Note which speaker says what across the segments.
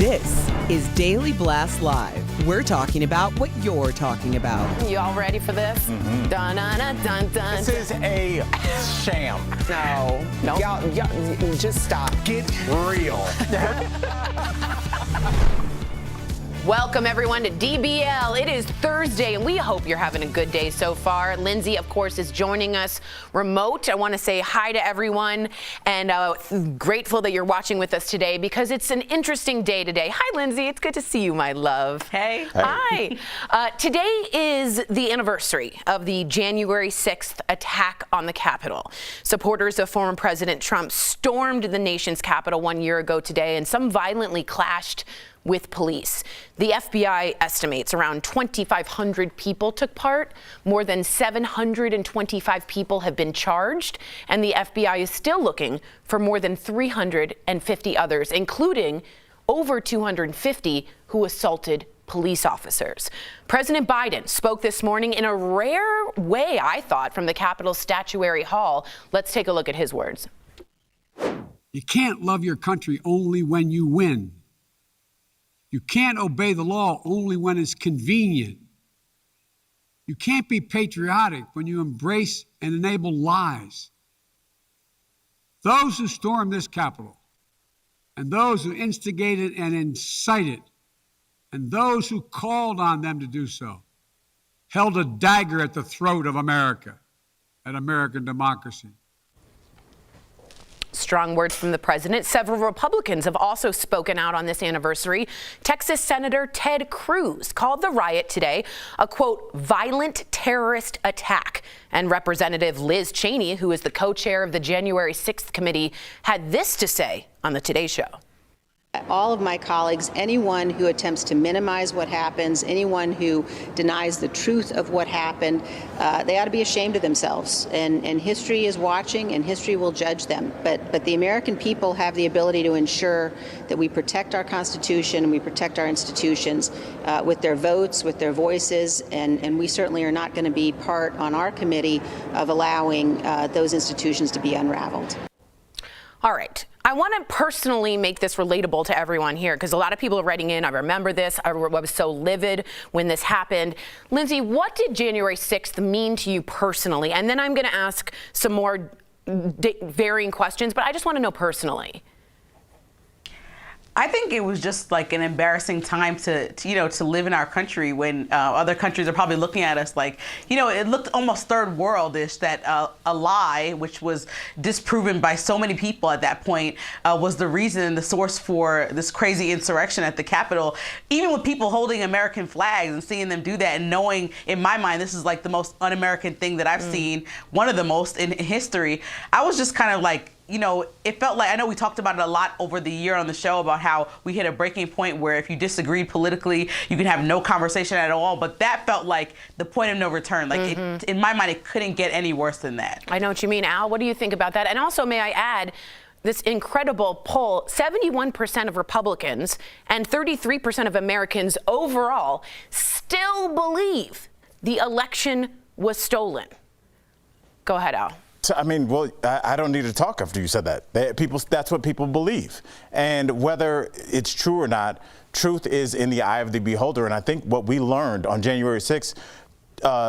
Speaker 1: This is Daily Blast Live. We're talking about what you're talking about.
Speaker 2: You all ready for this?
Speaker 3: Mm-hmm.
Speaker 2: Dun, dun, dun, dun, dun.
Speaker 3: This is a sham.
Speaker 2: No. Nope.
Speaker 4: Y'all, just stop.
Speaker 3: Get real.
Speaker 2: Welcome, everyone, to DBL. It is Thursday, and we hope you're having a good day so far. Lindsay, of course, is joining us remote. I want to say hi to everyone, and grateful that you're watching with us today because it's an interesting day today. Hi, Lindsay. It's good to see you, my love.
Speaker 5: Hey.
Speaker 2: Hi. Today is the anniversary of the January 6th attack on the Capitol. Supporters of former President Trump stormed the nation's Capitol 1 year ago today, and some violently clashed with police. The FBI estimates around 2,500 people took part. More than 725 people have been charged, and the FBI is still looking for more than 350 others, including over 250 who assaulted police officers. President Biden spoke this morning in a rare way, I thought, from the Capitol Statuary Hall. Let's take a look at his words.
Speaker 6: You can't love your country only when you win. You can't obey the law only when it's convenient. You can't be patriotic when you embrace and enable lies. Those who stormed this Capitol, and those who instigated and incited, and those who called on them to do so, held a dagger at the throat of America and American democracy.
Speaker 2: Strong words from the president. Several Republicans have also spoken out on this anniversary. Texas Senator Ted Cruz called the riot today a, quote, violent terrorist attack. And Representative Liz Cheney, who is the co-chair of the January 6th committee, had this to say on the Today Show.
Speaker 7: All of my colleagues, anyone who attempts to minimize what happens, anyone who denies the truth of what happened, they ought to be ashamed of themselves. And history is watching, and history will judge them. But the American people have the ability to ensure that we protect our Constitution and we protect our institutions with their votes, with their voices, and we certainly are not going to be part on our committee of allowing those institutions to be unraveled.
Speaker 2: All right. I want to personally make this relatable to everyone here because a lot of people are writing in. I remember this. I was so livid when this happened. Lindsay, what did January 6th mean to you personally? And then I'm going to ask some more varying questions, but I just want to know personally.
Speaker 5: I think it was just like an embarrassing time to live in our country when other countries are probably looking at us like, it looked almost third world-ish that a lie, which was disproven by so many people at that point, was the reason, the source for this crazy insurrection at the Capitol. Even with people holding American flags and seeing them do that and knowing, in my mind, this is like the most un-American thing that I've seen, one of the most in history, I was just kind of like, it felt like, I know we talked about it a lot over the year on the show about how we hit a breaking point where if you disagreed politically, you could have no conversation at all. But that felt like the point of no return. Like, in my mind, it couldn't get any worse than that.
Speaker 2: I know what you mean. Al, what do you think about that? And also, may I add, this incredible poll, 71% of Republicans and 33% of Americans overall still believe the election was stolen. Go ahead, Al.
Speaker 3: I mean, well, I don't need to talk after you said that. That's what people believe. And whether it's true or not, truth is in the eye of the beholder. And I think what we learned on January 6th,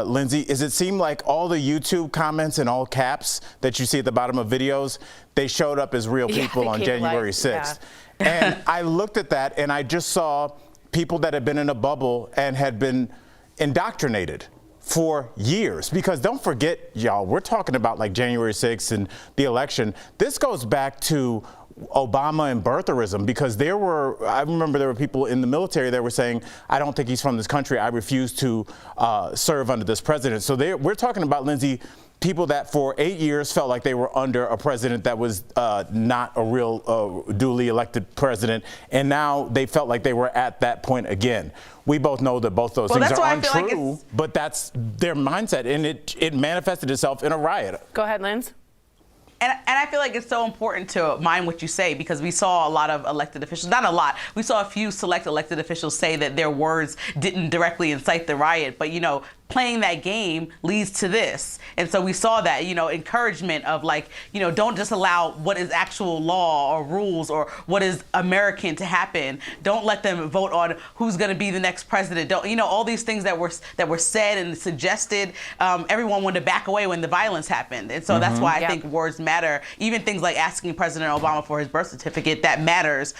Speaker 3: Lindsay, is it seemed like all the YouTube comments in all caps that you see at the bottom of videos, they showed up as real people on January 6th. Yeah. And I looked at that and I just saw people that had been in a bubble and had been indoctrinated for years. Because don't forget, y'all, we're talking about like January 6th and the election. This goes back to Obama and birtherism, because I remember there were people in the military that were saying, I don't think he's from this country. I refuse to serve under this president. So we're talking about, Lindsay, people that for 8 years felt like they were under a president that was not a real duly elected president, and now they felt like they were at that point again. We both know that both those things are untrue, but that's their mindset, and it manifested itself in a riot.
Speaker 2: Go ahead, Linz.
Speaker 5: And I feel like it's so important to mind what you say, because we saw a lot of elected officials, not a lot, we saw a few select elected officials say that their words didn't directly incite the riot, but playing that game leads to this. And so we saw that, encouragement of don't just allow what is actual law or rules or what is American to happen. Don't let them vote on who's going to be the next president. Don't, all these things that were said and suggested. Everyone wanted to back away when the violence happened. And so that's why I think words matter. Even things like asking President Obama for his birth certificate, that matters,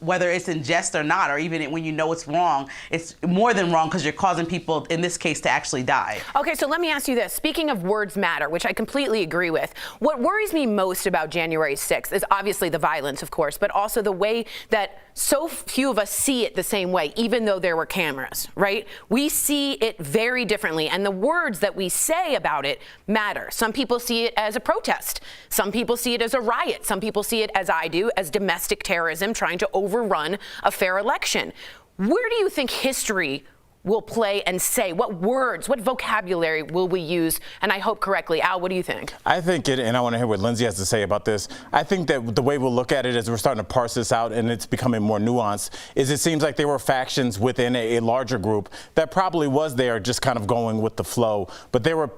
Speaker 5: whether it's in jest or not, or even when you know it's wrong. It's more than wrong because you're causing people, in this case, to actually die.
Speaker 2: Okay, so let me ask you this. Speaking of words matter, which I completely agree with, what worries me most about January 6th is obviously the violence, of course, but also the way that so few of us see it the same way, even though there were cameras, right? We see it very differently, and the words that we say about it matter. Some people see it as a protest. Some people see it as a riot. Some people see it, as I do, as domestic terrorism trying to overrun a fair election. Where do you think history will play and say? What words, what vocabulary will we use? And I hope correctly. Al, what do you think?
Speaker 3: I think and I want to hear what Lindsay has to say about this. I think that the way we'll look at it as we're starting to parse this out and it's becoming more nuanced is it seems like there were factions within a larger group that probably was there just kind of going with the flow. But there were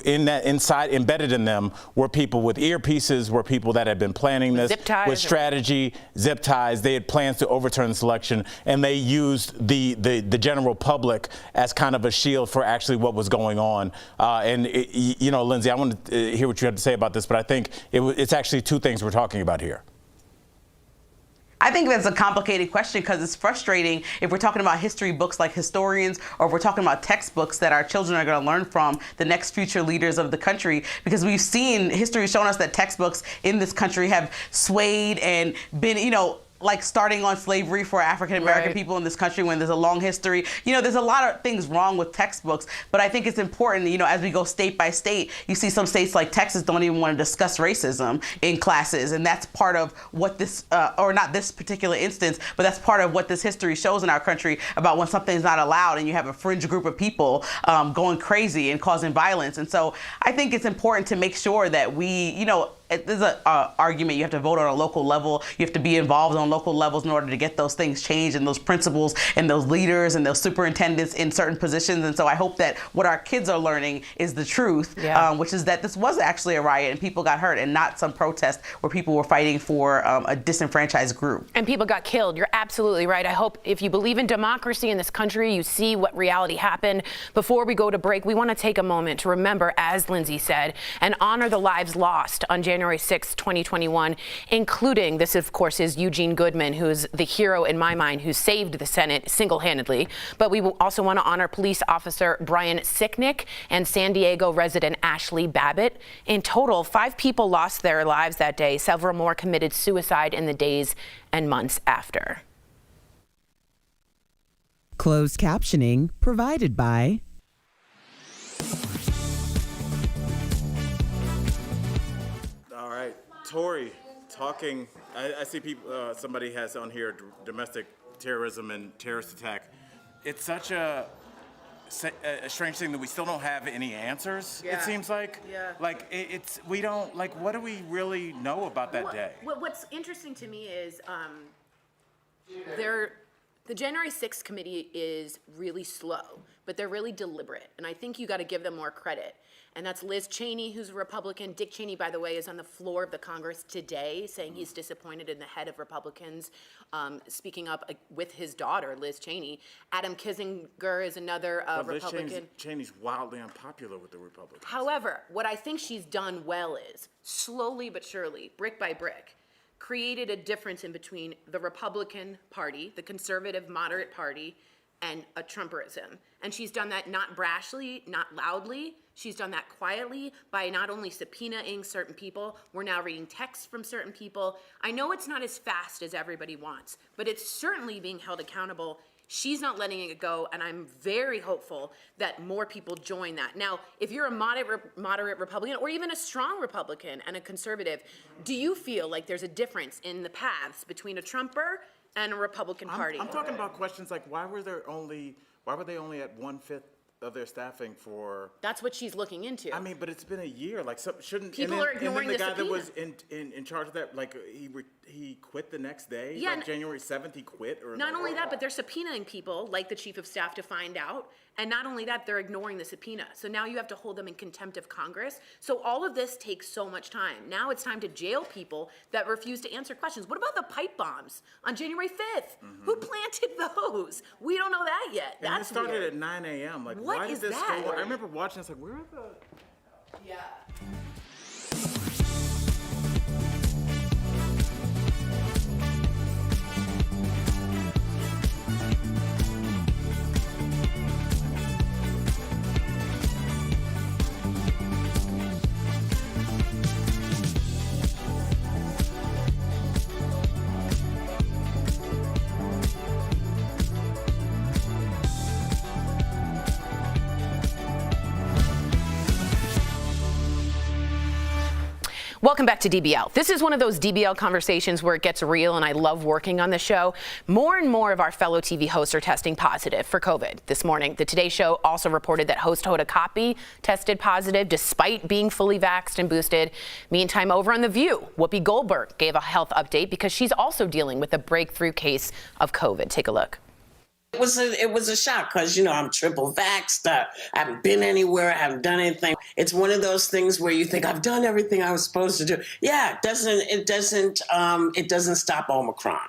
Speaker 3: embedded in them were people with earpieces, were people that had been planning this with strategy, zip ties. They had plans to overturn this election, and they used the general public as kind of a shield for actually what was going on. Lindsay, I want to hear what you have to say about this, but I think it's actually two things we're talking about here.
Speaker 5: I think that's a complicated question because it's frustrating if we're talking about history books like historians, or if we're talking about textbooks that our children are going to learn from, the next future leaders of the country, because we've seen history showing us that textbooks in this country have swayed and been, like starting on slavery for African-American people in this country when there's a long history. There's a lot of things wrong with textbooks, but I think it's important, as we go state by state, you see some states like Texas don't even want to discuss racism in classes, and that's part of what this, or not this particular instance, but that's part of what this history shows in our country about when something's not allowed and you have a fringe group of people going crazy and causing violence. And so I think it's important to make sure that we, there's an argument. You have to vote on a local level. You have to be involved on local levels in order to get those things changed and those principals and those leaders and those superintendents in certain positions. And so I hope that what our kids are learning is the truth, which is that this was actually a riot and people got hurt and not some protest where people were fighting for a disenfranchised group.
Speaker 2: And people got killed. You're absolutely right. I hope if you believe in democracy in this country, you see what reality happened. Before we go to break, we want to take a moment to remember, as Lindsay said, and honor the lives lost on January 6, 2021, including, this of course is Eugene Goodman, who's the hero in my mind who saved the Senate single-handedly. But we also want to honor police officer Brian Sicknick and San Diego resident Ashley Babbitt. In total, 5 people lost their lives that day. Several more committed suicide in the days and months after.
Speaker 1: Closed captioning provided by
Speaker 3: Tori, talking, I see people, somebody has on here domestic terrorism and terrorist attack. It's such a strange thing that we still don't have any answers, it seems like. Like, we don't, like, what do we really know about that day?
Speaker 2: What's interesting to me is the January 6th committee is really slow, but they're really deliberate. And I think you got to give them more credit. And that's Liz Cheney, who's a Republican. Dick Cheney, by the way, is on the floor of the Congress today saying he's disappointed in the head of Republicans, speaking up with his daughter, Liz Cheney. Adam Kinzinger is another Republican.
Speaker 3: Liz Cheney's wildly unpopular with the Republicans.
Speaker 2: However, what I think she's done well is, slowly but surely, brick by brick, created a difference in between the Republican Party, the conservative moderate party, and a Trumperism. And she's done that not brashly, not loudly. She's done that quietly by not only subpoenaing certain people, we're now reading texts from certain people. I know it's not as fast as everybody wants, but it's certainly being held accountable. She's not letting it go, and I'm very hopeful that more people join that. Now, if you're a moderate Republican or even a strong Republican and a conservative, do you feel like there's a difference in the paths between a Trumper and a Republican Party?
Speaker 3: I'm talking about questions like why were they only at 1/5 of their staffing for.
Speaker 2: That's what she's looking into.
Speaker 3: I mean, but it's been a year. Like, shouldn't
Speaker 2: people are ignoring
Speaker 3: and then
Speaker 2: the
Speaker 3: the guy that was
Speaker 2: subpoena.
Speaker 3: in charge of that, like, he quit the next day.
Speaker 2: Yeah,
Speaker 3: like January 7th, he quit. Or
Speaker 2: not only that, but they're subpoenaing people like the chief of staff to find out. And not only that, they're ignoring the subpoena. So now you have to hold them in contempt of Congress. So all of this takes so much time. Now it's time to jail people that refuse to answer questions. What about the pipe bombs on January 5th? Who planted those? We don't know that yet.
Speaker 3: And
Speaker 2: That's
Speaker 3: it started
Speaker 2: weird.
Speaker 3: at 9 a.m. Like,
Speaker 2: What
Speaker 3: why
Speaker 2: is
Speaker 3: did this
Speaker 2: that?
Speaker 3: go? I remember watching this, like, where are the...
Speaker 2: Yeah. Welcome back to DBL. This is one of those DBL conversations where it gets real, and I love working on the show. More and more of our fellow TV hosts are testing positive for COVID. This morning, the Today Show also reported that host Hoda Kotb tested positive despite being fully vaxxed and boosted. Meantime, over on The View, Whoopi Goldberg gave a health update because she's also dealing with a breakthrough case of COVID. Take a look.
Speaker 8: It was a shock because, you know, I'm triple vaxxed. I haven't been anywhere. I haven't done anything. It's one of those things where you think I've done everything I was supposed to do. Yeah, it doesn't stop Omicron.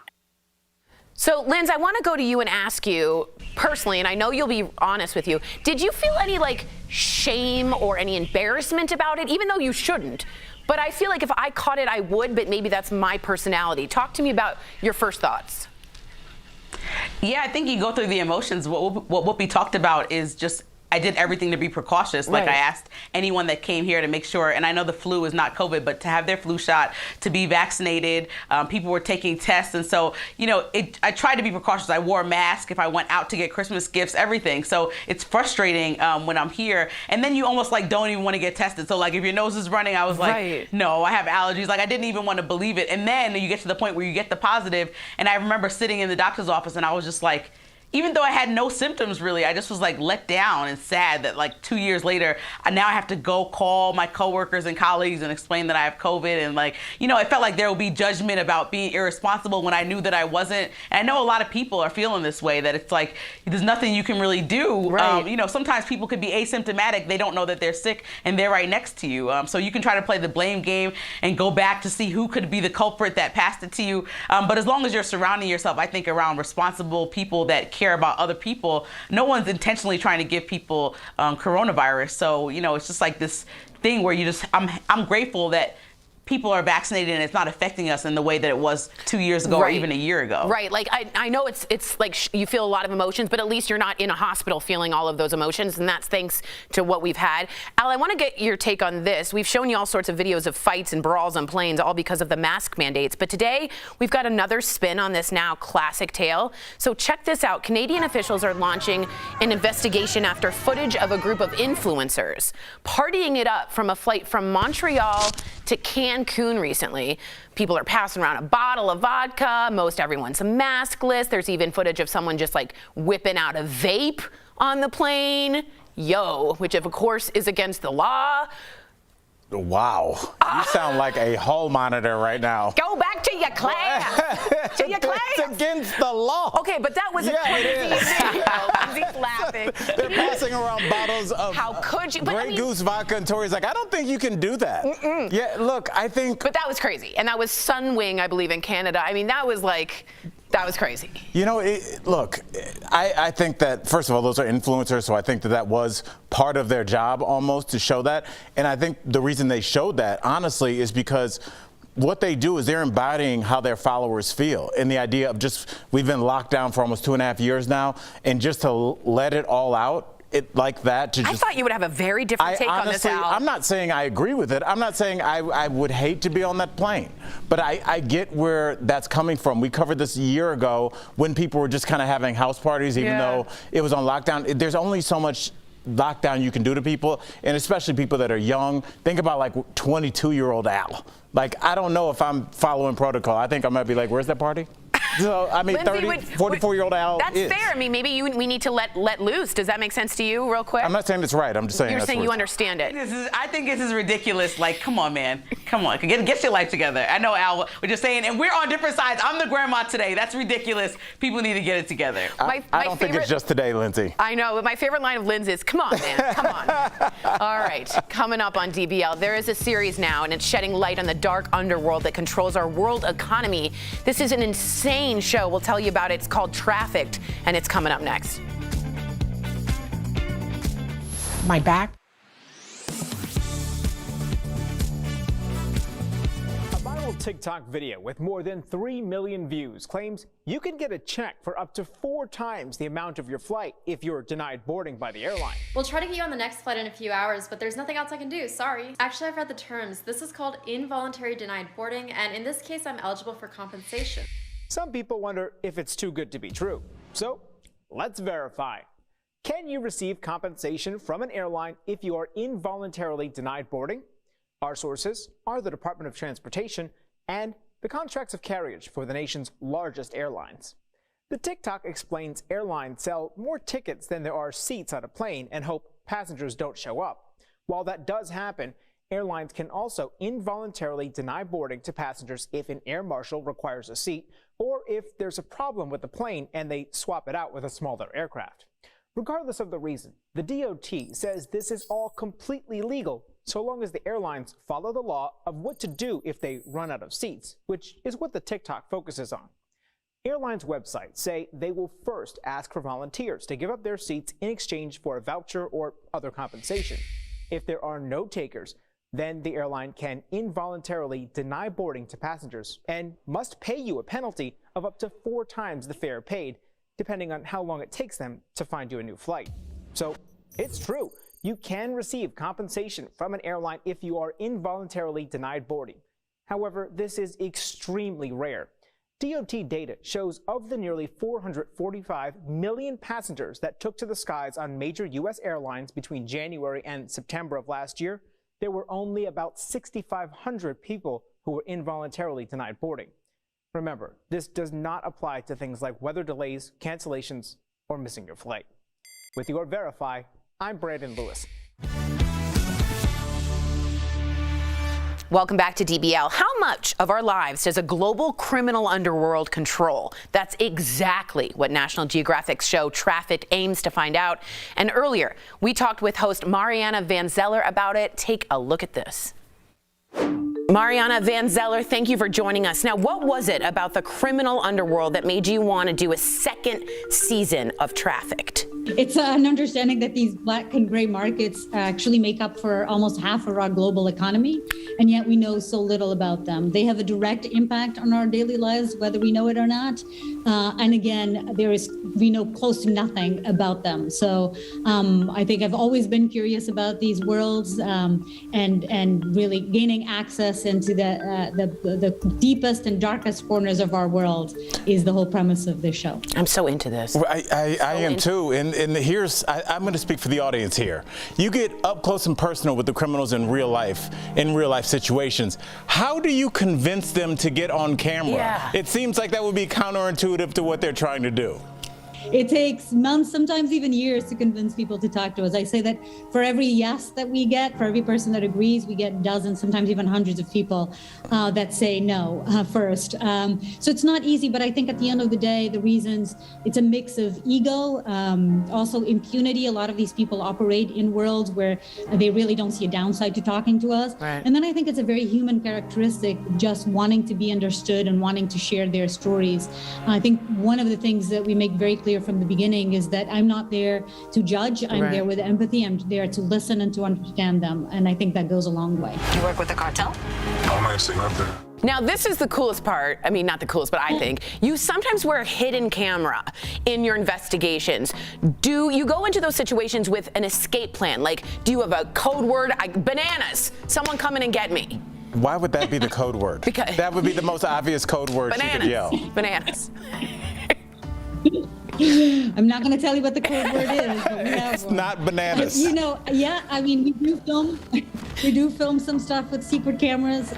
Speaker 2: So, Linz, I want to go to you and ask you personally, and I know you'll be honest with you. Did you feel any shame or any embarrassment about it, even though you shouldn't? But I feel like if I caught it, I would, but maybe that's my personality. Talk to me about your first thoughts.
Speaker 5: Yeah, I think you go through the emotions. What Whoopi talked about is just, I did everything to be precautious. Like, I asked anyone that came here to make sure, and I know the flu is not COVID, but to have their flu shot, to be vaccinated. People were taking tests. And so, you know, I tried to be precautious. I wore a mask if I went out to get Christmas gifts, everything. So it's frustrating when I'm here. And then you almost don't even want to get tested. So if your nose is running, I was no, I have allergies. I didn't even want to believe it. And then you get to the point where you get the positive. And I remember sitting in the doctor's office and I was just even though I had no symptoms really, I just was let down and sad that 2 years later, now I have to go call my coworkers and colleagues and explain that I have COVID. And it felt like there will be judgment about being irresponsible when I knew that I wasn't. And I know a lot of people are feeling this way, that it's there's nothing you can really do. Right. Sometimes people could be asymptomatic. They don't know that they're sick and they're right next to you. So you can try to play the blame game and go back to see who could be the culprit that passed it to you. But as long as you're surrounding yourself, I think, around responsible people that care about other people, no one's intentionally trying to give people coronavirus. So, it's just this thing where I'm grateful that people are vaccinated and it's not affecting us in the way that it was 2 years ago or even a year ago.
Speaker 2: Right. I know it's you feel a lot of emotions, but at least you're not in a hospital feeling all of those emotions. And that's thanks to what we've had. Al, I want to get your take on this. We've shown you all sorts of videos of fights and brawls on planes, all because of the mask mandates. But today we've got another spin on this now classic tale. So check this out. Canadian officials are launching an investigation after footage of a group of influencers partying it up from a flight from Montreal to Cancun recently. People are passing around a bottle of vodka. Most everyone's maskless. There's even footage of someone just whipping out a vape on the plane. Which of course is against the law.
Speaker 3: Wow. You sound like a hall monitor right now.
Speaker 2: Go back to your class. To your class.
Speaker 3: It's against the law.
Speaker 2: Okay, but that was a crazy video. Lindsay's laughing.
Speaker 3: They're passing around bottles of
Speaker 2: How could you?
Speaker 3: Grey Goose vodka, and Tori's I don't think you can do that. Yeah, look, I think.
Speaker 2: But that was crazy. And that was Sunwing, I believe, in Canada. I mean, that was that was crazy.
Speaker 3: Look, I think that, first of all, those are influencers, so I think that was part of their job almost to show that. And I think the reason they showed that, honestly, is because what they do is they're embodying how their followers feel. And the idea of we've been locked down for almost 2.5 years now, and just to let it all out, I
Speaker 2: thought you would have a very different take on this, Al.
Speaker 3: I'm not saying I agree with it. I'm not saying I would hate to be on that plane. But I get where that's coming from. We covered this a year ago when people were just kind of having house parties, even though it was on lockdown. There's only so much lockdown you can do to people, and especially people that are young. Think about 22-year-old Al. I don't know if I'm following protocol. I think I might be where's that party? So, I mean,
Speaker 2: Lindsay,
Speaker 3: 44-year-old Al
Speaker 2: That's
Speaker 3: is.
Speaker 2: fair. I mean, maybe we need to let loose. Does that make sense to you, real quick?
Speaker 3: I'm not saying it's right. I'm just saying
Speaker 2: You're
Speaker 3: that's
Speaker 2: saying
Speaker 3: what
Speaker 2: you
Speaker 3: it's-
Speaker 2: understand it.
Speaker 5: I think this is ridiculous. Like, come on, man. Come on. Get your life together. I know, Al, we're just saying, and we're on different sides. I'm the grandma today. That's ridiculous. People need to get it together.
Speaker 3: I don't think it's just today, Lindsay.
Speaker 2: I know, but my favorite line of Lynn's is, come on, man, come on. All right, coming up on DBL, there is a series now, and it's shedding light on the dark underworld that controls our world economy. This is an insane show. We'll tell you about it. It's called Trafficked, and it's coming up next.
Speaker 4: My back.
Speaker 9: TikTok video with more than 3 million views claims you can get a check for up to 4 times the amount of your flight if you're denied boarding by the airline.
Speaker 10: We'll try to get you on the next flight in a few hours, but there's nothing else I can do, sorry. Actually, I've read the terms. This is called involuntary denied boarding, and in this case, I'm eligible for compensation.
Speaker 9: Some people wonder if it's too good to be true. So let's verify. Can you receive compensation from an airline if you are involuntarily denied boarding? Our sources are the Department of Transportation and the contracts of carriage for the nation's largest airlines. The TikTok explains airlines sell more tickets than there are seats on a plane and hope passengers don't show up. While that does happen, airlines can also involuntarily deny boarding to passengers if an air marshal requires a seat or if there's a problem with the plane and they swap it out with a smaller aircraft. Regardless of the reason, the DOT says this is all completely legal so long as the airlines follow the law of what to do if they run out of seats, which is what the TikTok focuses on. Airlines' websites say they will first ask for volunteers to give up their seats in exchange for a voucher or other compensation. If there are no takers, then the airline can involuntarily deny boarding to passengers and must pay you a penalty of up to 4 times the fare paid, depending on how long it takes them to find you a new flight. So it's true. You can receive compensation from an airline if you are involuntarily denied boarding. However, this is extremely rare. DOT data shows of the nearly 445 million passengers that took to the skies on major U.S. airlines between January and September of last year, there were only about 6,500 people who were involuntarily denied boarding. Remember, this does not apply to things like weather delays, cancellations, or missing your flight. With your Verify, I'm Brandon Lewis.
Speaker 2: Welcome back to DBL. How much of our lives does a global criminal underworld control? That's exactly what National Geographic's show Trafficked aims to find out. And earlier, we talked with host Marianna van Zeller about it. Take a look at this. Marianna van Zeller, thank you for joining us. Now, what was it about the criminal underworld that made you want to do a second season of Trafficked?
Speaker 11: It's an understanding that these black and gray markets actually make up for almost half of our global economy, and yet we know so little about them. They have a direct impact on our daily lives, whether we know it or not. And again, we know close to nothing about them. So I think I've always been curious about these worlds and really gaining access into the deepest and darkest corners of our world is the whole premise of this show.
Speaker 2: I'm so into this.
Speaker 3: Well, I am too. And here's, I'm going to speak for the audience here. You get up close and personal with the criminals in real life situations. How do you convince them to get on camera?
Speaker 2: Yeah.
Speaker 3: It seems like that would be counterintuitive to what they're trying to do.
Speaker 11: It takes months, sometimes even years, to convince people to talk to us. I say that for every yes that we get, for every person that agrees, we get dozens, sometimes even hundreds of people that say no first. So it's not easy, but I think at the end of the day, the reasons, it's a mix of ego, also impunity. A lot of these people operate in worlds where they really don't see a downside to talking to us.
Speaker 2: Right.
Speaker 11: And then I think it's a very human characteristic, just wanting to be understood and wanting to share their stories. I think one of the things that we make very clear from the beginning is that I'm not there to judge. I'm
Speaker 2: Right.
Speaker 11: there with empathy. I'm there to listen and to understand them. And I think that goes a long way.
Speaker 12: You work with the cartel?
Speaker 13: Honestly, not there.
Speaker 2: Now, this is the coolest part. I mean, not the coolest, but I think you sometimes wear a hidden camera in your investigations. Do you go into those situations with an escape plan? Like, do you have a code word? Bananas, someone come in and get me.
Speaker 3: Why would that be the code word?
Speaker 2: Because
Speaker 3: that would be the most obvious code word you could yell.
Speaker 2: Bananas.
Speaker 11: I'm not going to tell you what the code word is, but we have
Speaker 3: It's
Speaker 11: one.
Speaker 3: not bananas.
Speaker 11: You know, yeah, I mean, we do film. We do film some stuff with secret cameras,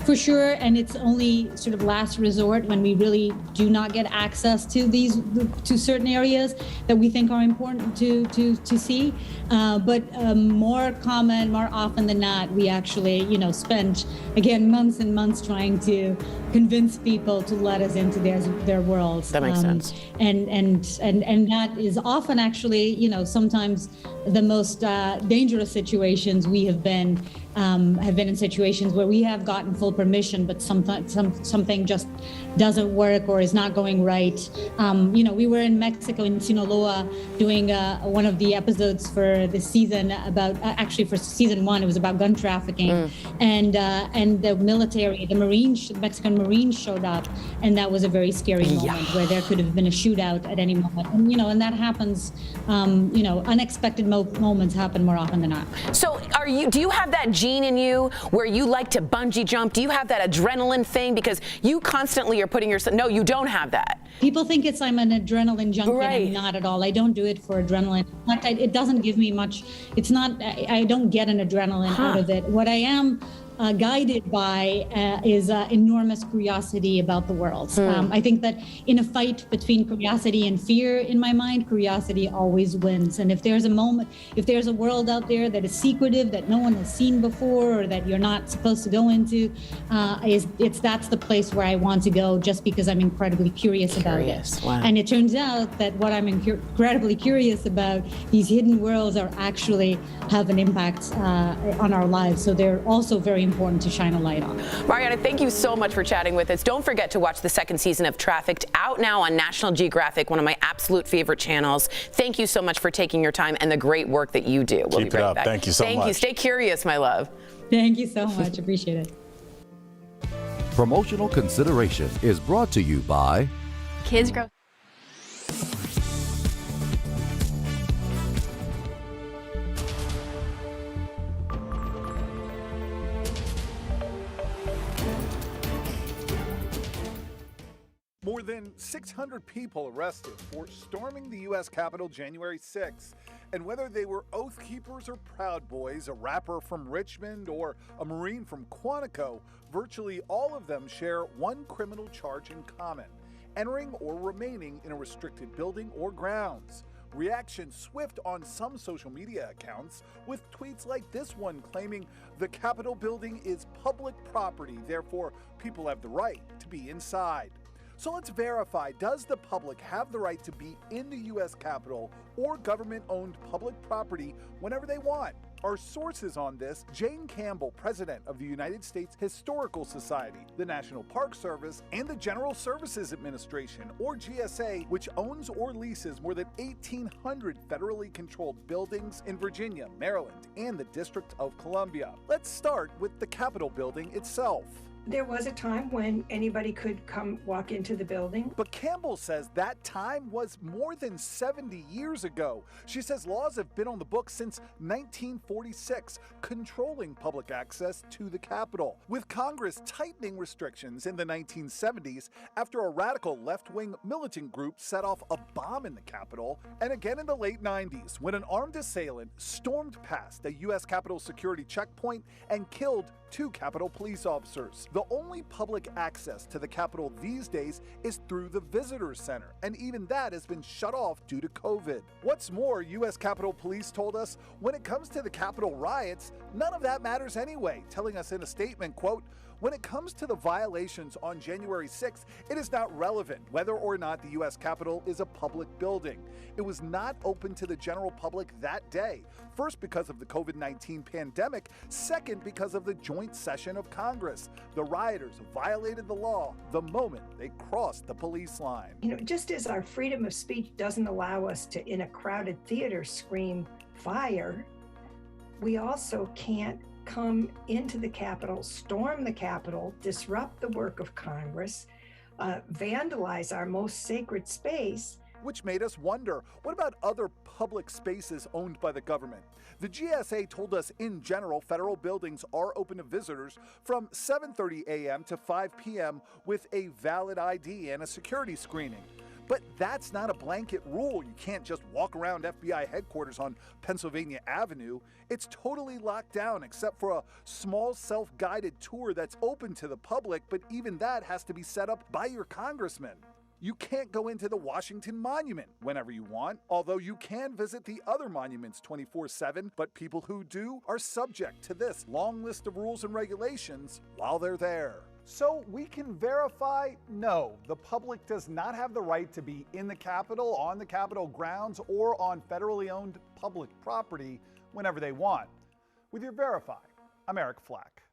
Speaker 11: for sure, and it's only sort of last resort when we really do not get access to certain areas that we think are important to see. But more often than not, we actually, spend again months and months trying to convince people to let us into their worlds.
Speaker 2: That makes sense.
Speaker 11: And that is often actually, sometimes the most dangerous situations we have been in situations where we have gotten full permission, but something just doesn't work or is not going right. We were in Mexico in Sinaloa doing one of the episodes for the season about, actually for season 1, it was about gun trafficking, and the military, the Mexican Marines showed up, and that was a very scary moment where there could have been a shootout at any moment, and that happens. Unexpected moments happen more often than not.
Speaker 2: So do you have that gene in you where you like to bungee jump? Do you have that adrenaline thing? Because you constantly are putting yourself, no, you don't have that.
Speaker 11: People think I'm an adrenaline junkie,
Speaker 2: right.
Speaker 11: and I'm not at all. I don't do it for adrenaline. In fact, it doesn't give me much. I don't get an adrenaline out of it. What I am guided by is enormous curiosity about the world. I think that in a fight between curiosity and fear, in my mind, curiosity always wins. And if there's a world out there that is secretive, that no one has seen before, or that you're not supposed to go into, that's the place where I want to go, just because I'm incredibly curious about it.
Speaker 2: Wow.
Speaker 11: And it turns out that what I'm incredibly curious about, these hidden worlds are actually have an impact on our lives. So they're also very important to shine a light on.
Speaker 2: Marianna, thank you so much for chatting with us. Don't forget to watch the second season of Trafficked, out now on National Geographic, one of my absolute favorite channels. Thank you so much for taking your time and the great work that you do. We'll
Speaker 3: Keep
Speaker 2: be right
Speaker 3: it up.
Speaker 2: back.
Speaker 3: Thank you so much.
Speaker 2: Thank you. Stay curious, my love.
Speaker 11: Thank you so much. Appreciate it.
Speaker 12: Promotional consideration is brought to you by
Speaker 10: Kids Grow.
Speaker 13: More than 600 people arrested for storming the U.S. Capitol January 6th. And whether they were Oath Keepers or Proud Boys, a rapper from Richmond or a Marine from Quantico, virtually all of them share one criminal charge in common: entering or remaining in a restricted building or grounds. Reaction swift on some social media accounts, with tweets like this one claiming the Capitol building is public property, therefore people have the right to be inside. So let's verify, does the public have the right to be in the U.S. Capitol or government-owned public property whenever they want? Our sources on this: Jane Campbell, president of the United States Historical Society, the National Park Service, and the General Services Administration, or GSA, which owns or leases more than 1,800 federally controlled buildings in Virginia, Maryland, and the District of Columbia. Let's start with the Capitol building itself.
Speaker 14: There was a time when anybody could come walk into the building.
Speaker 13: But Campbell says that time was more than 70 years ago. She says laws have been on the books since 1946, controlling public access to the Capitol, with Congress tightening restrictions in the 1970s after a radical left-wing militant group set off a bomb in the Capitol, and again in the late 90s when an armed assailant stormed past a U.S. Capitol security checkpoint and killed 2 Capitol police officers. The only public access to the Capitol these days is through the Visitors Center, and even that has been shut off due to COVID. What's more, U.S. Capitol Police told us, when it comes to the Capitol riots, none of that matters anyway, telling us in a statement, quote, "When it comes to the violations on January 6th, it is not relevant whether or not the U.S. Capitol is a public building. It was not open to the general public that day, first because of the COVID-19 pandemic, second because of the joint session of Congress. The rioters violated the law the moment they crossed the police line."
Speaker 14: Just as our freedom of speech doesn't allow us to, in a crowded theater, scream fire, we also can't come into the Capitol, storm the Capitol, disrupt the work of Congress, vandalize our most sacred space.
Speaker 13: Which made us wonder, what about other public spaces owned by the government? The GSA told us in general, federal buildings are open to visitors from 7:30 a.m. to 5 p.m. with a valid ID and a security screening. But that's not a blanket rule. You can't just walk around FBI headquarters on Pennsylvania Avenue. It's totally locked down except for a small self-guided tour that's open to the public, but even that has to be set up by your congressman. You can't go into the Washington Monument whenever you want, although you can visit the other monuments 24/7, but people who do are subject to this long list of rules and regulations while they're there.
Speaker 15: So we can verify, no, the public does not have the right to be in the Capitol, on the Capitol grounds, or on federally owned public property whenever they want. With your Verify, I'm Eric Flack.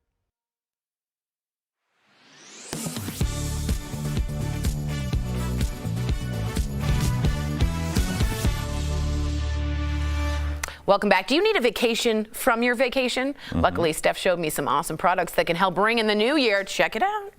Speaker 2: Welcome back. Do you need a vacation from your vacation? Luckily, Steph showed me some awesome products that can help bring in the new year. Check it out.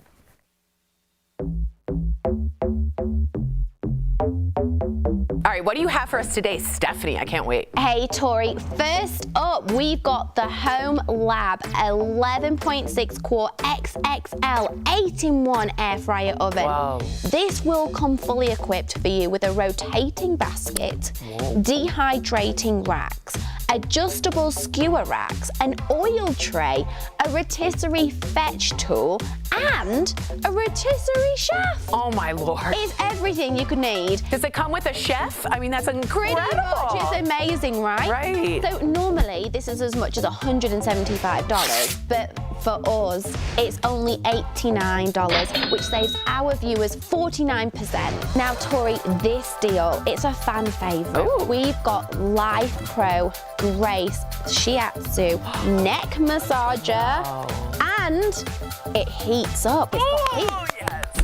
Speaker 2: All right, what do you have for us today, Stephanie? I can't wait.
Speaker 16: Hey, Tori. First up, we've got the Home Lab 11.6 quart XXL 8-in-1 air fryer oven.
Speaker 2: Wow.
Speaker 16: This will come fully equipped for you with a rotating basket, dehydrating racks, adjustable skewer racks, an oil tray, a rotisserie fetch tool, and a rotisserie chef.
Speaker 2: Oh my Lord.
Speaker 16: It's everything you could need.
Speaker 2: Does it come with a chef? I mean, that's incredible.
Speaker 16: Pretty much. It's amazing, right?
Speaker 2: Right.
Speaker 16: So normally this is as much as $175, but for us, it's only $89, which saves our viewers 49%. Now, Tori, this deal, it's a fan favorite.
Speaker 2: Ooh.
Speaker 16: We've got Life Pro Grace Shiatsu neck massager, and it heats up. It's got heat.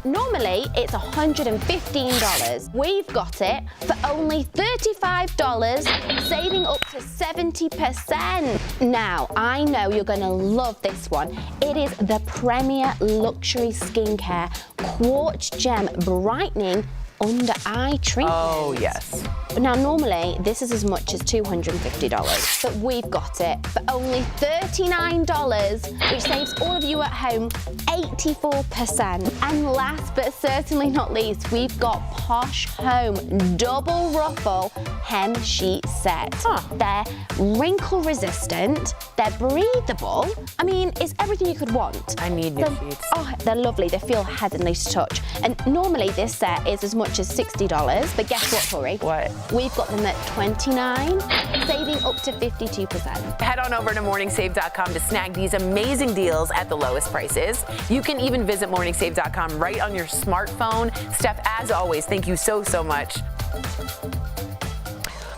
Speaker 16: Normally, it's $115. We've got it for only $35, saving up to 70%. Now, I know you're gonna love this one. It is the Premier Luxury Skincare Quartz Gem Brightening Under Eye Treatment.
Speaker 2: Oh, yes.
Speaker 16: Now, normally, this is as much as $250, but we've got it for only $39, which saves all of you at home 84%. And last but certainly not least, we've got Posh Home Double Ruffle Hem Sheet Set. They're wrinkle resistant, they're breathable. I mean, it's everything you could want.
Speaker 2: I need new sheets.
Speaker 16: Oh, they're lovely. They feel heavenly to touch. And normally this set is as much as $60, but guess what, Tori?
Speaker 2: What?
Speaker 16: We've got them at $29, saving up to 52%.
Speaker 2: Head on over to morningsave.com to snag these amazing deals at the lowest prices. You can even visit morningsave.com right on your smartphone. Steph, as always, thank you so much.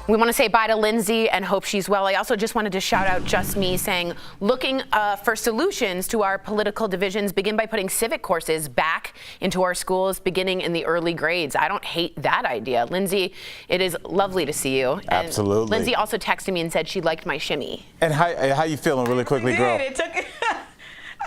Speaker 2: We want to say bye to Lindsay and hope she's well. I also just wanted to shout out Just Me, saying, looking for solutions to our political divisions, begin by putting civic courses back into our schools, beginning in the early grades. I don't hate that idea. Lindsay, it is lovely to see you. And
Speaker 3: absolutely.
Speaker 2: Lindsay also texted me and said she liked my shimmy.
Speaker 3: And how you feeling really quickly, girl?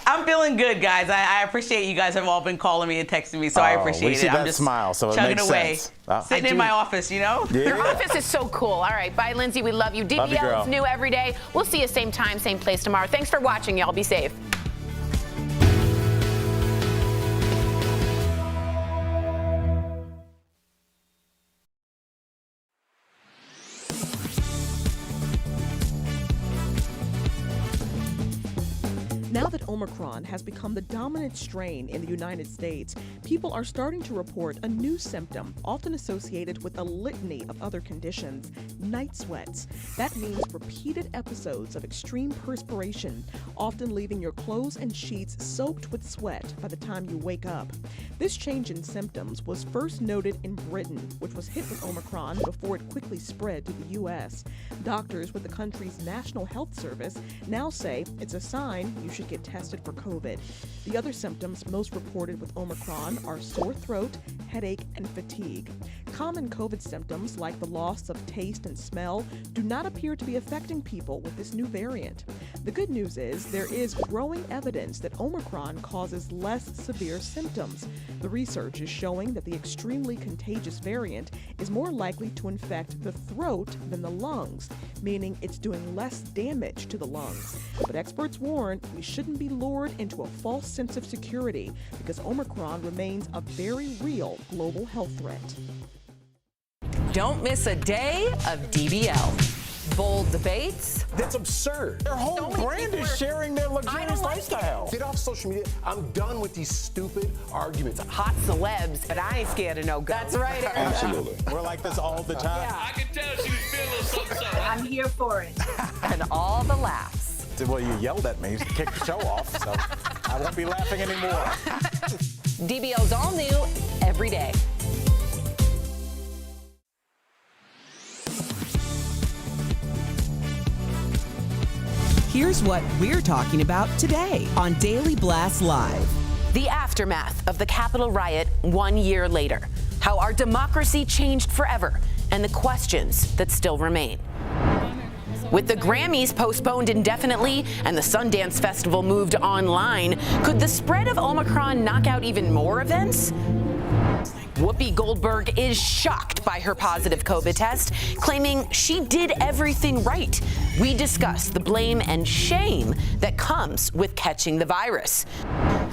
Speaker 5: I'm feeling good, guys. I appreciate you guys have all been calling me and texting me, so I appreciate it.
Speaker 3: I'm
Speaker 5: just
Speaker 3: smile, so it
Speaker 5: chugging
Speaker 3: makes
Speaker 5: away,
Speaker 3: sense.
Speaker 5: sitting in my office, you know?
Speaker 3: Yeah.
Speaker 2: Your office is so cool. All right, bye, Lindsay. We love you. DBL is new every day. We'll see you same time, same place tomorrow. Thanks for watching, y'all. Be safe.
Speaker 17: Now that Omicron has become the dominant strain in the United States, people are starting to report a new symptom, often associated with a litany of other conditions: night sweats. That means repeated episodes of extreme perspiration, often leaving your clothes and sheets soaked with sweat by the time you wake up. This change in symptoms was first noted in Britain, which was hit with Omicron before it quickly spread to the U.S. Doctors with the country's National Health Service now say it's a sign you should get tested for COVID. The other symptoms most reported with Omicron are sore throat, headache, and fatigue. Common COVID symptoms like the loss of taste and smell do not appear to be affecting people with this new variant. The good news is there is growing evidence that Omicron causes less severe symptoms. The research is showing that the extremely contagious variant is more likely to infect the throat than the lungs, meaning it's doing less damage to the lungs. But experts warn we shouldn't be lured into a false sense of security because Omicron remains a very real global health threat.
Speaker 1: Don't miss a day of DBL. Bold debates.
Speaker 18: That's absurd.
Speaker 3: Their whole brand is sharing their luxurious lifestyle.
Speaker 18: Get off social media. I'm done with these stupid arguments.
Speaker 1: Hot celebs, but I ain't scared of no go. That's right, Erica.
Speaker 3: Absolutely. We're like this all the time.
Speaker 1: Yeah.
Speaker 19: I can tell she was feeling something.
Speaker 14: I'm here for it.
Speaker 1: And all the laughs.
Speaker 3: Well, you yelled at me to kick the show off, so I won't be laughing anymore.
Speaker 1: DBL's all new every day. Here's what we're talking about today on Daily Blast Live.
Speaker 2: The aftermath of the Capitol riot 1 year later. How our democracy changed forever and the questions that still remain. With the Grammys postponed indefinitely and the Sundance Festival moved online, could the spread of Omicron knock out even more events? Whoopi Goldberg is shocked by her positive COVID test, claiming she did everything right. We discuss the blame and shame that comes with catching the virus.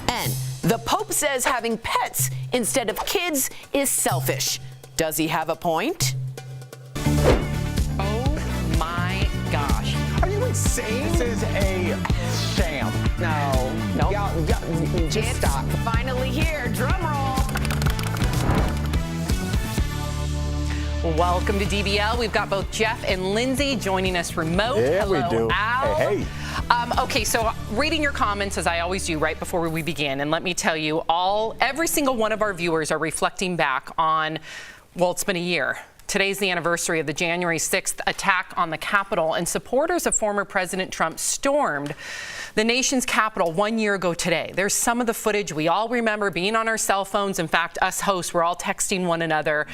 Speaker 2: And the Pope says having pets instead of kids is selfish. Does he have a point?
Speaker 1: Oh my gosh.
Speaker 3: Are you insane? This is a sham.
Speaker 1: No. Y'all, just stop.
Speaker 2: Finally here, drum roll.
Speaker 20: Welcome to DBL. We've got both Jeff and Lindsay joining us remote.
Speaker 3: Yeah,
Speaker 20: Hello,
Speaker 3: we do.
Speaker 20: Al.
Speaker 3: Hey.
Speaker 20: Okay, so reading your comments as I always do right before we begin, and let me tell you, every single one of our viewers are reflecting back on, well, it's been a year. Today's the anniversary of the January 6th attack on the Capitol, and supporters of former President Trump stormed the nation's Capitol 1 year ago today. There's some of the footage we all remember being on our cell phones. In fact, us hosts were all texting one another.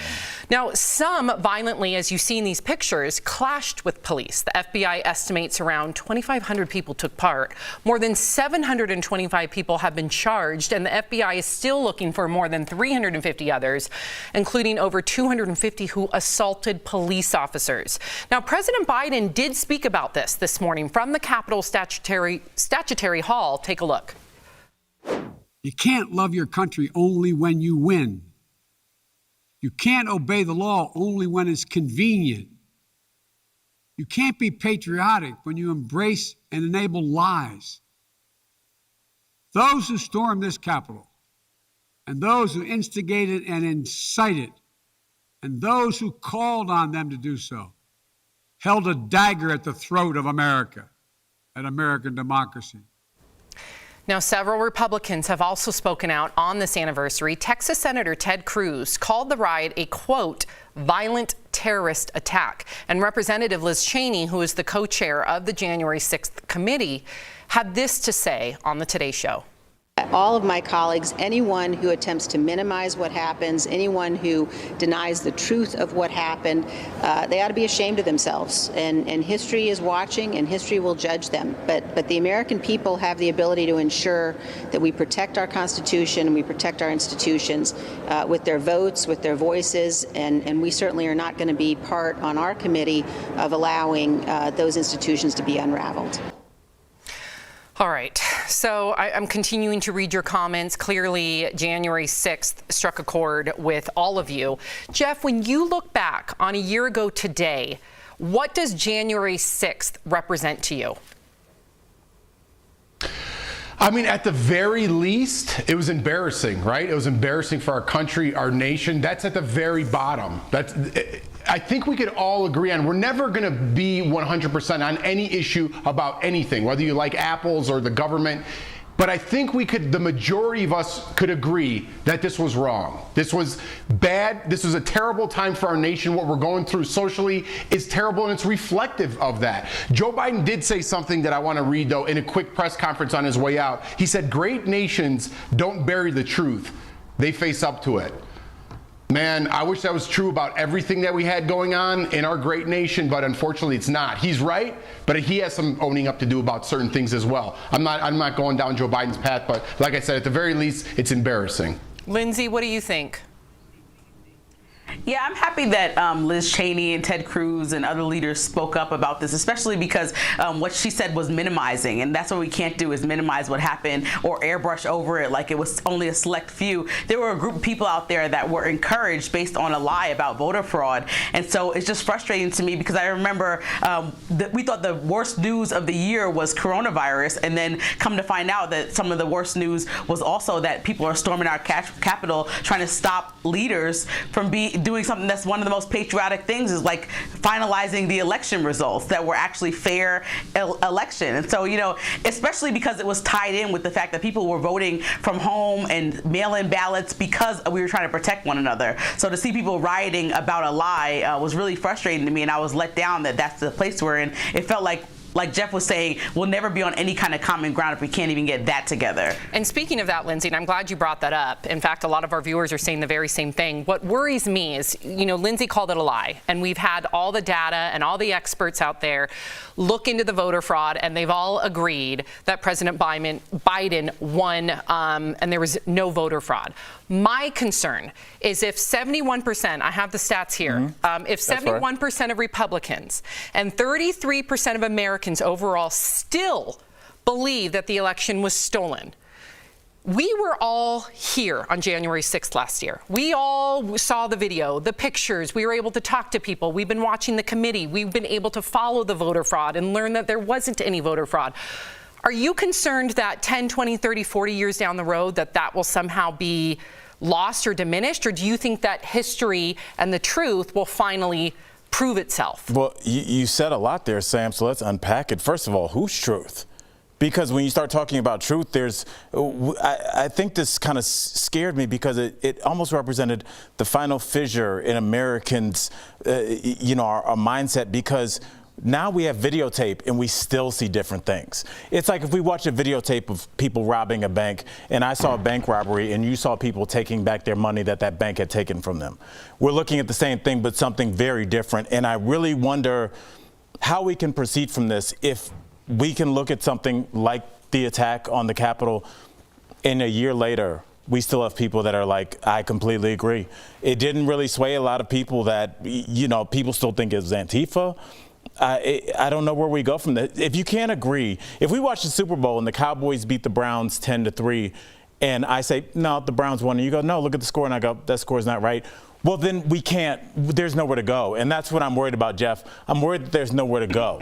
Speaker 20: Now, some violently, as you see in these pictures, clashed with police. The FBI estimates around 2,500 people took part. More than 725 people have been charged, and the FBI is still looking for more than 350 others, including over 250 who assaulted police officers. Now, President Biden did speak about this morning from the Capitol Statutory Hall. Take a look.
Speaker 6: You can't love your country only when you win. You can't obey the law only when it's convenient. You can't be patriotic when you embrace and enable lies. Those who stormed this Capitol, and those who instigated and incited, and those who called on them to do so, held a dagger at the throat of America and American democracy.
Speaker 20: Now, several Republicans have also spoken out on this anniversary. Texas Senator Ted Cruz called the riot a, quote, violent terrorist attack. And Representative Liz Cheney, who is the co-chair of the January 6th committee, had this to say on the Today Show.
Speaker 7: All of my colleagues, anyone who attempts to minimize what happens, anyone who denies the truth of what happened, they ought to be ashamed of themselves. And history is watching, and history will judge them. But the American people have the ability to ensure that we protect our Constitution and we protect our institutions with their votes, with their voices, and we certainly are not going to be part on our committee of allowing those institutions to be unraveled.
Speaker 20: All right, so I'm continuing to read your comments. Clearly, January 6th struck a chord with all of you. Jeff, when you look back on a year ago today, what does January 6th represent to you?
Speaker 21: I mean, at the very least, it was embarrassing, right? It was embarrassing for our country, our nation. That's at the very bottom. I think we could all agree on, we're never going to be 100% on any issue about anything, whether you like apples or the government. But I think the majority of us could agree that this was wrong. This was bad. This was a terrible time for our nation. What we're going through socially is terrible, and it's reflective of that. Joe Biden did say something that I want to read, though, in a quick press conference on his way out. He said, great nations don't bury the truth. They face up to it. Man, I wish that was true about everything that we had going on in our great nation, but unfortunately it's not. He's right, but he has some owning up to do about certain things as well. I'm not going down Joe Biden's path, but like I said, at the very least, it's embarrassing.
Speaker 20: Lindsay, what do you think?
Speaker 5: Yeah, I'm happy that Liz Cheney and Ted Cruz and other leaders spoke up about this, especially because what she said was minimizing, and that's what we can't do, is minimize what happened or airbrush over it like it was only a select few. There were a group of people out there that were encouraged based on a lie about voter fraud, and so it's just frustrating to me because I remember that we thought the worst news of the year was coronavirus, and then come to find out that some of the worst news was also that people are storming our Capitol trying to stop leaders from doing something that's one of the most patriotic things, is like finalizing the election results that were actually fair election. And so, you know, especially because it was tied in with the fact that people were voting from home and mail-in ballots because we were trying to protect one another. So to see people rioting about a lie was really frustrating to me, and I was let down that that's the place we're in. It felt like Jeff was saying, we'll never be on any kind of common ground if we can't even get that together.
Speaker 20: And speaking of that, Lindsay, and I'm glad you brought that up. In fact, a lot of our viewers are saying the very same thing. What worries me is, you know, Lindsay called it a lie, and we've had all the data and all the experts out there look into the voter fraud, and they've all agreed that President Biden won and there was no voter fraud. My concern is if 71%, I have the stats here, if 71% of Republicans and 33% of Americans overall still believe that the election was stolen. We were all here on January 6th last year. We all saw the video, the pictures. We were able to talk to people. We've been watching the committee. We've been able to follow the voter fraud and learn that there wasn't any voter fraud. Are you concerned that 10, 20, 30, 40 years down the road that will somehow be lost or diminished? Or do you think that history and the truth will finally prove itself?
Speaker 3: Well, you said a lot there, Sam, so let's unpack it. First of all, whose truth? Because when you start talking about truth, I think this kind of scared me because it almost represented the final fissure in Americans, our mindset, because now we have videotape and we still see different things. It's like if we watch a videotape of people robbing a bank and I saw a bank robbery and you saw people taking back their money that bank had taken from them. We're looking at the same thing, but something very different. And I really wonder how we can proceed from this if we can look at something like the attack on the Capitol and a year later, we still have people that are like, I completely agree. It didn't really sway a lot of people that, people still think it was Antifa. I don't know where we go from that. If you can't agree, if we watch the Super Bowl and the Cowboys beat the Browns 10-3, and I say, no, the Browns won, and you go, no, look at the score, and I go, that score is not right. Well, then there's nowhere to go. And that's what I'm worried about, Jeff. I'm worried that there's nowhere to go.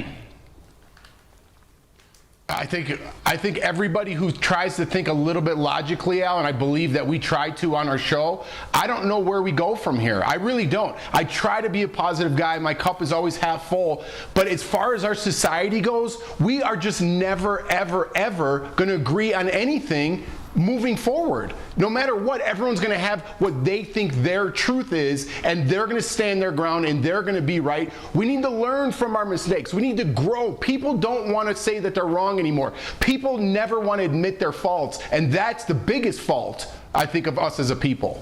Speaker 21: I think everybody who tries to think a little bit logically, Al, and I believe that we try to on our show, I don't know where we go from here. I really don't. I try to be a positive guy. My cup is always half full. But as far as our society goes, we are just never, ever, ever going to agree on anything moving forward. No matter what, everyone's going to have what they think their truth is, and they're going to stand their ground, and they're going to be right. We need to learn from our mistakes. We need to grow. People don't want to say that they're wrong anymore. People never want to admit their faults, and that's the biggest fault, I think, of us as a people.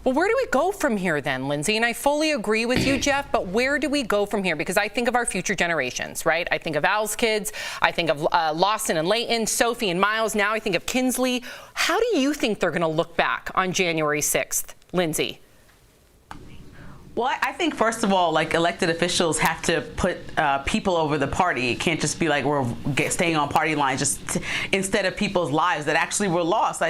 Speaker 20: Well, where do we go from here then, Lindsay? And I fully agree with you, Jeff, but where do we go from here? Because I think of our future generations, right? I think of Al's kids. I think of Lawson and Leighton, Sophie and Miles. Now I think of Kinsley. How do you think they're going to look back on January 6th, Lindsay?
Speaker 5: Well, I think, first of all, like, elected officials have to put people over the party. It can't just be like we're staying on party lines just instead of people's lives that actually were lost.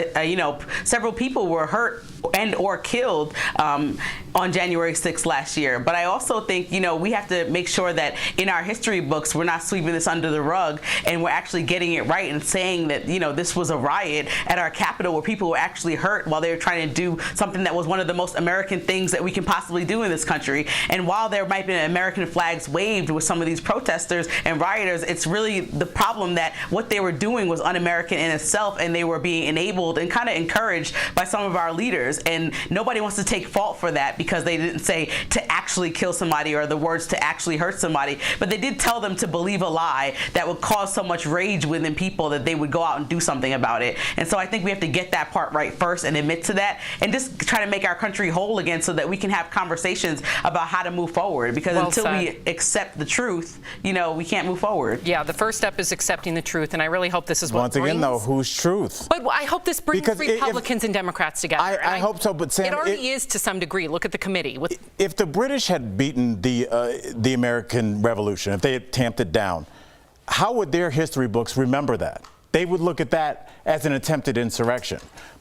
Speaker 5: Several people were hurt and or killed on January 6th last year. But I also think, we have to make sure that in our history books, we're not sweeping this under the rug and we're actually getting it right and saying that, this was a riot at our Capitol where people were actually hurt while they were trying to do something that was one of the most American things that we can possibly do in this country. And while there might be American flags waved with some of these protesters and rioters, it's really the problem that what they were doing was un-American in itself, and they were being enabled and kind of encouraged by some of our leaders. And nobody wants to take fault for that because they didn't say to actually kill somebody or the words to actually hurt somebody, but they did tell them to believe a lie that would cause so much rage within people that they would go out and do something about it. And so I think we have to get that part right first and admit to that and just try to make our country whole again so that we can have conversations about how to move forward, because until we accept the truth, you know, we can't move forward.
Speaker 20: Yeah, the first step is accepting the truth, and I really hope this is what
Speaker 3: Once again, though, whose truth?
Speaker 20: But I hope this brings Republicans and Democrats together.
Speaker 3: I hope so, but Sam,
Speaker 20: it already is to some degree. Look at the committee.
Speaker 3: If the British had beaten the American Revolution, if they had tamped it down, how would their history books remember that? They would look at that as an attempted insurrection.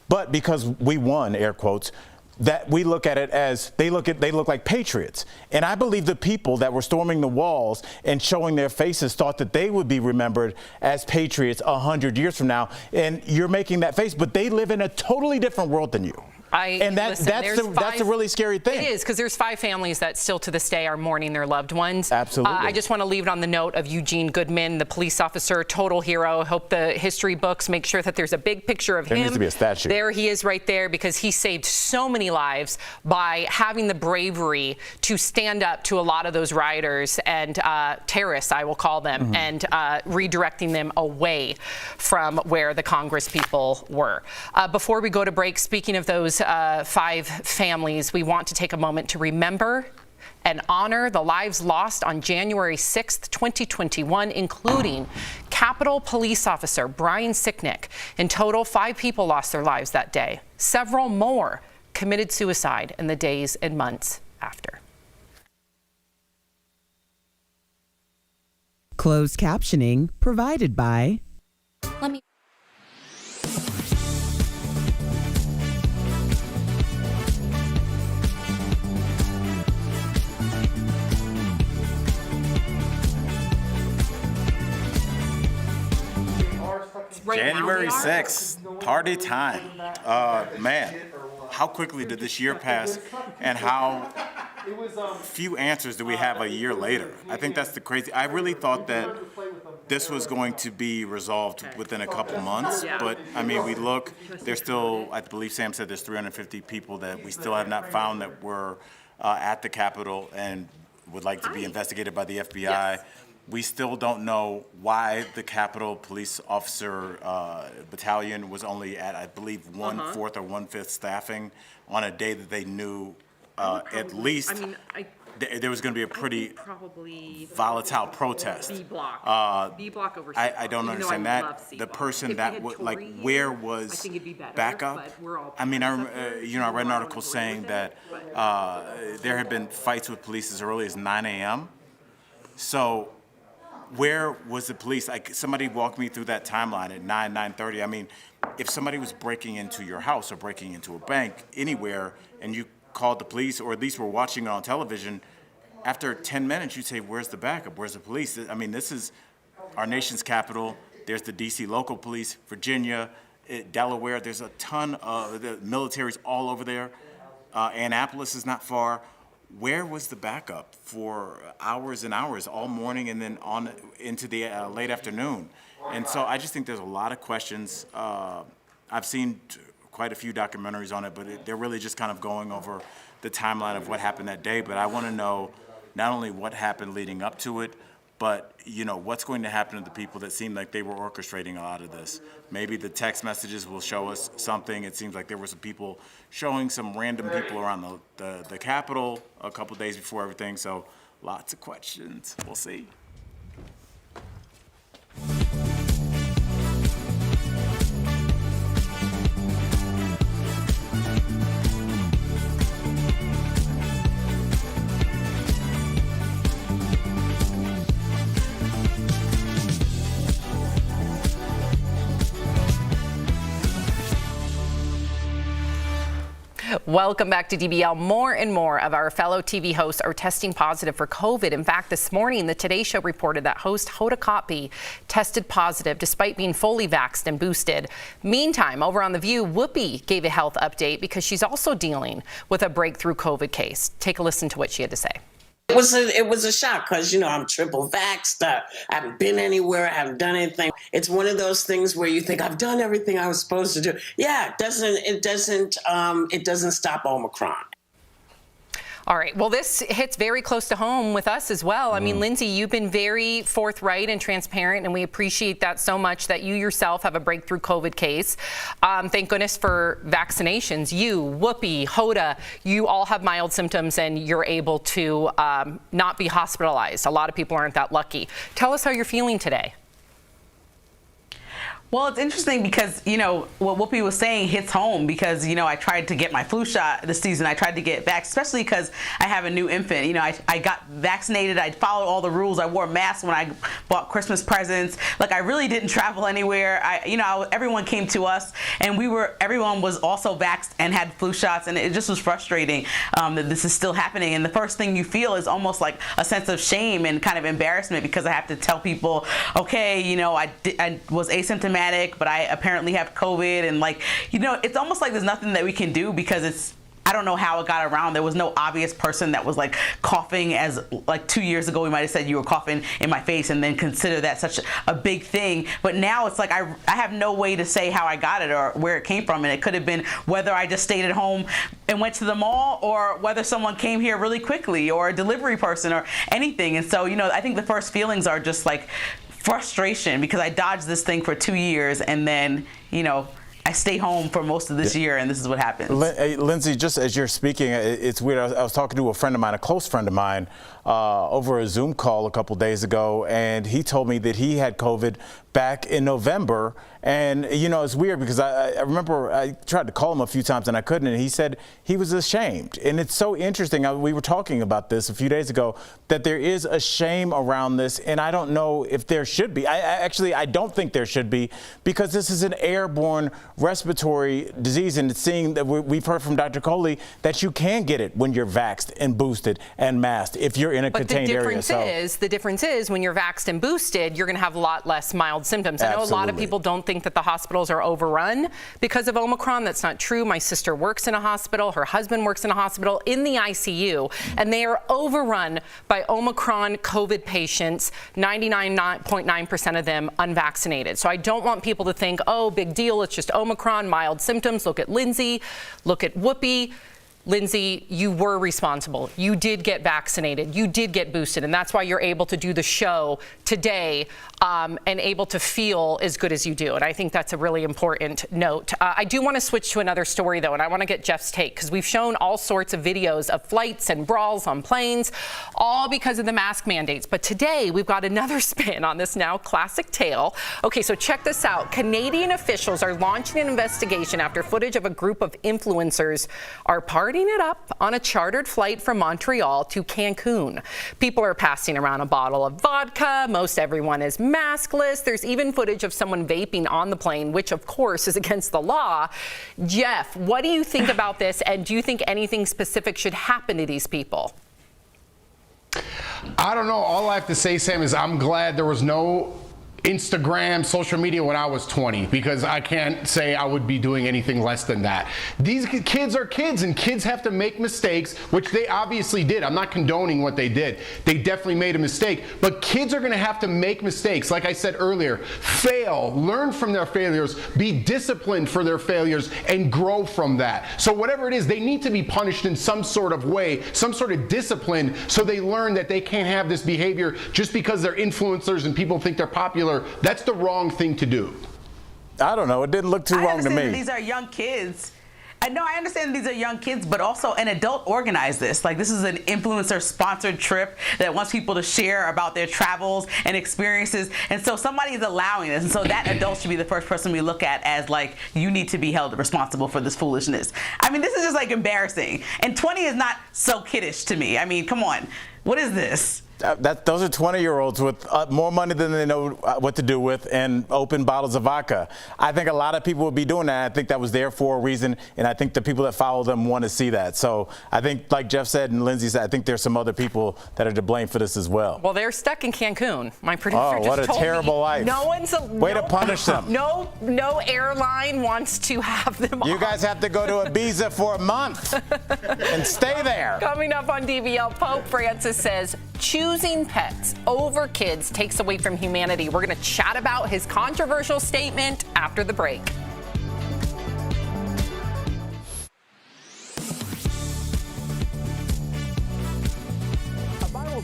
Speaker 3: But because we won, air quotes, that we look at it as they look like patriots. And I believe the people that were storming the walls and showing their faces thought that they would be remembered as patriots 100 years from now. And you're making that face, but they live in a totally different world than you. That's a really scary thing.
Speaker 20: It is, because there's 5 families that still to this day are mourning their loved ones.
Speaker 3: Absolutely.
Speaker 20: I just want to leave it on the note of Eugene Goodman, the police officer, total hero. Hope the history books make sure that there's a big picture of him.
Speaker 3: There needs to be a statue.
Speaker 20: There he is right there, because he saved so many lives by having the bravery to stand up to a lot of those rioters and terrorists, I will call them, and redirecting them away from where the Congress people were. Before we go to break, speaking of those 5 families, we want to take a moment to remember and honor the lives lost on January 6th, 2021, including Capitol Police Officer Brian Sicknick. In total, 5 people lost their lives that day. Several more committed suicide in the days and months after.
Speaker 1: Closed captioning provided by
Speaker 3: January 6th, party time. Man, how quickly did this year pass, and how few answers do we have a year later? I think that's the crazy. I really thought that this was going to be resolved within a couple months, but I mean, we look, there's still, I believe Sam said there's 350 people that we still have not found that were at the Capitol and would like to be investigated by the FBI. Yes. We still don't know why the Capitol Police Officer Battalion was only at, I believe, 1/4 or 1/5 staffing on a day that they knew at least there was going to be a pretty volatile protest.
Speaker 20: B block over.
Speaker 3: I don't understand that. The person that would, like, where was backup? I mean, I read an article saying that there had been fights with police as early as 9 a.m. So where was the police? Like, somebody walked me through that timeline at 9:30. I mean, if somebody was breaking into your house or breaking into a bank anywhere, and you called the police, or at least were watching it on television, after 10 minutes, you'd say, where's the backup? Where's the police? I mean, this is our nation's capital. There's the D.C. local police, Virginia, Delaware. There's a ton of the military's all over there. Annapolis is not far. Where was the backup for hours and hours, all morning and then on into the late afternoon? And so I just think there's a lot of questions. I've seen quite a few documentaries on it, but they're really just kind of going over the timeline of what happened that day. But I want to know not only what happened leading up to it, but, you know, what's going to happen to the people that seemed like they were orchestrating a lot of this. Maybe the text messages will show us something. It seems like there were some people showing some random people around the Capitol a couple days before everything. So lots of questions. We'll see.
Speaker 20: Welcome back to DBL. More and more of our fellow TV hosts are testing positive for COVID. In fact, this morning, the Today Show reported that host Hoda Kotb tested positive despite being fully vaxxed and boosted. Meantime, over on The View, Whoopi gave a health update because she's also dealing with a breakthrough COVID case. Take a listen to what she had to say.
Speaker 8: It was a shock because, I'm triple vaxxed. I haven't been anywhere. I haven't done anything. It's one of those things where you think I've done everything I was supposed to do. Yeah, it doesn't stop Omicron.
Speaker 20: All right. Well, this hits very close to home with us as well. I mean, Lindsay, you've been very forthright and transparent, and we appreciate that so much that you yourself have a breakthrough COVID case. Thank goodness for vaccinations. You, Whoopi, Hoda, you all have mild symptoms and you're able to not be hospitalized. A lot of people aren't that lucky. Tell us how you're feeling today.
Speaker 5: Well, it's interesting because, what Whoopi was saying hits home because, I tried to get my flu shot this season. I tried to get back, especially because I have a new infant. I got vaccinated. I followed all the rules. I wore masks when I bought Christmas presents. Like, I really didn't travel anywhere. Everyone came to us and everyone was also vaxxed and had flu shots. And it just was frustrating that this is still happening. And the first thing you feel is almost like a sense of shame and kind of embarrassment because I have to tell people, okay, I was asymptomatic, but I apparently have COVID, and it's almost like there's nothing that we can do because I don't know how it got around. There was no obvious person that was coughing as 2 years ago we might have said you were coughing in my face and then consider that such a big thing. But now it's like I have no way to say how I got it or where it came from. And it could have been whether I just stayed at home and went to the mall or whether someone came here really quickly or a delivery person or anything. And so, I think the first feelings are just frustration because I dodged this thing for 2 years and then, I stay home for most of this year, and this is what happens.
Speaker 3: Lindsay, just as you're speaking, it's weird. I was talking to a friend of mine, a close friend of mine, over a Zoom call a couple days ago, and he told me that he had COVID back in November. And, it's weird because I remember I tried to call him a few times and I couldn't, and he said he was ashamed. And it's so interesting. We were talking about this a few days ago, that there is a shame around this, and I don't know if there should be. I don't think there should be, because this is an airborne respiratory disease, and it's seeing that we've heard from Dr. Coley that you can get it when you're vaxxed and boosted and masked if you're in a contained area.
Speaker 20: The difference is when you're vaxxed and boosted, you're going to have a lot less mild symptoms. I know a lot of people don't think that the hospitals are overrun because of Omicron. That's not true. My sister works in a hospital. Her husband works in a hospital in the ICU, and they are overrun by Omicron COVID patients, 99.9% of them unvaccinated. So I don't want people to think, oh, big deal, it's just Omicron, mild symptoms. Look at Lindsay, look at Whoopi. Lindsay, you were responsible. You did get vaccinated. You did get boosted. And that's why you're able to do the show today and able to feel as good as you do. And I think that's a really important note. I do want to switch to another story, though, and I want to get Jeff's take, because we've shown all sorts of videos of flights and brawls on planes, all because of the mask mandates. But today, we've got another spin on this now classic tale. Okay, so check this out. Canadian officials are launching an investigation after footage of a group of influencers are partying it up on a chartered flight from Montreal to Cancun. People are passing around a bottle of vodka. Most everyone is maskless. There's even footage of someone vaping on the plane, which of course is against the law. Jeff, what do you think about this? And do you think anything specific should happen to these people?
Speaker 21: I don't know. All I have to say, Sam, is I'm glad there was no Instagram, social media when I was 20, because I can't say I would be doing anything less than that. These kids are kids, and kids have to make mistakes, which they obviously did. I'm not condoning what they did. They definitely made a mistake, but kids are going to have to make mistakes. Like I said earlier, fail, learn from their failures, be disciplined for their failures, and grow from that. So whatever it is, they need to be punished in some sort of way, some sort of discipline, so they learn that they can't have this behavior just because they're influencers and people think they're popular. That's the wrong thing to do.
Speaker 3: I don't know. It didn't look too wrong to me.
Speaker 5: These are young kids. No, I understand these are young kids, but also an adult organized this. Like, this is an influencer-sponsored trip that wants people to share about their travels and experiences. And so somebody is allowing this. And so that adult should be the first person we look at as, like, you need to be held responsible for this foolishness. I mean, this is just, like, embarrassing. And 20 is not so kiddish to me. I mean, come on. What is this?
Speaker 3: Those are 20-year-olds with more money than they know what to do with and open bottles of vodka. I think a lot of people would be doing that. I think that was there for a reason, and I think the people that follow them want to see that. So I think, like Jeff said and Lindsay said, I think there's some other people that are to blame for this as well.
Speaker 20: Well, they're stuck in Cancun. My producer just
Speaker 3: what a
Speaker 20: told
Speaker 3: terrible
Speaker 20: me
Speaker 3: life.
Speaker 20: No one's
Speaker 3: Way to punish them.
Speaker 20: No airline wants to have them
Speaker 3: You
Speaker 20: on.
Speaker 3: guys have to go to Ibiza for a month and stay there.
Speaker 20: Coming up on DBL, Pope Francis says choosing pets over kids takes away from humanity. We're going to chat about his controversial statement after the break.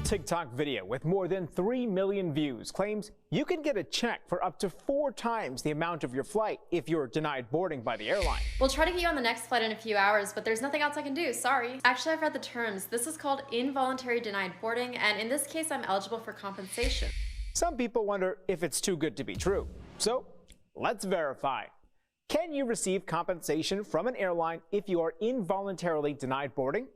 Speaker 9: TikTok video with more than 3 million views claims you can get a check for up to 4 times the amount of your flight if you're denied boarding by the airline.
Speaker 10: We'll try to get you on the next flight in a few hours, but there's nothing else I can do, sorry. Actually, I've read the terms. This is called involuntary denied boarding, and in this case, I'm eligible for compensation.
Speaker 9: Some people wonder if it's too good to be true. So let's verify. Can you receive compensation from an airline if you are involuntarily denied boarding?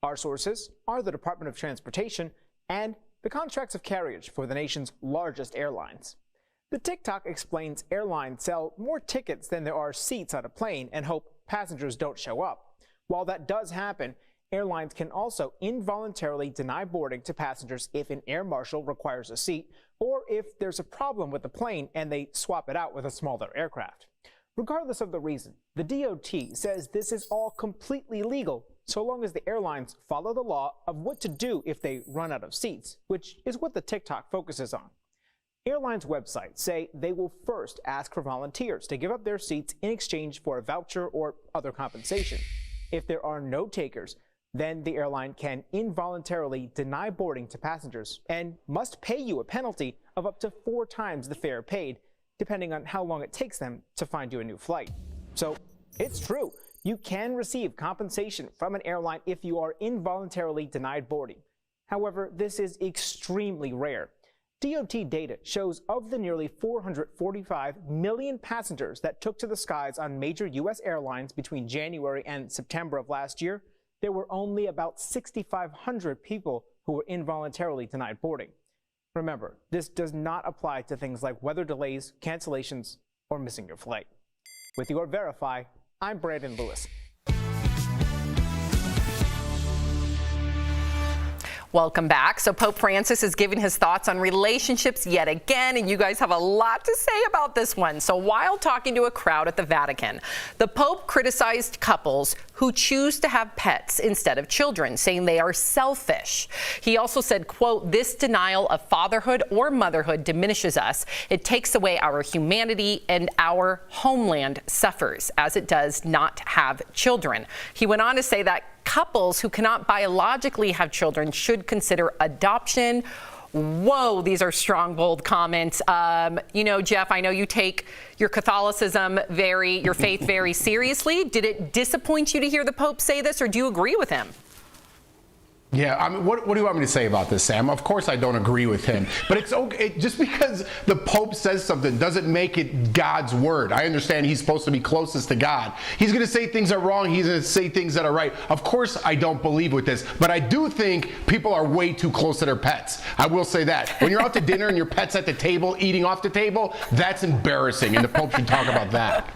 Speaker 9: Our sources are the Department of Transportation and the contracts of carriage for the nation's largest airlines. The TikTok explains airlines sell more tickets than there are seats on a plane and hope passengers don't show up. While that does happen, airlines can also involuntarily deny boarding to passengers if an air marshal requires a seat or if there's a problem with the plane and they swap it out with a smaller aircraft. Regardless of the reason, the DOT says this is all completely legal so long as the airlines follow the law of what to do if they run out of seats, which is what the TikTok focuses on. Airlines' websites say they will first ask for volunteers to give up their seats in exchange for a voucher or other compensation. If there are no takers, then the airline can involuntarily deny boarding to passengers and must pay you a penalty of up to 4 times the fare paid, depending on how long it takes them to find you a new flight. So it's true. You can receive compensation from an airline if you are involuntarily denied boarding. However, this is extremely rare. DOT data shows of the nearly 445 million passengers that took to the skies on major U.S. airlines between January and September of last year, there were only about 6,500 people who were involuntarily denied boarding. Remember, this does not apply to things like weather delays, cancellations, or missing your flight. With your Verify, I'm Brandon Lewis.
Speaker 20: Welcome back. So Pope Francis is giving his thoughts on relationships yet again, and you guys have a lot to say about this one. So while talking to a crowd at the Vatican, the Pope criticized couples who choose to have pets instead of children, saying they are selfish. He also said, quote, "This denial of fatherhood or motherhood diminishes us. It takes away our humanity, and our homeland suffers, as it does not have children." He went on to say that couples who cannot biologically have children should consider adoption. Whoa, these are strong, bold comments. You know, Jeff, I know you take your Catholicism your faith very seriously. Did it disappoint you to hear the Pope say this, or do you agree with him?
Speaker 21: Yeah, I mean, what do you want me to say about this, Sam? Of course I don't agree with him, but it's okay. Just because the Pope says something doesn't make it God's word. I understand he's supposed to be closest to God. He's going to say things that are wrong. He's going to say things that are right. Of course I don't believe with this, but I do think people are way too close to their pets. I will say that. When you're out to dinner and your pet's at the table, eating off the table, that's embarrassing, and the Pope should talk about that.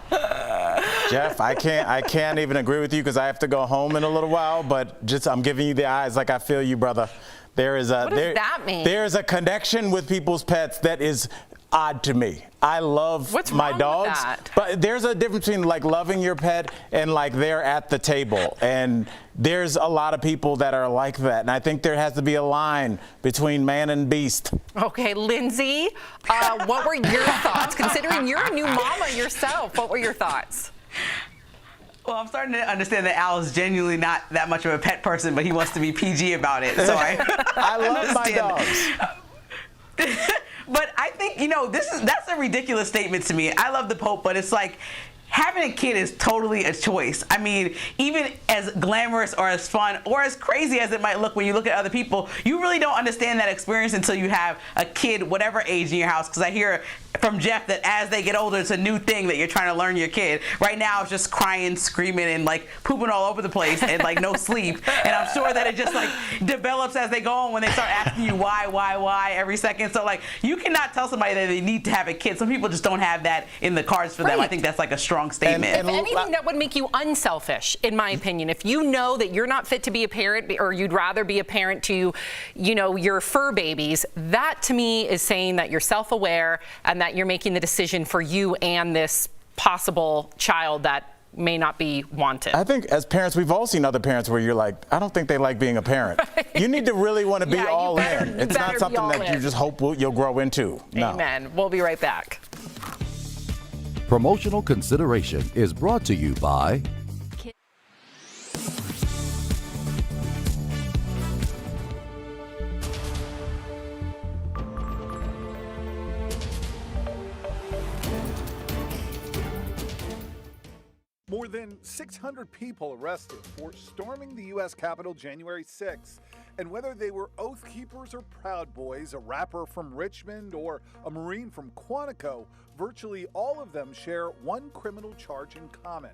Speaker 3: Jeff, I can't even agree with you because I have to go home in a little while, but I'm giving you the eyes like I feel you, brother.
Speaker 20: What does that mean?
Speaker 3: There's a connection with people's pets that is odd to me. I love my dogs,
Speaker 20: with that?
Speaker 3: But there's a difference between like loving your pet and like they're at the table. And there's a lot of people that are like that. And I think there has to be a line between man and beast.
Speaker 20: Okay, Lindsay, what were your thoughts? Considering you're a new mama yourself, what were your thoughts?
Speaker 5: Well, I'm starting to understand that Al is genuinely not that much of a pet person, but he wants to be PG about it. So
Speaker 3: I love my dogs.
Speaker 5: But I think, that's a ridiculous statement to me. I love the Pope, but it's like, having a kid is totally a choice. I mean, even as glamorous or as fun or as crazy as it might look when you look at other people, you really don't understand that experience until you have a kid, whatever age in your house. Because I hear from Jeff that as they get older, it's a new thing that you're trying to learn your kid. Right now, it's just crying, screaming, and like pooping all over the place and like no sleep. And I'm sure that it just like develops as they go on when they start asking you why every second. So like you cannot tell somebody that they need to have a kid. Some people just don't have that in the cards for them. I think that's like a strong statement.
Speaker 20: If anything, that would make you unselfish, in my opinion. If you know that you're not fit to be a parent, or you'd rather be a parent to, you know, your fur babies, that to me is saying that you're self-aware and that you're making the decision for you and this possible child that may not be wanted.
Speaker 3: I think as parents, we've all seen other parents where you're like, I don't think they like being a parent. Right. You need to really want to be all in. It's not something that you just hope you'll grow into. No.
Speaker 20: Amen. We'll be right back.
Speaker 12: Promotional consideration is brought to you by
Speaker 13: More than 600 people arrested for storming the U.S. Capitol January 6th. And whether they were Oath Keepers or Proud Boys, a rapper from Richmond or a Marine from Quantico, virtually all of them share one criminal charge in common: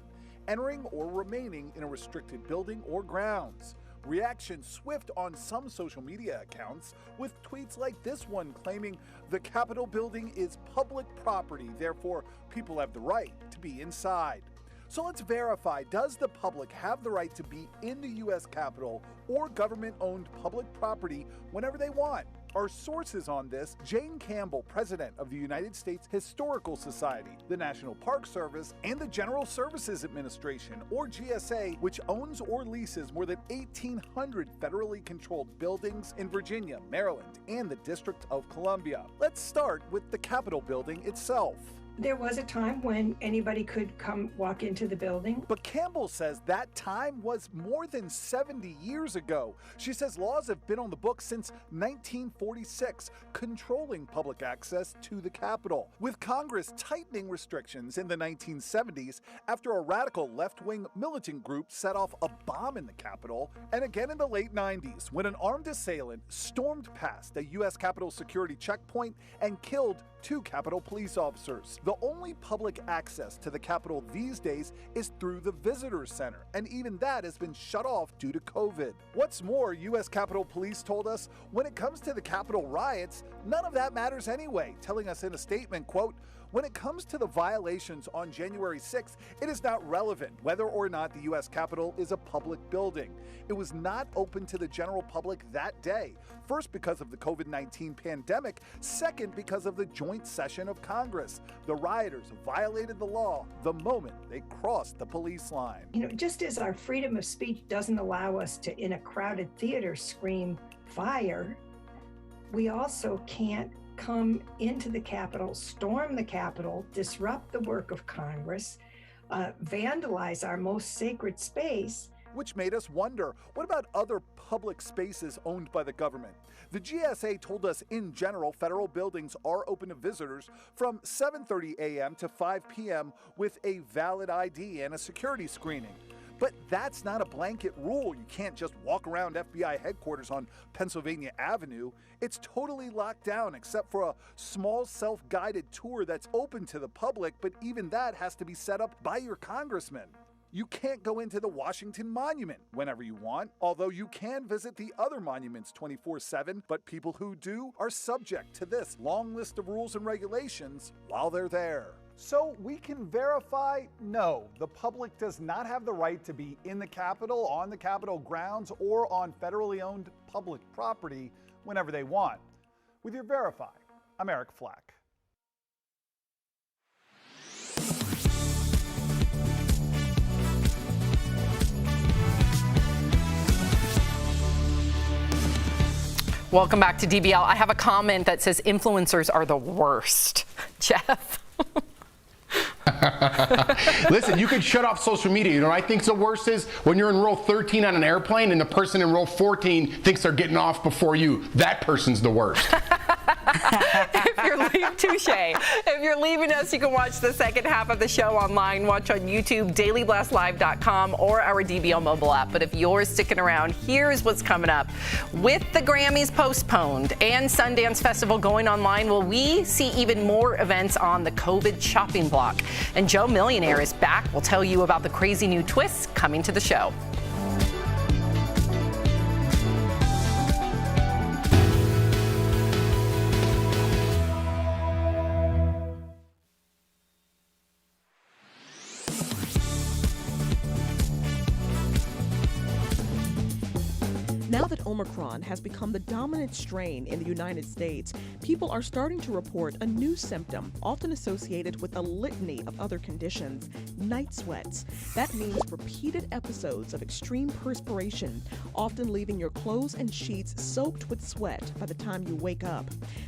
Speaker 13: entering or remaining in a restricted building or grounds. Reaction swift on some social media accounts, with tweets like this one claiming the Capitol building is public property, therefore people have the right to be inside. So let's verify, does the public have the right to be in the U.S. Capitol or government-owned public property whenever they want? Our sources on this: Jane Campbell, president of the United States Historical Society, the National Park Service, and the General Services Administration, or GSA, which owns or leases more than 1,800 federally controlled buildings in Virginia, Maryland, and the District of Columbia. Let's start with the Capitol building itself.
Speaker 14: There was a time when anybody could come walk into the building.
Speaker 13: But Campbell says that time was more than 70 years ago. She says laws have been on the books since 1946, controlling public access to the Capitol, with Congress tightening restrictions in the 1970s after a radical left-wing militant group set off a bomb in the Capitol, and again in the late 90s when an armed assailant stormed past a U.S. Capitol security checkpoint and killed 2 Capitol police officers. The only public access to the Capitol these days is through the Visitor Center, and even that has been shut off due to COVID. What's more, U.S. Capitol Police told us when it comes to the Capitol riots, none of that matters anyway, telling us in a statement, quote, "When it comes to the violations on January 6th, it is not relevant whether or not the U.S. Capitol is a public building. It was not open to the general public that day. First, because of the COVID-19 pandemic. Second, because of the joint session of Congress. The rioters violated the law the moment they crossed the police line."
Speaker 14: You know, just as our freedom of speech doesn't allow us to, in a crowded theater, scream fire, we also can't come into the Capitol, storm the Capitol, disrupt the work of Congress, vandalize our most sacred space.
Speaker 13: Which made us wonder, what about other public spaces owned by the government? The GSA told us in general, federal buildings are open to visitors from 7:30 a.m. to 5 p.m. with a valid ID and a security screening. But that's not a blanket rule. You can't just walk around FBI headquarters on Pennsylvania Avenue. It's totally locked down except for a small self-guided tour that's open to the public, but even that has to be set up by your congressman. You can't go into the Washington Monument whenever you want, although you can visit the other monuments 24/7, but people who do are subject to this long list of rules and regulations while they're there.
Speaker 15: So we can verify, no, the public does not have the right to be in the Capitol, on the Capitol grounds, or on federally owned public property whenever they want. With your Verify, I'm Eric Flack.
Speaker 20: Welcome back to DBL. I have a comment that says influencers are the worst. Jeff?
Speaker 21: Listen, you can shut off social media. You know what I think's the worst is when you're in row 13 on an airplane and the person in row 14 thinks they're getting off before you. That person's the worst.
Speaker 20: Touche. If you're leaving us, you can watch the second half of the show online. Watch on YouTube, dailyblastlive.com, or our DBL mobile app. But if you're sticking around, here's what's coming up. With the Grammys postponed and Sundance Festival going online, will we see even more events on the COVID shopping block? And Joe Millionaire is back. We'll tell you about the crazy new twists coming to the show.
Speaker 17: Now that Omicron has become the dominant strain in the United States, people are starting to report a new symptom, often associated with a litany of other conditions: night sweats. That means repeated episodes of extreme perspiration, often leaving your clothes and sheets soaked with sweat by the time you wake up.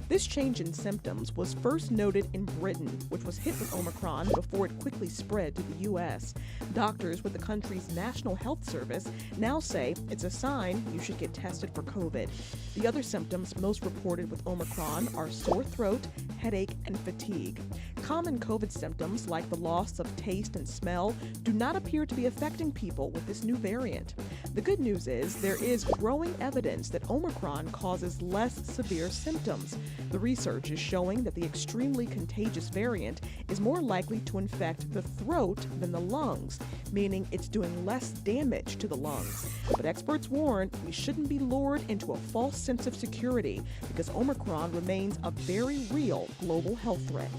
Speaker 17: This change in symptoms was first noted in Britain, which was hit with Omicron before it quickly spread to the U.S. Doctors with the country's National Health Service now say it's a sign you should get tested for COVID. The other symptoms most reported with Omicron are sore throat, headache, and fatigue. Common COVID symptoms like the loss of taste and smell do not appear to be affecting people with this new variant. The good news is there is growing evidence that Omicron causes less severe symptoms. The research is showing that the extremely contagious variant is more likely to infect the throat than the lungs, meaning it's doing less damage to the lungs. But experts warn we shouldn't be lured into a false sense of security because Omicron remains a very real global health threat.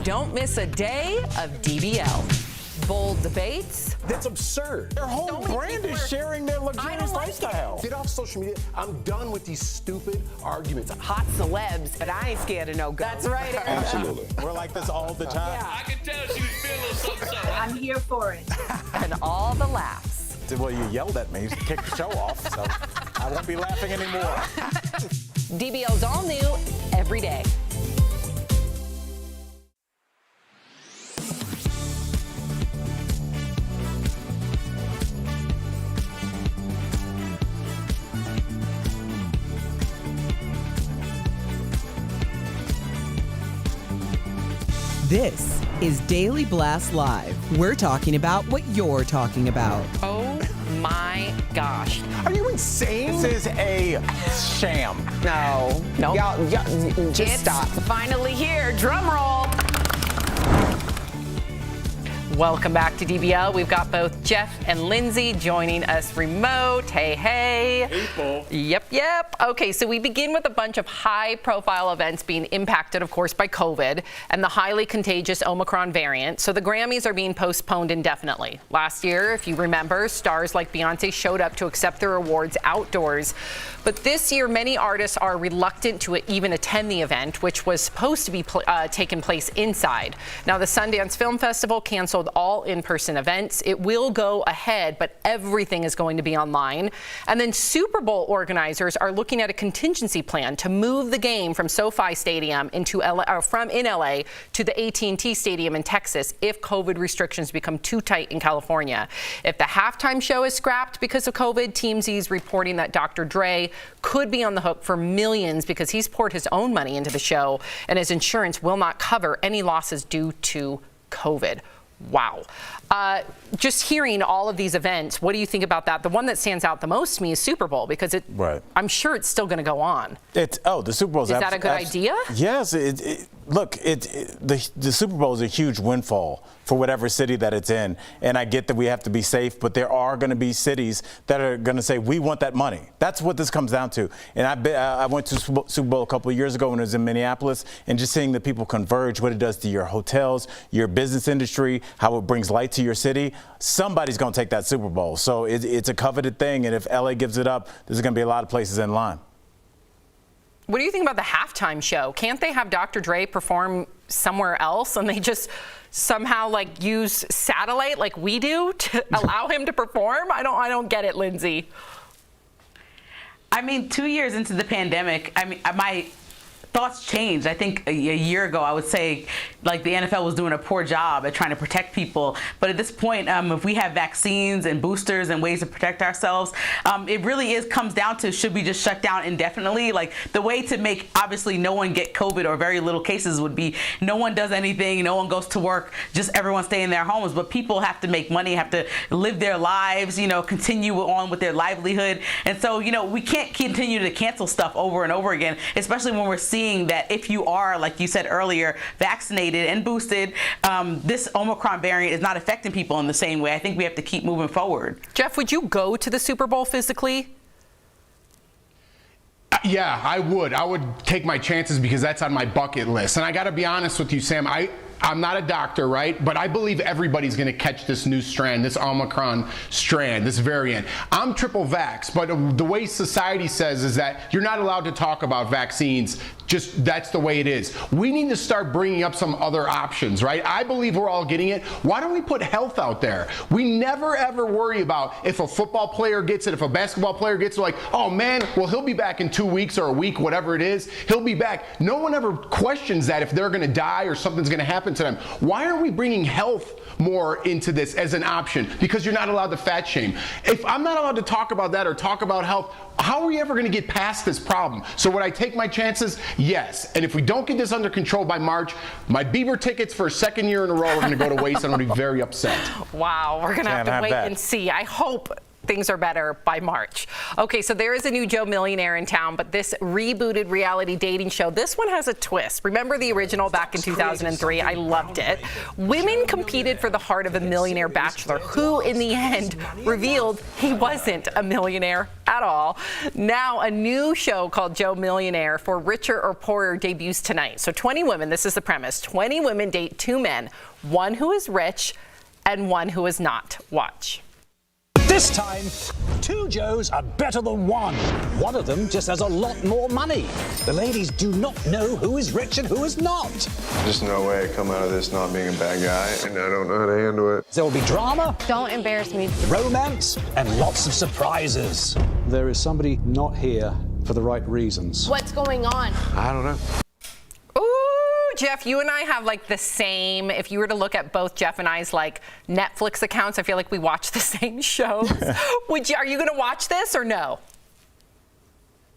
Speaker 1: Don't miss a day of DBL. Bold debates.
Speaker 18: That's absurd.
Speaker 3: Their whole brand is sharing their luxurious lifestyle.
Speaker 18: Get off social media. I'm done with these stupid arguments.
Speaker 1: Hot celebs, but I ain't scared of no ghosts. That's right, Eric.
Speaker 3: Absolutely. We're like this all the time.
Speaker 19: Yeah. I can tell she was feeling something.
Speaker 14: I'm here for it.
Speaker 1: And all the laughs.
Speaker 3: Well, you yelled at me to kick the show off, so I won't be laughing anymore.
Speaker 1: DBL's all new every day. This is Daily Blast Live. We're talking about what you're talking about.
Speaker 20: Oh my gosh.
Speaker 3: Are you insane? This is a sham.
Speaker 1: No. Y'all just stop.
Speaker 20: Finally here. Drum roll. Welcome back to DBL. We've got both Jeff and Lindsay joining us remote. Hey, hey.
Speaker 19: People.
Speaker 20: Yep. Okay, so we begin with a bunch of high-profile events being impacted, of course, by COVID and the highly contagious Omicron variant. So the Grammys are being postponed indefinitely. Last year, if you remember, stars like Beyonce showed up to accept their awards outdoors. But this year, many artists are reluctant to even attend the event, which was supposed to be taking place inside. Now, the Sundance Film Festival canceled all in-person events. It will go ahead, but everything is going to be online. And then Super Bowl organizers are looking at a contingency plan to move the game from SoFi Stadium into LA, or from in LA to the AT&T Stadium in Texas if COVID restrictions become too tight in California. If the halftime show is scrapped because of COVID, TMZ's reporting that Dr. Dre could be on the hook for millions because he's poured his own money into the show and his insurance will not cover any losses due to COVID. Wow. Just hearing all of these events, what do you think about that? The one that stands out the most to me is Super Bowl because I'm sure it's still going to go on.
Speaker 3: The Super Bowl is
Speaker 20: that a good idea?
Speaker 3: Yes. The Super Bowl is a huge windfall for whatever city that it's in. And I get that we have to be safe, but there are going to be cities that are going to say, we want that money. That's what this comes down to. And I went to Super Bowl a couple of years ago when it was in Minneapolis, and just seeing the people converge, what it does to your hotels, your business industry, how it brings light to your city. Somebody's going to take that Super Bowl. So it's a coveted thing. And if LA gives it up, there's going to be a lot of places in line.
Speaker 20: What do you think about the halftime show? Can't they have Dr. Dre perform somewhere else and they just somehow like use satellite like we do to allow him to perform? I don't get it, Lindsay.
Speaker 5: I mean, 2 years into the pandemic, I mean, my thoughts changed. I think a year ago, I would say, like, the NFL was doing a poor job at trying to protect people. But at this point, if we have vaccines and boosters and ways to protect ourselves, it really comes down to, should we just shut down indefinitely? Like, the way to make, obviously, no one get COVID or very little cases would be no one does anything, no one goes to work, just everyone stay in their homes. But people have to make money, have to live their lives, continue on with their livelihood. And so, we can't continue to cancel stuff over and over again, especially when we're seeing that if you are, like you said earlier, vaccinated and boosted, this Omicron variant is not affecting people in the same way. I think we have to keep moving forward.
Speaker 20: Jeff, would you go to the Super Bowl physically?
Speaker 21: Yeah, I would. I would take my chances because that's on my bucket list. And I got to be honest with you, Sam, I'm not a doctor, right? But I believe everybody's going to catch this new strand, this Omicron strand, this variant. I'm triple vax, but the way society says is that you're not allowed to talk about vaccines. Just that's the way it is. We need to start bringing up some other options, right? I believe we're all getting it. Why don't we put health out there? We never ever worry about if a football player gets it, if a basketball player gets it, like, oh man, well, he'll be back in 2 weeks or a week, whatever it is. He'll be back. No one ever questions that if they're going to die or something's going to happen to them. Why are we bringing health more into this as an option? Because you're not allowed to fat shame. If I'm not allowed to talk about that or talk about health, how are we ever going to get past this problem? So would I take my chances? Yes. And if we don't get this under control by March, my Bieber tickets for a second year in a row are going to go to waste and I'm going to be very upset.
Speaker 20: Wow, we're going to have to wait and see. I hope things are better by March. Okay, so there is a new Joe Millionaire in town, but this rebooted reality dating show, this one has a twist. Remember the original back in 2003? I loved it. Women competed for the heart of a millionaire bachelor who, in the end, revealed he wasn't a millionaire at all. Now, a new show called Joe Millionaire for Richer or Poorer debuts tonight. So 20 women, this is the premise, 20 women date 2 men, one who is rich and one who is not. Watch.
Speaker 4: This time, 2 Joes are better than one. One of them just has a lot more money. The ladies do not know who is rich and who is not.
Speaker 22: There's no way I come out of this not being a bad guy, and I don't know how to handle it.
Speaker 4: There will be drama.
Speaker 16: Don't embarrass me.
Speaker 4: Romance and lots of surprises.
Speaker 23: There is somebody not here for the right reasons.
Speaker 16: What's going on?
Speaker 22: I don't know.
Speaker 20: Jeff, you and I have like the same, if you were to look at both Jeff and I's like Netflix accounts, I feel like we watch the same shows. Are you going to watch this or no?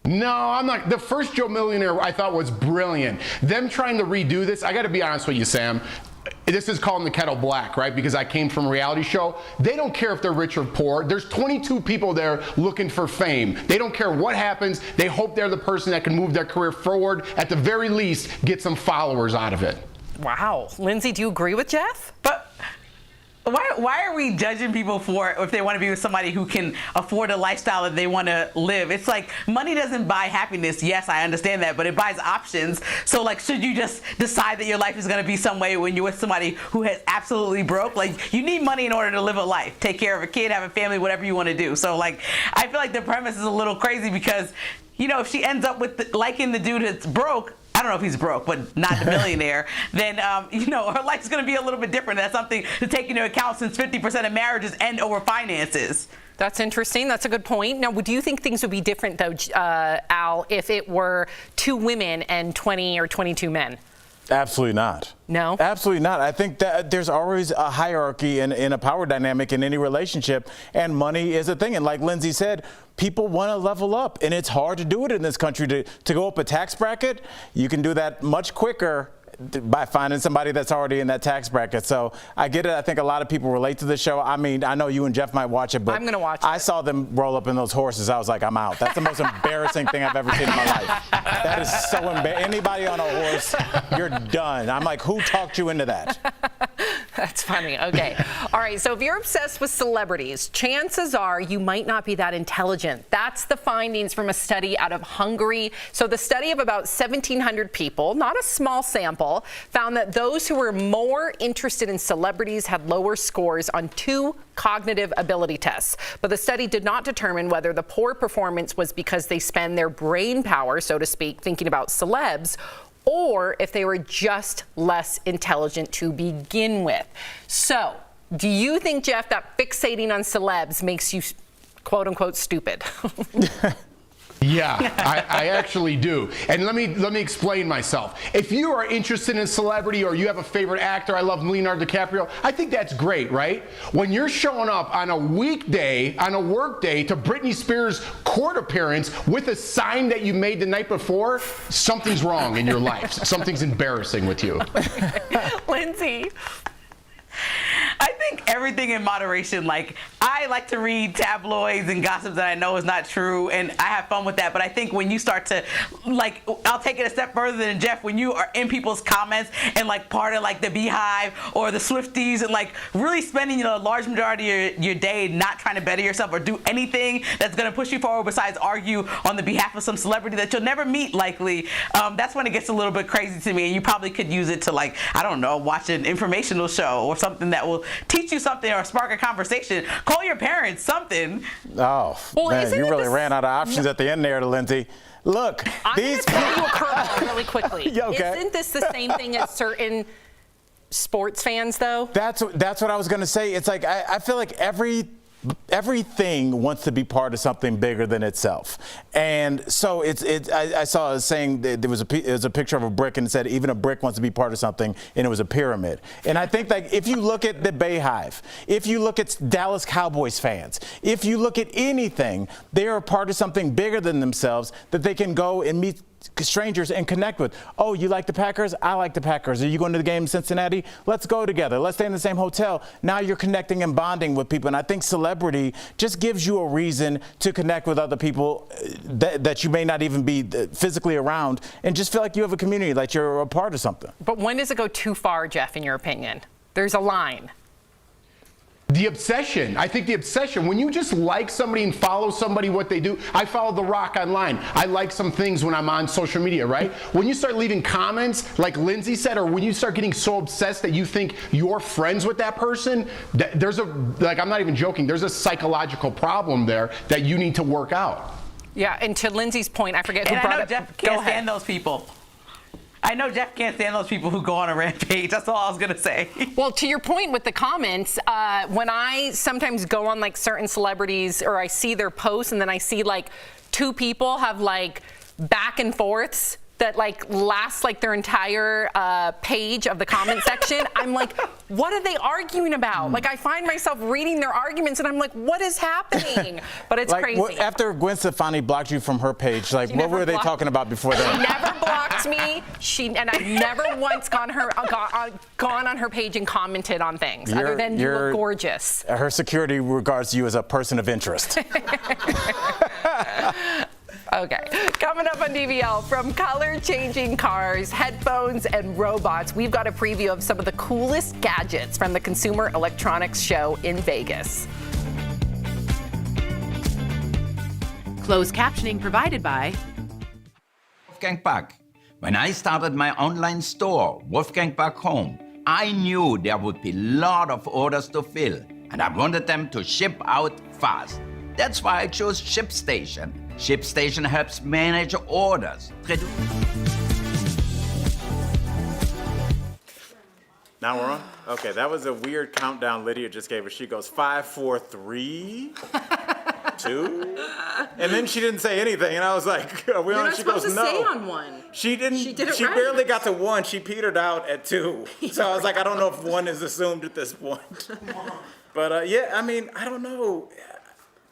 Speaker 21: No, I'm not. The first Joe Millionaire I thought was brilliant. Them trying to redo this, I got to be honest with you, Sam. This is calling the kettle black, right? Because I came from a reality show. They don't care if they're rich or poor. There's 22 people there looking for fame. They don't care what happens. They hope they're the person that can move their career forward. At the very least, get some followers out of it.
Speaker 20: Wow. Lindsay, do you agree with Jeff?
Speaker 5: But why are we judging people for if they want to be with somebody who can afford a lifestyle that they want to live? It's like money doesn't buy happiness. Yes, I understand that, but it buys options. So like, should you just decide that your life is going to be some way when you're with somebody who has absolutely broke? Like, you need money in order to live a life, take care of a kid, have a family, whatever you want to do. So like, I feel like the premise is a little crazy because, if she ends up with liking the dude that's broke, I don't know if he's broke, but not the millionaire, then, her life's going to be a little bit different. That's something to take into account since 50% of marriages end over finances.
Speaker 20: That's interesting. That's a good point. Now, do you think things would be different, though, Al, if it were 2 women and 20 or 22 men?
Speaker 3: Absolutely not.
Speaker 20: No?
Speaker 3: Absolutely not. I think that there's always a hierarchy in a power dynamic in any relationship, and money is a thing. And like Lindsay said, people want to level up, and it's hard to do it in this country. To go up a tax bracket, you can do that much quicker by finding somebody that's already in that tax bracket. So I get it. I think a lot of people relate to the show. I mean, I know you and Jeff might watch it, but
Speaker 20: I'm going to watch it.
Speaker 3: I saw them roll up in those horses. I was like, I'm out. That's the most embarrassing thing I've ever seen in my life. That is so embarrassing. Anybody on a horse, you're done. I'm like, who talked you into that?
Speaker 20: That's funny. Okay. All right. So if you're obsessed with celebrities, chances are you might not be that intelligent. That's the findings from a study out of Hungary. So the study of about 1,700 people, not a small sample, found that those who were more interested in celebrities had lower scores on 2 cognitive ability tests. But the study did not determine whether the poor performance was because they spend their brain power, so to speak, thinking about celebs, or if they were just less intelligent to begin with. So, do you think, Jeff, that fixating on celebs makes you, quote unquote, stupid?
Speaker 21: Yeah, I actually do. And let me explain myself. If you are interested in celebrity or you have a favorite actor, I love Leonardo DiCaprio, I think that's great, right? When you're showing up on a weekday, on a work day, to Britney Spears' court appearance with a sign that you made the night before, something's wrong in your life. Something's embarrassing with you.
Speaker 5: Lindsay. I think everything in moderation. Like, I like to read tabloids and gossip that I know is not true, and I have fun with that. But I think when you start to, like, I'll take it a step further than Jeff, when you are in people's comments and, like, part of, like, the Beehive or the Swifties and, like, really spending, a large majority of your day not trying to better yourself or do anything that's going to push you forward besides argue on the behalf of some celebrity that you'll never meet, likely, that's when it gets a little bit crazy to me. And you probably could use it to, like, I don't know, watch an informational show or something that will teach you something or spark a conversation. Call your parents, something.
Speaker 3: Oh, well, man, you really ran out of options at the end there, Lindsay. Look,
Speaker 20: I'm going to throw you a curveball really quickly.
Speaker 3: Yeah, okay.
Speaker 20: Isn't this the same thing as certain sports fans, though?
Speaker 3: That's what I was going to say. It's like I feel like everything wants to be part of something bigger than itself, and so I saw a saying that there was a picture of a brick and it said even a brick wants to be part of something, and it was a pyramid. And I think, like, if you look at the Beehive, if you look at Dallas Cowboys fans, if you look at anything, they are a part of something bigger than themselves that they can go and meet strangers and connect with. Oh, you like the Packers? I like the Packers. Are you going to the game in Cincinnati? Let's go together. Let's stay in the same hotel. Now you're connecting and bonding with people. And I think celebrity just gives you a reason to connect with other people that you may not even be physically around, and just feel like you have a community, like you're a part of something.
Speaker 20: But when does it go too far, Jeff, in your opinion? There's a line.
Speaker 21: The obsession. I think the obsession. When you just like somebody and follow somebody, what they do. I follow The Rock online. I like some things when I'm on social media, right? When you start leaving comments, like Lindsay said, or when you start getting so obsessed that you think you're friends with that person, there's I'm not even joking, there's a psychological problem there that you need to work out.
Speaker 20: Yeah, and to Lindsay's point, I forget who
Speaker 5: And
Speaker 20: brought
Speaker 5: I know
Speaker 20: it.
Speaker 5: Jeff can't stand those people. I know Jeff can't stand those people who go on a rampage. That's all I was going to say.
Speaker 20: Well, to your point with the comments, when I sometimes go on, like, certain celebrities, or I see their posts and then I see, like, two people have, like, back and forths that, like, last, like, their entire page of the comment section, I'm like, what are they arguing about? Like, I find myself reading their arguments and I'm like, what is happening? But it's
Speaker 3: like,
Speaker 20: crazy.
Speaker 3: After Gwen Stefani blocked you from her page, like, what were they talking about before that?
Speaker 20: She never blocked me. And I've never once gone on her page and commented on things other than you look gorgeous.
Speaker 3: Her security regards you as a person of interest.
Speaker 20: Okay, coming up on DBL, from color-changing cars, headphones, and robots, we've got a preview of some of the coolest gadgets from the Consumer Electronics Show in Vegas.
Speaker 2: Closed captioning provided by
Speaker 6: Wolfgang Back. When I started my online store, Wolfgang Back Home, I knew there would be a lot of orders to fill, and I wanted them to ship out fast. That's why I chose ShipStation. ShipStation helps manage orders.
Speaker 3: Now we're on? Okay, that was a weird countdown Lydia just gave us. She goes 5, 4, 3, 2, and then she didn't say anything, and I was like, are we on? She goes, no.
Speaker 20: Say on one.
Speaker 3: She didn't.
Speaker 20: She did it
Speaker 3: She
Speaker 20: right.
Speaker 3: barely got to 1. She petered out at 2. So I was like, I don't know if 1 is assumed at this point. But yeah, I mean, I don't know.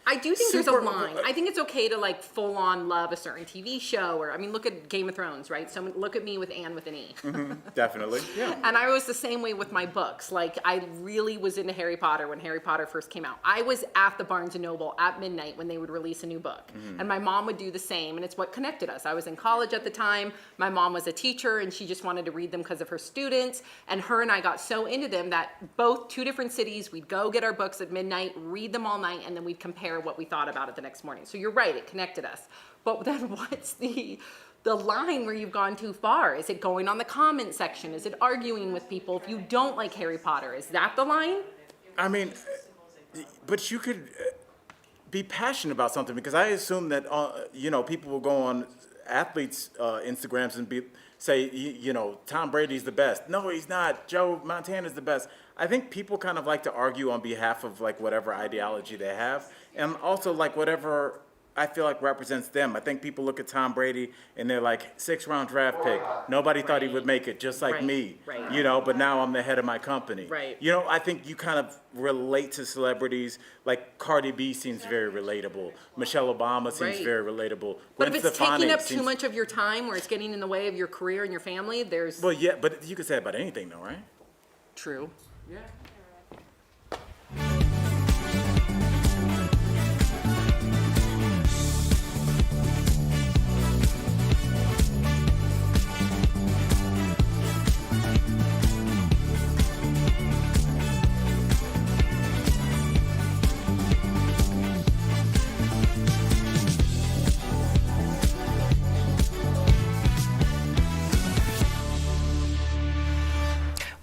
Speaker 20: I do think there's a line. I think it's okay to, like, full on love a certain TV show, or, I mean, look at Game of Thrones, right? So look at me with Anne with an E.
Speaker 3: Mm-hmm, definitely, yeah.
Speaker 20: And I was the same way with my books. Like, I really was into Harry Potter when Harry Potter first came out. I was at the Barnes & Noble at midnight when they would release a new book. Mm-hmm. And my mom would do the same, and it's what connected us. I was in college at the time. My mom was a teacher, and she just wanted to read them because of her students. And her and I got so into them that both 2 different cities, we'd go get our books at midnight, read them all night, and then we'd compare what we thought about it the next morning. So you're right, it connected us. But then what's the line where you've gone too far? Is it going on the comment section? Is it arguing with people if you don't like Harry Potter? Is that the line?
Speaker 3: I mean, but you could be passionate about something, because I assume that, people will go on athletes' Instagrams and say, Tom Brady's the best. No, he's not. Joe Montana's the best. I think people kind of like to argue on behalf of, like, whatever ideology they have, and also, like, whatever I feel like represents them. I think people look at Tom Brady and they're like, 6th-round draft pick. Nobody thought he would make it, just like me.
Speaker 20: Right.
Speaker 3: You know, but now I'm the head of my company.
Speaker 20: Right.
Speaker 3: You know, I think you kind of relate to celebrities. Like Cardi B seems very relatable. Michelle Obama seems
Speaker 20: Right.
Speaker 3: very relatable.
Speaker 20: But
Speaker 3: Gwen
Speaker 20: if it's
Speaker 3: Stefani
Speaker 20: taking up
Speaker 3: seems-
Speaker 20: too much of your time or it's getting in the way of your career and your family, there's...
Speaker 3: Well, yeah, but you could say about anything though, right?
Speaker 20: True.
Speaker 3: Yeah.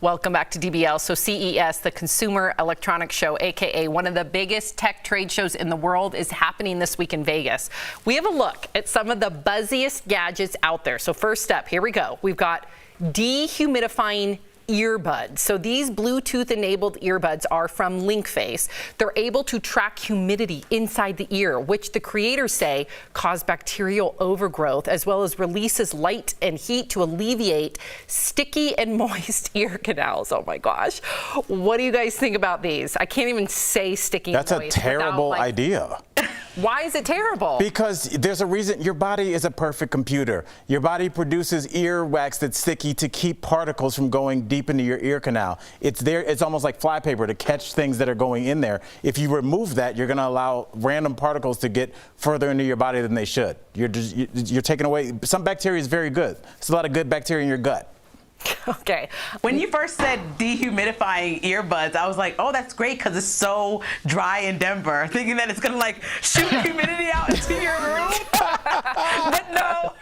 Speaker 20: Welcome back to DBL. So CES, the Consumer Electronics Show, aka one of the biggest tech trade shows in the world, is happening this week in Vegas. We have a look at some of the buzziest gadgets out there. So first up, here we go. We've got dehumidifying earbuds. So these Bluetooth enabled earbuds are from LinkFace. They're able to track humidity inside the ear, which the creators say cause bacterial overgrowth, as well as releases light and heat to alleviate sticky and moist ear canals. Oh my gosh. What do you guys think about these? I can't even say sticky and moist.
Speaker 3: That's a terrible idea.
Speaker 20: Why is it terrible?
Speaker 3: Because there's a reason. Your body is a perfect computer. Your body produces earwax that's sticky to keep particles from going deep into your ear canal. It's there. It's almost like flypaper to catch things that are going in there. If you remove that, you're going to allow random particles to get further into your body than they should. You're taking away. Some bacteria is very good. There's a lot of good bacteria in your gut.
Speaker 20: Okay.
Speaker 5: When you first said dehumidifying earbuds, I was like, oh, that's great because it's so dry in Denver, thinking that it's going to like shoot humidity out into your room. But no.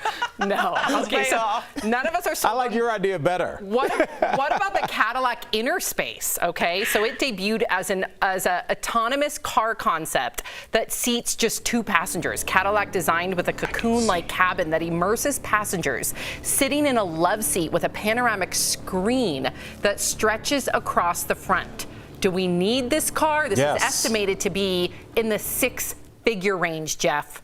Speaker 20: No. Okay, so none of us are.
Speaker 3: I like your idea better.
Speaker 20: What about the Cadillac Innerspace? Okay, so it debuted as an autonomous car concept that seats just 2 passengers. Cadillac designed with a cocoon-like cabin that immerses passengers sitting in a love seat with a panoramic screen that stretches across the front. Do we need this car? This is estimated to be in the 6-figure range, Jeff.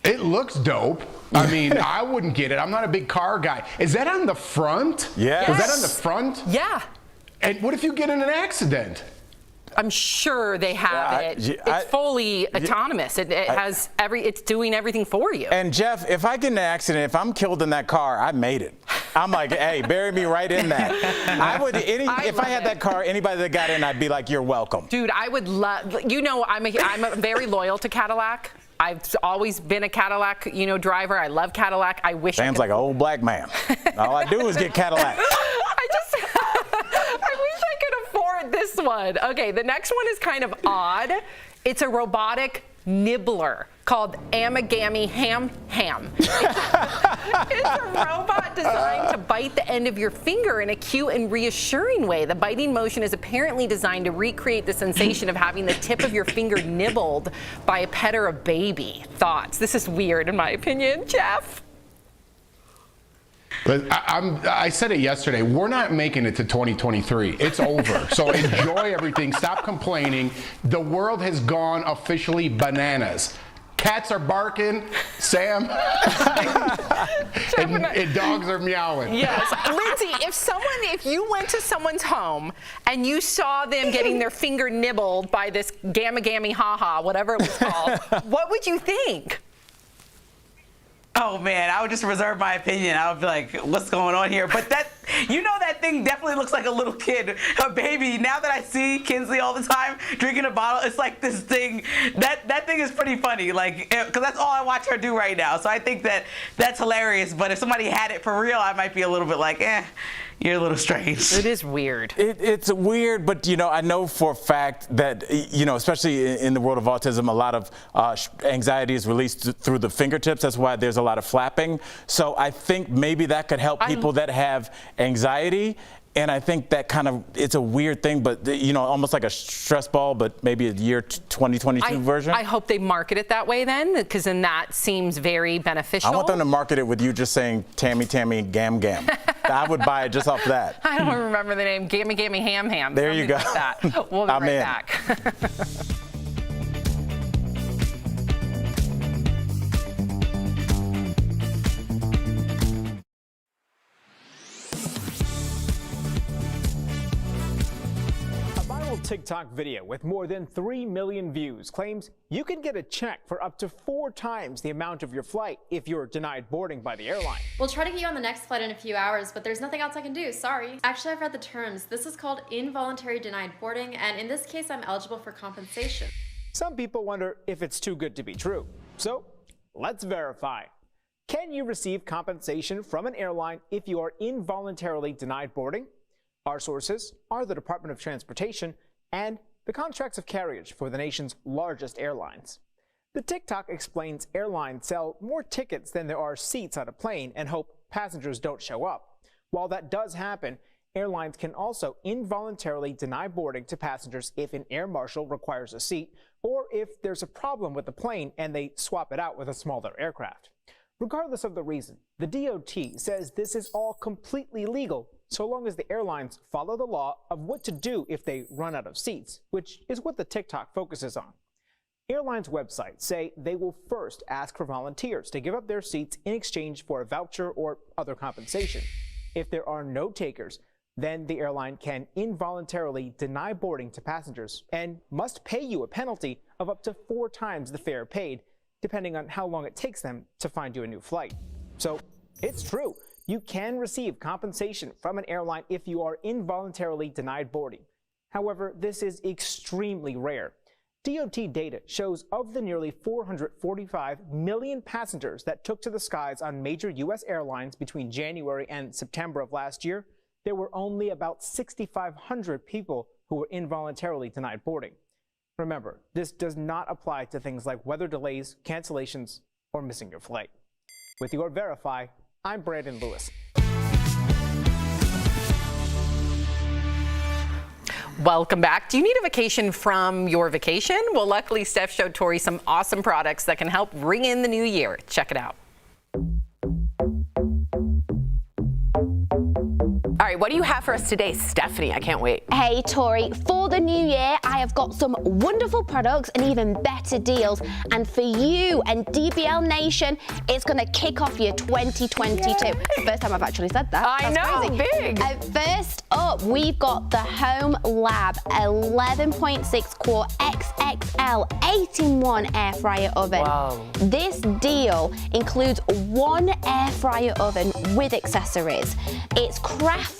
Speaker 21: It looks dope. I mean, I wouldn't get it. I'm not a big car guy. Is that on the front?
Speaker 3: Yes.
Speaker 21: Is that on the front?
Speaker 20: Yeah.
Speaker 21: And what if you get in an accident?
Speaker 20: I'm sure they have it. It's fully autonomous. It has it's doing everything for you.
Speaker 3: And Jeff, if I get in an accident, if I'm killed in that car, I made it. I'm like, hey, bury me right in that. If I had that car, anybody that got in, I'd be like, you're welcome.
Speaker 20: Dude, I would love. You know, I'm very loyal to Cadillac. I've always been a Cadillac, driver. I love Cadillac. I wish.
Speaker 3: Sounds like an old black man. All I do is get Cadillac.
Speaker 20: I wish I could afford this one. Okay, the next one is kind of odd. It's a robotic nibbler called Amigami Ham. It's a robot designed to bite the end of your finger in a cute and reassuring way. The biting motion is apparently designed to recreate the sensation of having the tip of your finger nibbled by a pet or a baby. Thoughts? This is weird in my opinion, Jeff.
Speaker 21: But I said it yesterday. We're not making it to 2023. It's over. So enjoy everything. Stop complaining. The world has gone officially bananas. Cats are barking, Sam, and dogs are meowing.
Speaker 20: Yes. Lindsay, if you went to someone's home and you saw them getting their finger nibbled by this gammy ha-ha, whatever it was called, what would you think?
Speaker 5: Oh man, I would just reserve my opinion. I would be like, what's going on here? But that thing definitely looks like a little kid, a baby. Now that I see Kinsley all the time drinking a bottle, it's like this thing. That thing is pretty funny, like, because that's all I watch her do right now. So I think that's hilarious. But if somebody had it for real, I might be a little bit like, you're a little strange.
Speaker 20: It is weird.
Speaker 3: It's weird, but I know for a fact that especially in the world of autism, a lot of anxiety is released through the fingertips. That's why there's a lot of flapping. So I think maybe that could help people that have anxiety. And I think that it's a weird thing, but almost like a stress ball, but maybe a year 2022 version.
Speaker 20: I hope they market it that way then, because then that seems very beneficial.
Speaker 3: I want them to market it with you just saying Tammy, Gam. I would buy it just off that.
Speaker 20: I don't remember the name. Gammy, Ham.
Speaker 3: There you go.
Speaker 20: Like that. We'll be right back.
Speaker 9: TikTok video with more than 3 million views claims you can get a check for up to 4 times the amount of your flight if you're denied boarding by the airline.
Speaker 10: We'll try to get you on the next flight in a few hours, but there's nothing else I can do, sorry. Actually, I've read the terms. This is called involuntary denied boarding, and in this case, I'm eligible for compensation.
Speaker 9: Some people wonder if it's too good to be true. So let's verify. Can you receive compensation from an airline if you are involuntarily denied boarding? Our sources are the Department of Transportation and the contracts of carriage for the nation's largest airlines. The TikTok explains airlines sell more tickets than there are seats on a plane and hope passengers don't show up. While that does happen, airlines can also involuntarily deny boarding to passengers if an air marshal requires a seat or if there's a problem with the plane and they swap it out with a smaller aircraft. Regardless of the reason, the DOT says this is all completely legal so long as the airlines follow the law of what to do if they run out of seats, which is what the TikTok focuses on. Airlines' websites say they will first ask for volunteers to give up their seats in exchange for a voucher or other compensation. If there are no takers, then the airline can involuntarily deny boarding to passengers and must pay you a penalty of up to 4 times the fare paid, depending on how long it takes them to find you a new flight. So it's true. You can receive compensation from an airline if you are involuntarily denied boarding. However, this is extremely rare. DOT data shows of the nearly 445 million passengers that took to the skies on major U.S. airlines between January and September of last year, there were only about 6,500 people who were involuntarily denied boarding. Remember, this does not apply to things like weather delays, cancellations, or missing your flight. With your Verify, I'm Brandon Lewis.
Speaker 20: Welcome back. Do you need a vacation from your vacation? Well, luckily, Steph showed Tori some awesome products that can help ring in the new year. Check it out.
Speaker 2: All right, what do you have for us today, Stephanie? I can't wait.
Speaker 16: Hey, Tori, for the new year, I have got some wonderful products and even better deals. And for you and DBL Nation, it's going to kick off your 2022. Yay. First time I've actually said that.
Speaker 2: That's know, crazy. Big.
Speaker 16: First up, we've got the Home Lab 11.6 quart XXL 8-in-1 air fryer oven.
Speaker 2: Whoa.
Speaker 16: This deal includes 1 air fryer oven with accessories. It's crafted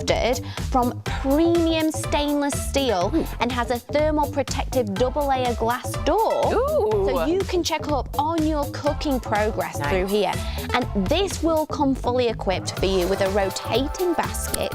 Speaker 16: from premium stainless steel and has a thermal protective double layer glass door.
Speaker 2: Ooh.
Speaker 16: So you can check up on your cooking progress through here. And this will come fully equipped for you with a rotating basket,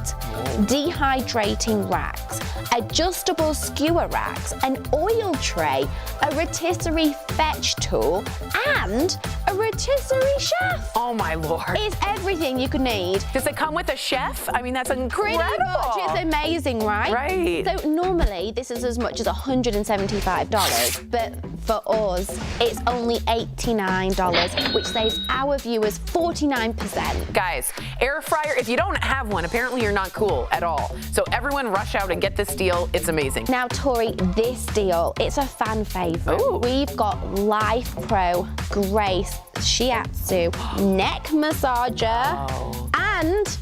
Speaker 16: dehydrating racks, adjustable skewer racks, an oil tray, a rotisserie fetch tool, and a rotisserie chef.
Speaker 2: Oh my Lord.
Speaker 16: It's everything you could need.
Speaker 2: Does it come with a chef? I mean, that's incredible.
Speaker 16: Pretty much. It's amazing, right?
Speaker 2: Right.
Speaker 16: So normally this is as much as $175, but for us, it's only $89, which saves our viewers 49%.
Speaker 2: Guys, air fryer, if you don't have one, apparently you're not cool at all. So everyone rush out and get this deal. It's amazing.
Speaker 16: Now, Tori, this deal, it's a fan favorite.
Speaker 2: Ooh.
Speaker 16: We've got Life Pro, Grace, Shiatsu, neck massager, and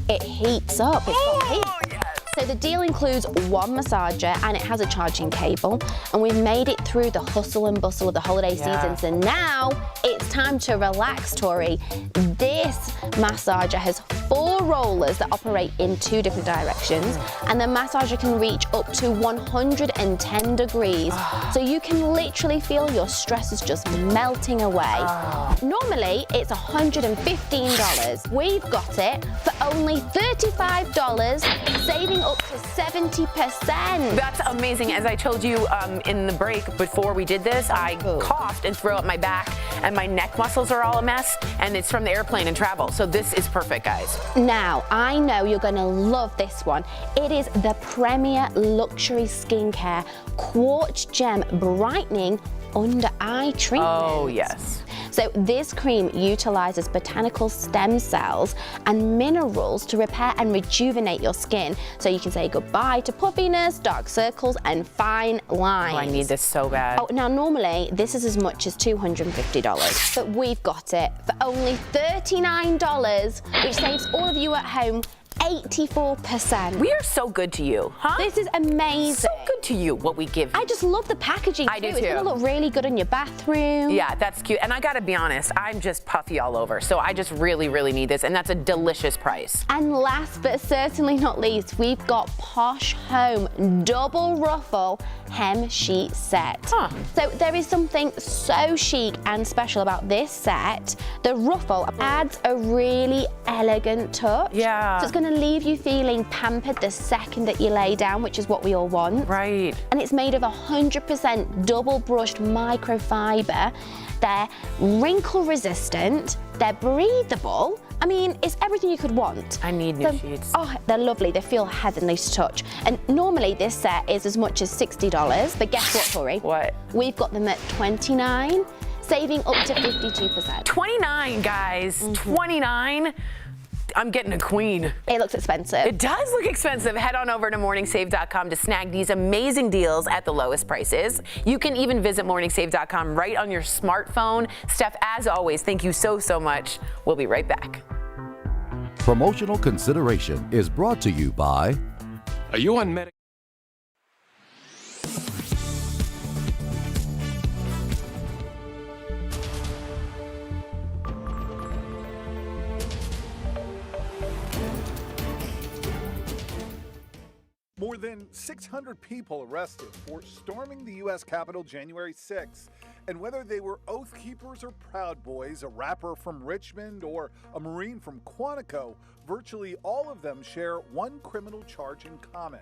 Speaker 16: it heats up. It's got heat.
Speaker 2: Yes.
Speaker 16: So the deal includes 1 massager and it has a charging cable, and we've made it through the hustle and bustle of the holiday season. So now it's time to relax, Tori. This massager has 4 rollers that operate in 2 different directions, and the massager can reach up to 110 degrees. So you can literally feel your stress is just melting away. Normally it's $115. We've got it for only $35, saving up to 70%.
Speaker 2: That's amazing. As I told you in the break before we did this, I coughed and threw up my back, and my neck muscles are all a mess, and it's from the airplane and travel. So this is perfect, guys.
Speaker 16: Now, I know you're going to love this one. It is the Premier Luxury Skincare Quartz Gem Brightening Under Eye Treatment.
Speaker 2: Oh, yes.
Speaker 16: So this cream utilizes botanical stem cells and minerals to repair and rejuvenate your skin, so you can say goodbye to puffiness, dark circles, and fine lines.
Speaker 2: Oh, I need this so bad.
Speaker 16: Oh, now normally this is as much as $250, but we've got it for only $39, which saves all of you at home 84%.
Speaker 2: We are so good to you, huh?
Speaker 16: This is amazing.
Speaker 2: So good to you, what we give you.
Speaker 16: I just love the packaging
Speaker 2: I do
Speaker 16: It's
Speaker 2: too.
Speaker 16: gonna look really good in your bathroom.
Speaker 2: Yeah, that's cute. And I gotta be honest, I'm just puffy all over. So I just really, really need this. And that's a delicious price.
Speaker 16: And last but certainly not least, we've got Posh Home double ruffle hem sheet set. So there is something so chic and special about this set. The ruffle adds a really elegant touch.
Speaker 2: Yeah.
Speaker 16: So it's gonna leave you feeling pampered the second that you lay down, which is what we all want.
Speaker 2: Right.
Speaker 16: And it's made of 100% double brushed microfiber. They're wrinkle resistant, they're breathable. I mean, it's everything you could want.
Speaker 2: I need new sheets.
Speaker 16: Oh, they're lovely. They feel heavenly to touch. And normally this set is as much as $60, but guess what, Tori?
Speaker 2: What?
Speaker 16: We've got them at $29, saving up to 52%.
Speaker 2: 29, guys. 29. I'm getting a queen.
Speaker 16: It looks expensive.
Speaker 2: It does look expensive. Head on over to morningsave.com to snag these amazing deals at the lowest prices. You can even visit morningsave.com right on your smartphone. Steph, as always, thank you so, so much. We'll be right back.
Speaker 12: Promotional consideration is brought to you by...
Speaker 18: Are you on medication?
Speaker 13: More than 600 people arrested for storming the U.S. Capitol January 6th. And whether they were Oath Keepers or Proud Boys, a rapper from Richmond or a Marine from Quantico, virtually all of them share one criminal charge in common: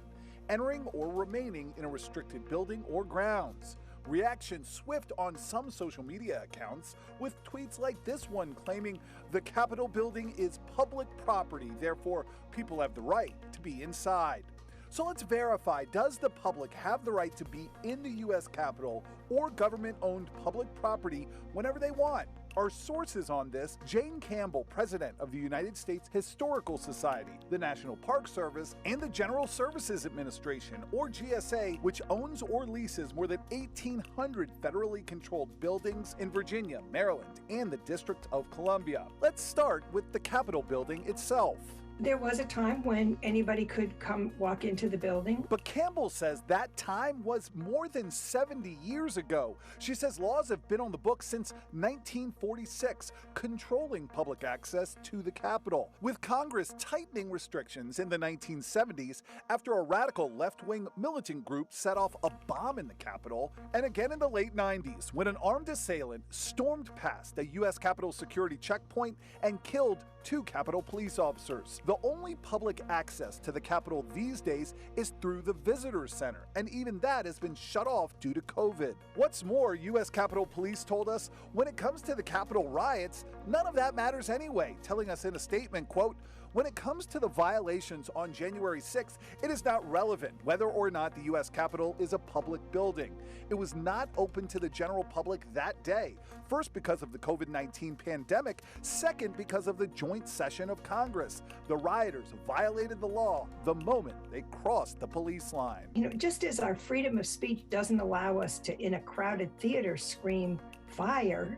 Speaker 13: entering or remaining in a restricted building or grounds. Reaction swift on some social media accounts, with tweets like this one claiming the Capitol building is public property, therefore people have the right to be inside. So let's verify, does the public have the right to be in the U.S. Capitol or government-owned public property whenever they want? Our sources on this: Jane Campbell, president of the United States Historical Society, the National Park Service, and the General Services Administration, or GSA, which owns or leases more than 1,800 federally controlled buildings in Virginia, Maryland, and the District of Columbia. Let's start with the Capitol building itself.
Speaker 14: There was a time when anybody could come walk into the building.
Speaker 13: But Campbell says that time was more than 70 years ago. She says laws have been on the books since 1946, controlling public access to the Capitol, with Congress tightening restrictions in the 1970s after a radical left-wing militant group set off a bomb in the Capitol, and again in the late 90s when an armed assailant stormed past a U.S. Capitol security checkpoint and killed 2 Capitol police officers. The only public access to the Capitol these days is through the Visitor Center, and even that has been shut off due to COVID. What's more, U.S. Capitol Police told us when it comes to the Capitol riots, none of that matters anyway, telling us in a statement, quote, "When it comes to the violations on January 6th, it is not relevant whether or not the U.S. Capitol is a public building. It was not open to the general public that day. First, because of the COVID-19 pandemic. Second, because of the joint session of Congress. The rioters violated the law the moment they crossed the police line."
Speaker 14: You know, just as our freedom of speech doesn't allow us to, in a crowded theater, scream fire,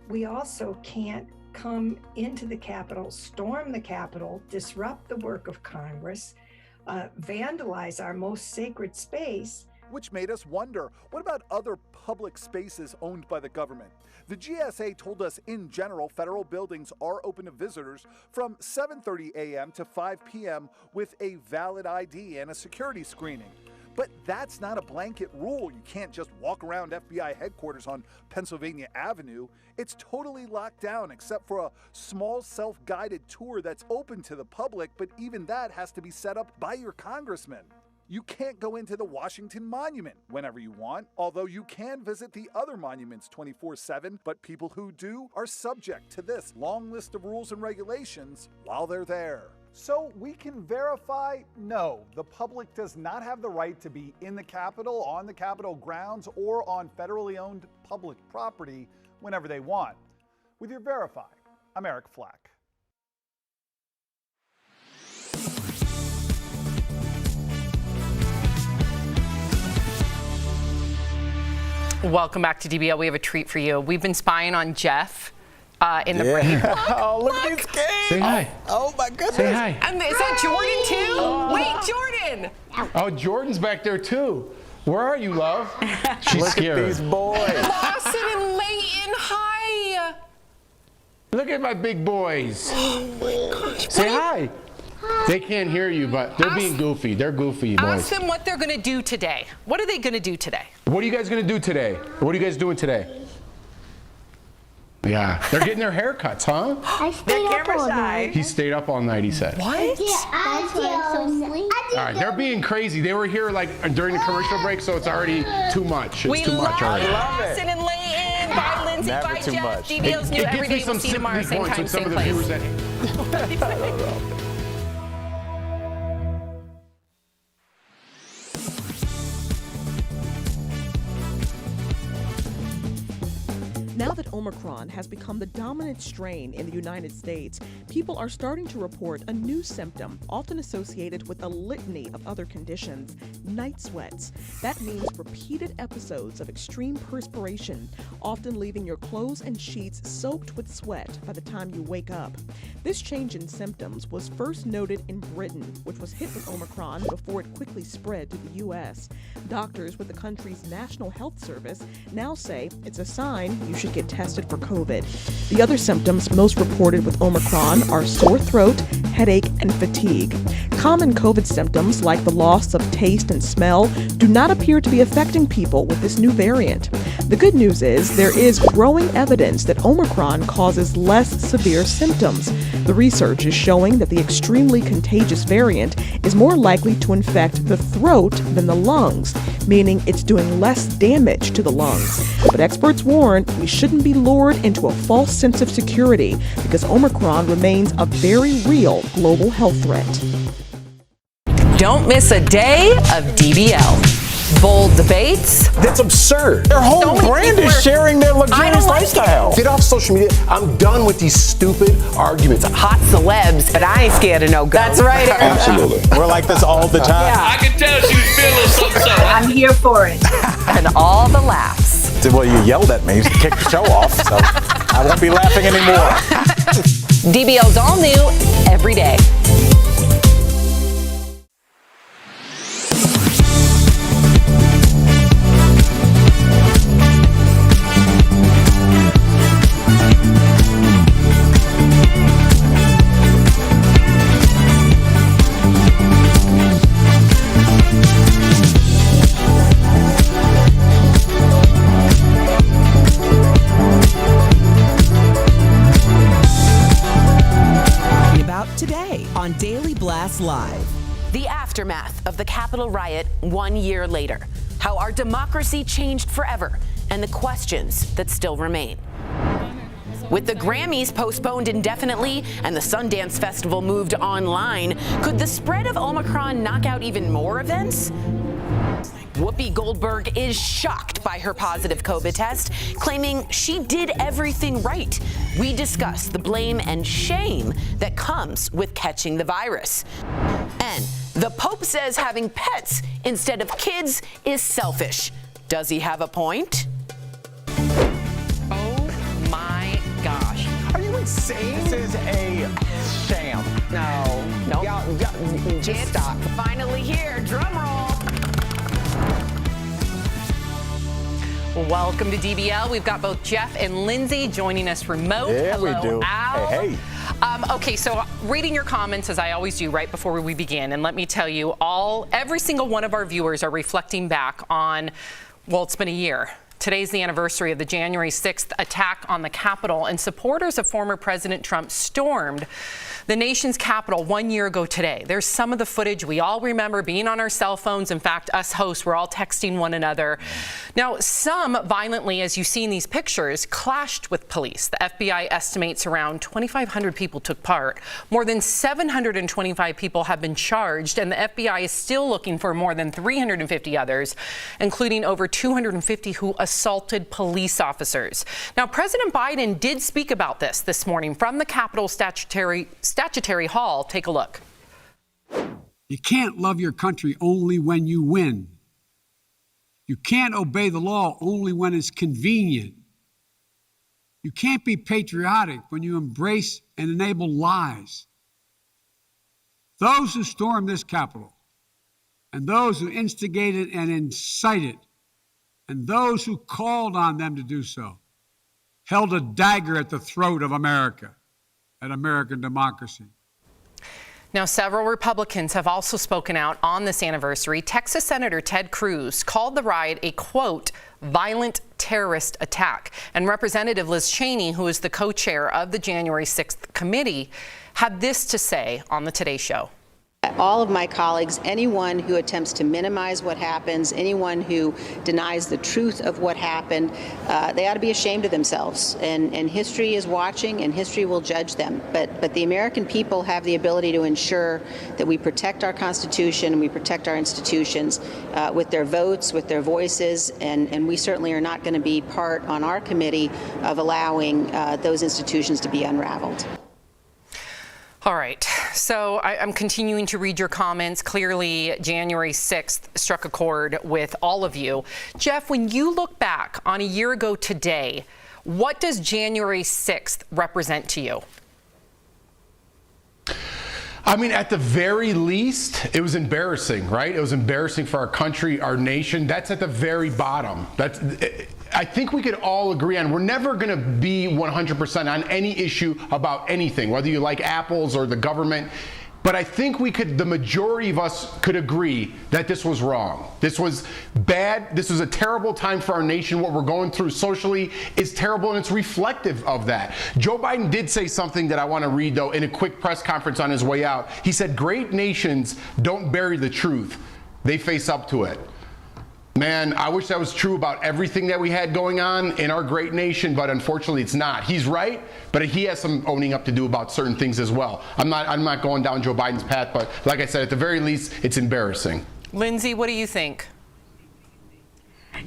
Speaker 14: we also can't come into the Capitol, storm the Capitol, disrupt the work of Congress, vandalize our most sacred space.
Speaker 13: Which made us wonder, what about other public spaces owned by the government? The GSA told us in general, federal buildings are open to visitors from 7:30 a.m. to 5 p.m. with a valid ID and a security screening. But that's not a blanket rule. You can't just walk around FBI headquarters on Pennsylvania Avenue. It's totally locked down except for a small self-guided tour that's open to the public, but even that has to be set up by your congressman. You can't go into the Washington Monument whenever you want, although you can visit the other monuments 24/7, but people who do are subject to this long list of rules and regulations while they're there.
Speaker 15: So we can verify, no, the public does not have the right to be in the Capitol, on the Capitol grounds, or on federally owned public property whenever they want. With your Verify, I'm Eric Flack.
Speaker 20: Welcome back to DBL. We have a treat for you. We've been spying on Jeff in the break.
Speaker 3: Oh, look at these kids.
Speaker 21: Say hi.
Speaker 3: Oh, my goodness.
Speaker 21: Say hi.
Speaker 20: And is that Jordan too? Wait, Jordan.
Speaker 21: Oh, Jordan's back there too. Where are you, love? She's
Speaker 3: Look
Speaker 21: scared.
Speaker 3: at these boys.
Speaker 20: Lawson and Layton, hi.
Speaker 21: Look at my big boys.
Speaker 20: Oh my gosh.
Speaker 21: Say hi. They can't hear you, but they're being goofy. They're goofy boys.
Speaker 20: Ask them what they're going to do today. What are they going to do today?
Speaker 21: What are you guys going to do today? What are you guys doing today? Yeah, they're getting their haircuts, huh?
Speaker 5: I stayed up all night.
Speaker 21: He stayed up all night, he said.
Speaker 20: What?
Speaker 21: All right, they're being crazy. They were here like during the commercial break, so it's already too much. It's too much already.
Speaker 20: Lawson and Layton. Bye, Lindsay.
Speaker 3: Never
Speaker 20: Bye,
Speaker 3: too
Speaker 20: Jeff.
Speaker 3: much.
Speaker 20: DBL's new every day. We'll see you tomorrow, same time, same place.
Speaker 17: Now that Omicron has become the dominant strain in the United States, people are starting to report a new symptom, often associated with a litany of other conditions: night sweats. That means repeated episodes of extreme perspiration, often leaving your clothes and sheets soaked with sweat by the time you wake up. This change in symptoms was first noted in Britain, which was hit with Omicron before it quickly spread to the U.S. Doctors with the country's National Health Service now say it's a sign you should get tested for COVID. The other symptoms most reported with Omicron are sore throat, headache, and fatigue. Common COVID symptoms like the loss of taste and smell do not appear to be affecting people with this new variant. The good news is there is growing evidence that Omicron causes less severe symptoms. The research is showing that the extremely contagious variant is more likely to infect the throat than the lungs, meaning it's doing less damage to the lungs. But experts warn we shouldn't be lured into a false sense of security because Omicron remains a very real global health threat.
Speaker 1: Don't miss a day of DBL. Bold debates.
Speaker 18: That's absurd.
Speaker 3: Their whole brand is sharing their luxurious lifestyle.
Speaker 18: Get off social media. I'm done with these stupid arguments.
Speaker 1: Hot celebs, but I ain't scared of no ghosts. That's right, Aaron.
Speaker 3: Absolutely. We're like this all the time.
Speaker 1: Yeah.
Speaker 19: I can tell she was feeling something.
Speaker 1: I'm here for it. And all the laughs.
Speaker 3: Well, you yelled at me, you kicked the show off, so I won't be laughing anymore.
Speaker 1: DBL's all new every day. Today on Daily Blast Live. The aftermath of the Capitol riot 1 year later. How our democracy changed forever and the questions that still remain. With the Grammys postponed indefinitely and the Sundance Festival moved online, could the spread of Omicron knock out even more events? Whoopi Goldberg is shocked by her positive COVID test, claiming she did everything right. We discuss the blame and shame that comes with catching the virus. And the Pope says having pets instead of kids is selfish. Does he have a point?
Speaker 20: Oh my gosh.
Speaker 3: Are you insane? This is a sham.
Speaker 1: No. Y'all, just stop. Finally here. Drum roll.
Speaker 20: Welcome to DBL. We've got both Jeff and Lindsay joining us remote.
Speaker 3: Yeah,
Speaker 20: Hello,
Speaker 3: we do.
Speaker 20: Al.
Speaker 3: Hey.
Speaker 20: Okay, so reading your comments as I always do right before we begin, and let me tell you, every single one of our viewers are reflecting back on, well, it's been a year. Today's the anniversary of the January 6th attack on the Capitol, and supporters of former President Trump stormed the nation's Capitol 1 year ago today. There's some of the footage we all remember being on our cell phones. In fact, us hosts were all texting one another. Now, some violently, as you see in these pictures, clashed with police. The FBI estimates around 2,500 people took part. More than 725 people have been charged, and the FBI is still looking for more than 350 others, including over 250 who assaulted police officers. Now, President Biden did speak about this morning from the Capitol Statutory Hall. Take a look.
Speaker 7: You can't love your country only when you win. You can't obey the law only when it's convenient. You can't be patriotic when you embrace and enable lies. Those who stormed this Capitol, and those who instigated and incited, and those who called on them to do so, held a dagger at the throat of America and American democracy.
Speaker 20: Now, several Republicans have also spoken out on this anniversary. Texas Senator Ted Cruz called the riot a, quote, violent terrorist attack. And Representative Liz Cheney, who is the co-chair of the January 6th committee, had this to say on the Today Show.
Speaker 4: All of my colleagues, anyone who attempts to minimize what happens, anyone who denies the truth of what happened, they ought to be ashamed of themselves. And history is watching, and history will judge them. But the American people have the ability to ensure that we protect our Constitution and we protect our institutions with their votes, with their voices, and we certainly are not going to be part on our committee of allowing those institutions to be unraveled.
Speaker 20: All right, so I'm continuing to read your comments. Clearly, January 6th struck a chord with all of you. Jeff, when you look back on a year ago today, what does January 6th represent to you?
Speaker 21: I mean, at the very least, it was embarrassing, right? It was embarrassing for our country, our nation. That's at the very bottom. I think we could all agree on, we're never going to be 100% on any issue about anything, whether you like apples or the government. But I think the majority of us could agree that this was wrong. This was bad. This was a terrible time for our nation. What we're going through socially is terrible, and it's reflective of that. Joe Biden did say something that I want to read, though, in a quick press conference on his way out. He said, great nations don't bury the truth. They face up to it. Man, I wish that was true about everything that we had going on in our great nation, but unfortunately it's not. He's right, but he has some owning up to do about certain things as well. I'm not going down Joe Biden's path, but like I said, at the very least, it's embarrassing.
Speaker 20: Lindsay, what do you think?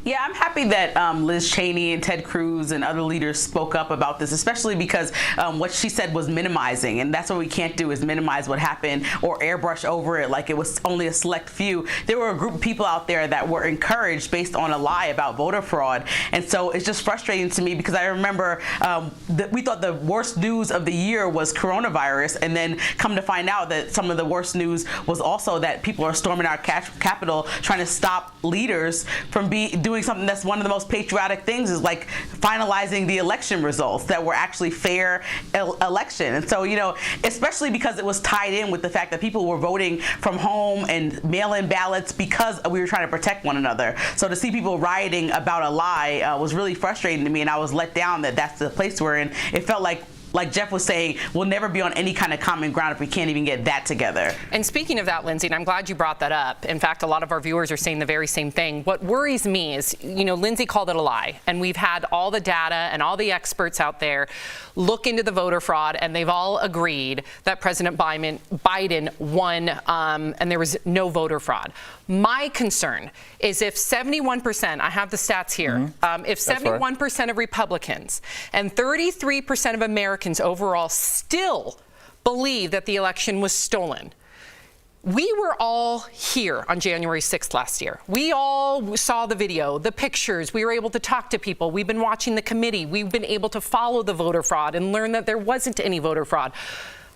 Speaker 5: Yeah, I'm happy that Liz Cheney and Ted Cruz and other leaders spoke up about this, especially because what she said was minimizing, and that's what we can't do, is minimize what happened or airbrush over it like it was only a select few. There were a group of people out there that were encouraged based on a lie about voter fraud, and so it's just frustrating to me because I remember we thought the worst news of the year was coronavirus, and then come to find out that some of the worst news was also that people are storming our Capitol trying to stop leaders from doing something that's one of the most patriotic things, is like finalizing the election results that were actually fair election. And so, you know, especially because it was tied in with the fact that people were voting from home and mail-in ballots because we were trying to protect one another. So to see people rioting about a lie was really frustrating to me, and I was let down that that's the place we're in. It felt like Jeff was saying, we'll never be on any kind of common ground if we can't even get that together.
Speaker 20: And speaking of that, Lindsay, and I'm glad you brought that up. In fact, a lot of our viewers are saying the very same thing. What worries me is, you know, Lindsay called it a lie, and we've had all the data and all the experts out there look into the voter fraud, and they've all agreed that President Biden won and there was no voter fraud. My concern is if 71%, I have the stats here, if 71% of Republicans and 33% of Americans overall still believe that the election was stolen. We were all here on January 6th last year. We all saw the video, the pictures. We were able to talk to people. We've been watching the committee. We've been able to follow the voter fraud and learn that there wasn't any voter fraud.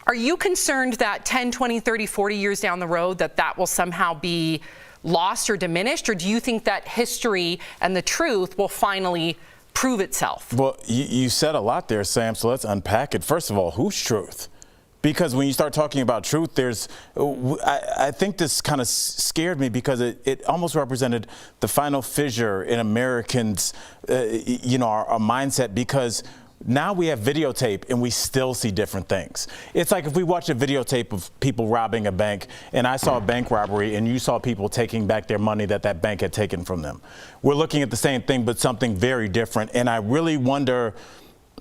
Speaker 20: Are you concerned that 10, 20, 30, 40 years down the road that will somehow be lost or diminished? Or do you think that history and the truth will finally prove itself?
Speaker 3: Well, you said a lot there, Sam, so let's unpack it. First of all, whose truth? Because when you start talking about truth, I think this kind of scared me because it almost represented the final fissure in Americans, our mindset, because now we have videotape and we still see different things. It's like if we watch a videotape of people robbing a bank and I saw a bank robbery and you saw people taking back their money that bank had taken from them. We're looking at the same thing, but something very different. And I really wonder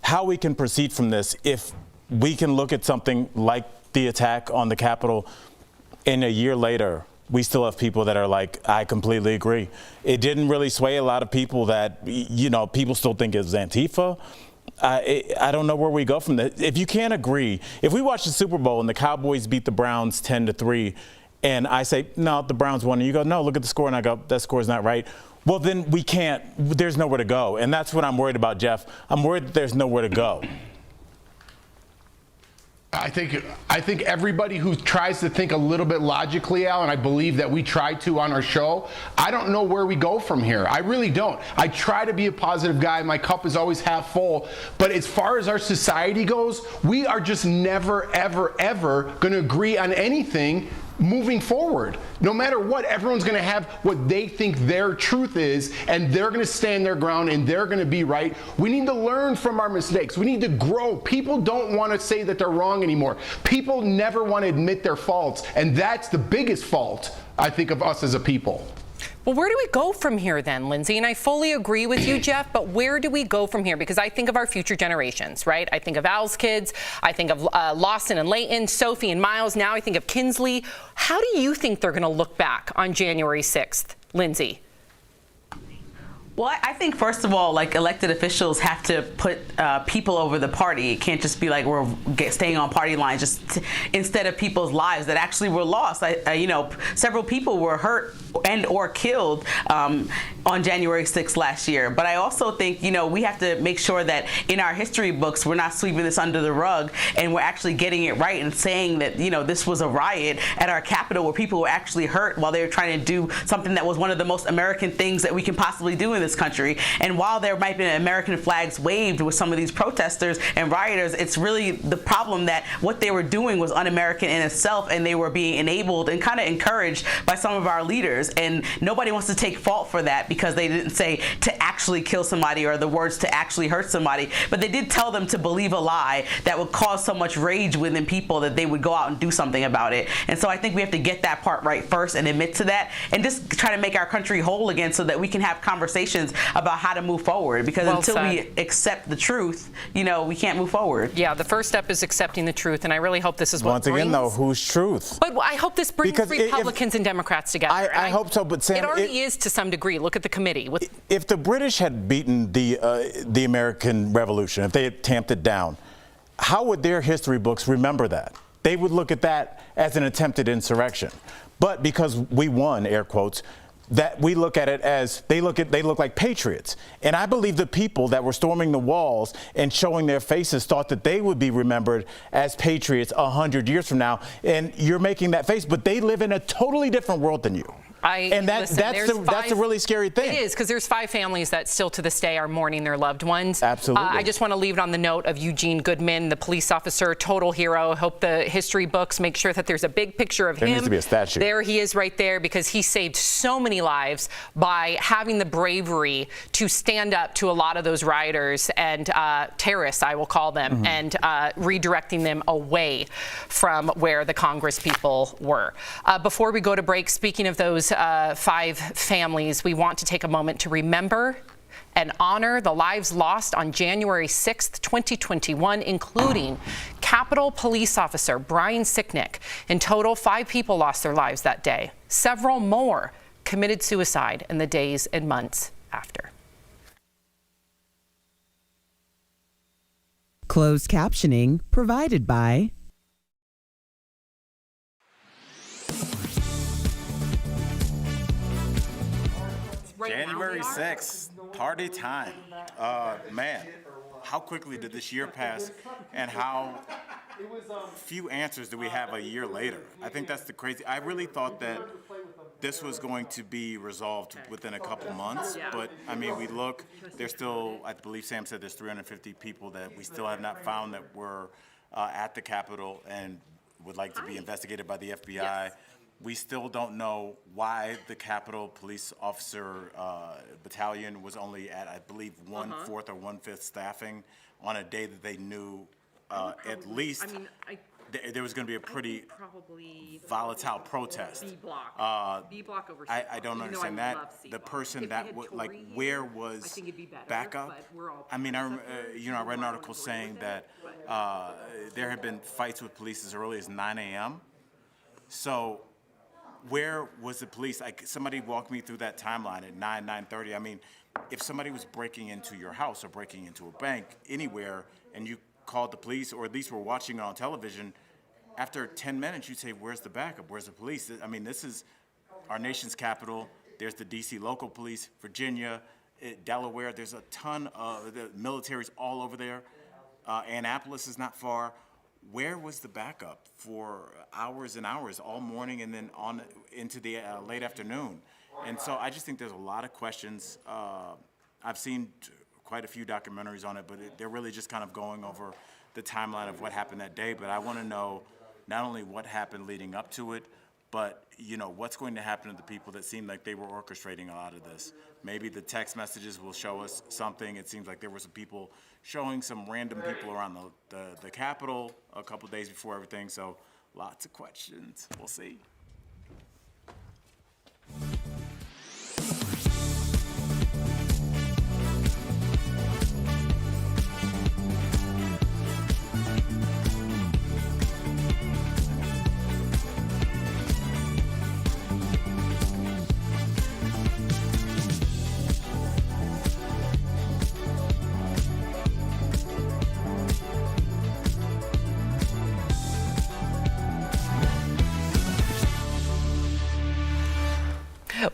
Speaker 3: how we can proceed from this if we can look at something like the attack on the Capitol and a year later, we still have people that are like, I completely agree. It didn't really sway a lot of people that, people still think it was Antifa. I don't know where we go from that. If you can't agree, if we watch the Super Bowl and the Cowboys beat the Browns 10-3, and I say, no, the Browns won, and you go, no, look at the score, and I go, that score's not right. well, then we can't, there's nowhere to go. And that's what I'm worried about, Jeff. I'm worried that there's nowhere to go.
Speaker 21: I think everybody who tries to think a little bit logically, Al, and I believe that we try to on our show, I don't know where we go from here. I really don't. I try to be a positive guy. My cup is always half full. But as far as our society goes, we are just never, ever, ever going to agree on anything moving forward. No matter what, everyone's going to have what they think their truth is, and they're going to stand their ground, and they're going to be right. We need to learn from our mistakes. We need to grow. People don't want to say that they're wrong anymore. People never want to admit their faults, and that's the biggest fault, I think, of us as a people.
Speaker 20: Well, where do we go from here then, Lindsay? And I fully agree with you, Jeff, but where do we go from here? Because I think of our future generations, right? I think of Al's kids. I think of Lawson and Leighton, Sophie and Miles. Now I think of Kinsley. How do you think they're going to look back on January 6th, Lindsay?
Speaker 5: Well, I think, first of all, like, elected officials have to put people over the party. It can't just be like we're staying on party lines just instead of people's lives that actually were lost. You know, several people were hurt and or killed on January 6th last year. But I also think, you know, we have to make sure that in our history books, we're not sweeping this under the rug, and we're actually getting it right and saying that, you know, this was a riot at our Capitol where people were actually hurt while they were trying to do something that was one of the most American things that we can possibly do in this country. And while there might be American flags waved with some of these protesters and rioters, it's really the problem that what they were doing was un-American in itself, and they were being enabled and kind of encouraged by some of our leaders. And nobody wants to take fault for that because they didn't say to actually kill somebody or the words to actually hurt somebody, but they did tell them to believe a lie that would cause so much rage within people that they would go out and do something about it. And so I think we have to get that part right first and admit to that, and just try to make our country whole again so that we can have conversations about how to move forward, because until we accept the truth, you know, we can't move forward.
Speaker 20: Yeah, the first step is accepting the truth, and I really hope this is what
Speaker 3: Once again, though, whose truth?
Speaker 20: But I hope this brings Republicans and Democrats together.
Speaker 3: I hope so, but Sam,
Speaker 20: it already is to some degree. Look at the committee.
Speaker 3: If the British had beaten the American Revolution, if they had tamped it down, how would their history books remember that? They would look at that as an attempted insurrection. But because we won, air quotes, that we look at it as they look like patriots. And I believe the people that were storming the walls and showing their faces thought that they would be remembered as patriots 100 years from now. And you're making that face, but they live in a totally different world than you. That's a really scary thing.
Speaker 20: It is, because there's 5 families that still to this day are mourning their loved ones.
Speaker 3: Absolutely.
Speaker 20: I just want to leave it on the note of Eugene Goodman, the police officer, total hero. I hope the history books make sure that there's a big picture of him.
Speaker 3: There needs to be a statue.
Speaker 20: There he is right there, because he saved so many lives by having the bravery to stand up to a lot of those rioters and terrorists, I will call them, and redirecting them away from where the Congress people were. Before we go to break, speaking of those 5 families, we want to take a moment to remember and honor the lives lost on January 6th, 2021, including Capitol Police Officer Brian Sicknick. In total, 5 people lost their lives that day. Several more committed suicide in the days and months after.
Speaker 8: Closed captioning provided by
Speaker 3: January 6th, party time. Man, how quickly did this year pass, and how few answers do we have a year later? I think that's the crazy. I really thought that this was going to be resolved within a couple months, but I mean, we look, there's still, I believe Sam said there's 350 people that we still have not found that were at the Capitol and would like to be investigated by the FBI. Yes. We still don't know why the Capitol Police Officer Battalion was only at, I believe, 1/4 or 1/5 staffing on a day that they knew at least there was going to be a pretty volatile protest.
Speaker 20: B block over.
Speaker 3: I don't understand that. The person that would, like, where was backup? I mean, I read an article saying that there had been fights with police as early as 9 a.m. So where was the police? Like, somebody walked me through that timeline at 9:30. I mean, if somebody was breaking into your house or breaking into a bank anywhere, and you called the police, or at least were watching it on television, after 10 minutes, you'd say, where's the backup? Where's the police? I mean, this is our nation's capital. There's the D.C. local police, Virginia, Delaware. There's a ton of the militaries all over there. Annapolis is not far. Where was the backup for hours and hours all morning and then on into the late afternoon? And so I just think there's a lot of questions. I've seen quite a few documentaries on it, but they're really just kind of going over the timeline of what happened that day. But I want to know not only what happened leading up to it, but what's going to happen to the people that seem like they were orchestrating a lot of this. Maybe the text messages will show us something. It seems like there were some people showing some random people around the Capitol a couple days before everything. So lots of questions. We'll see.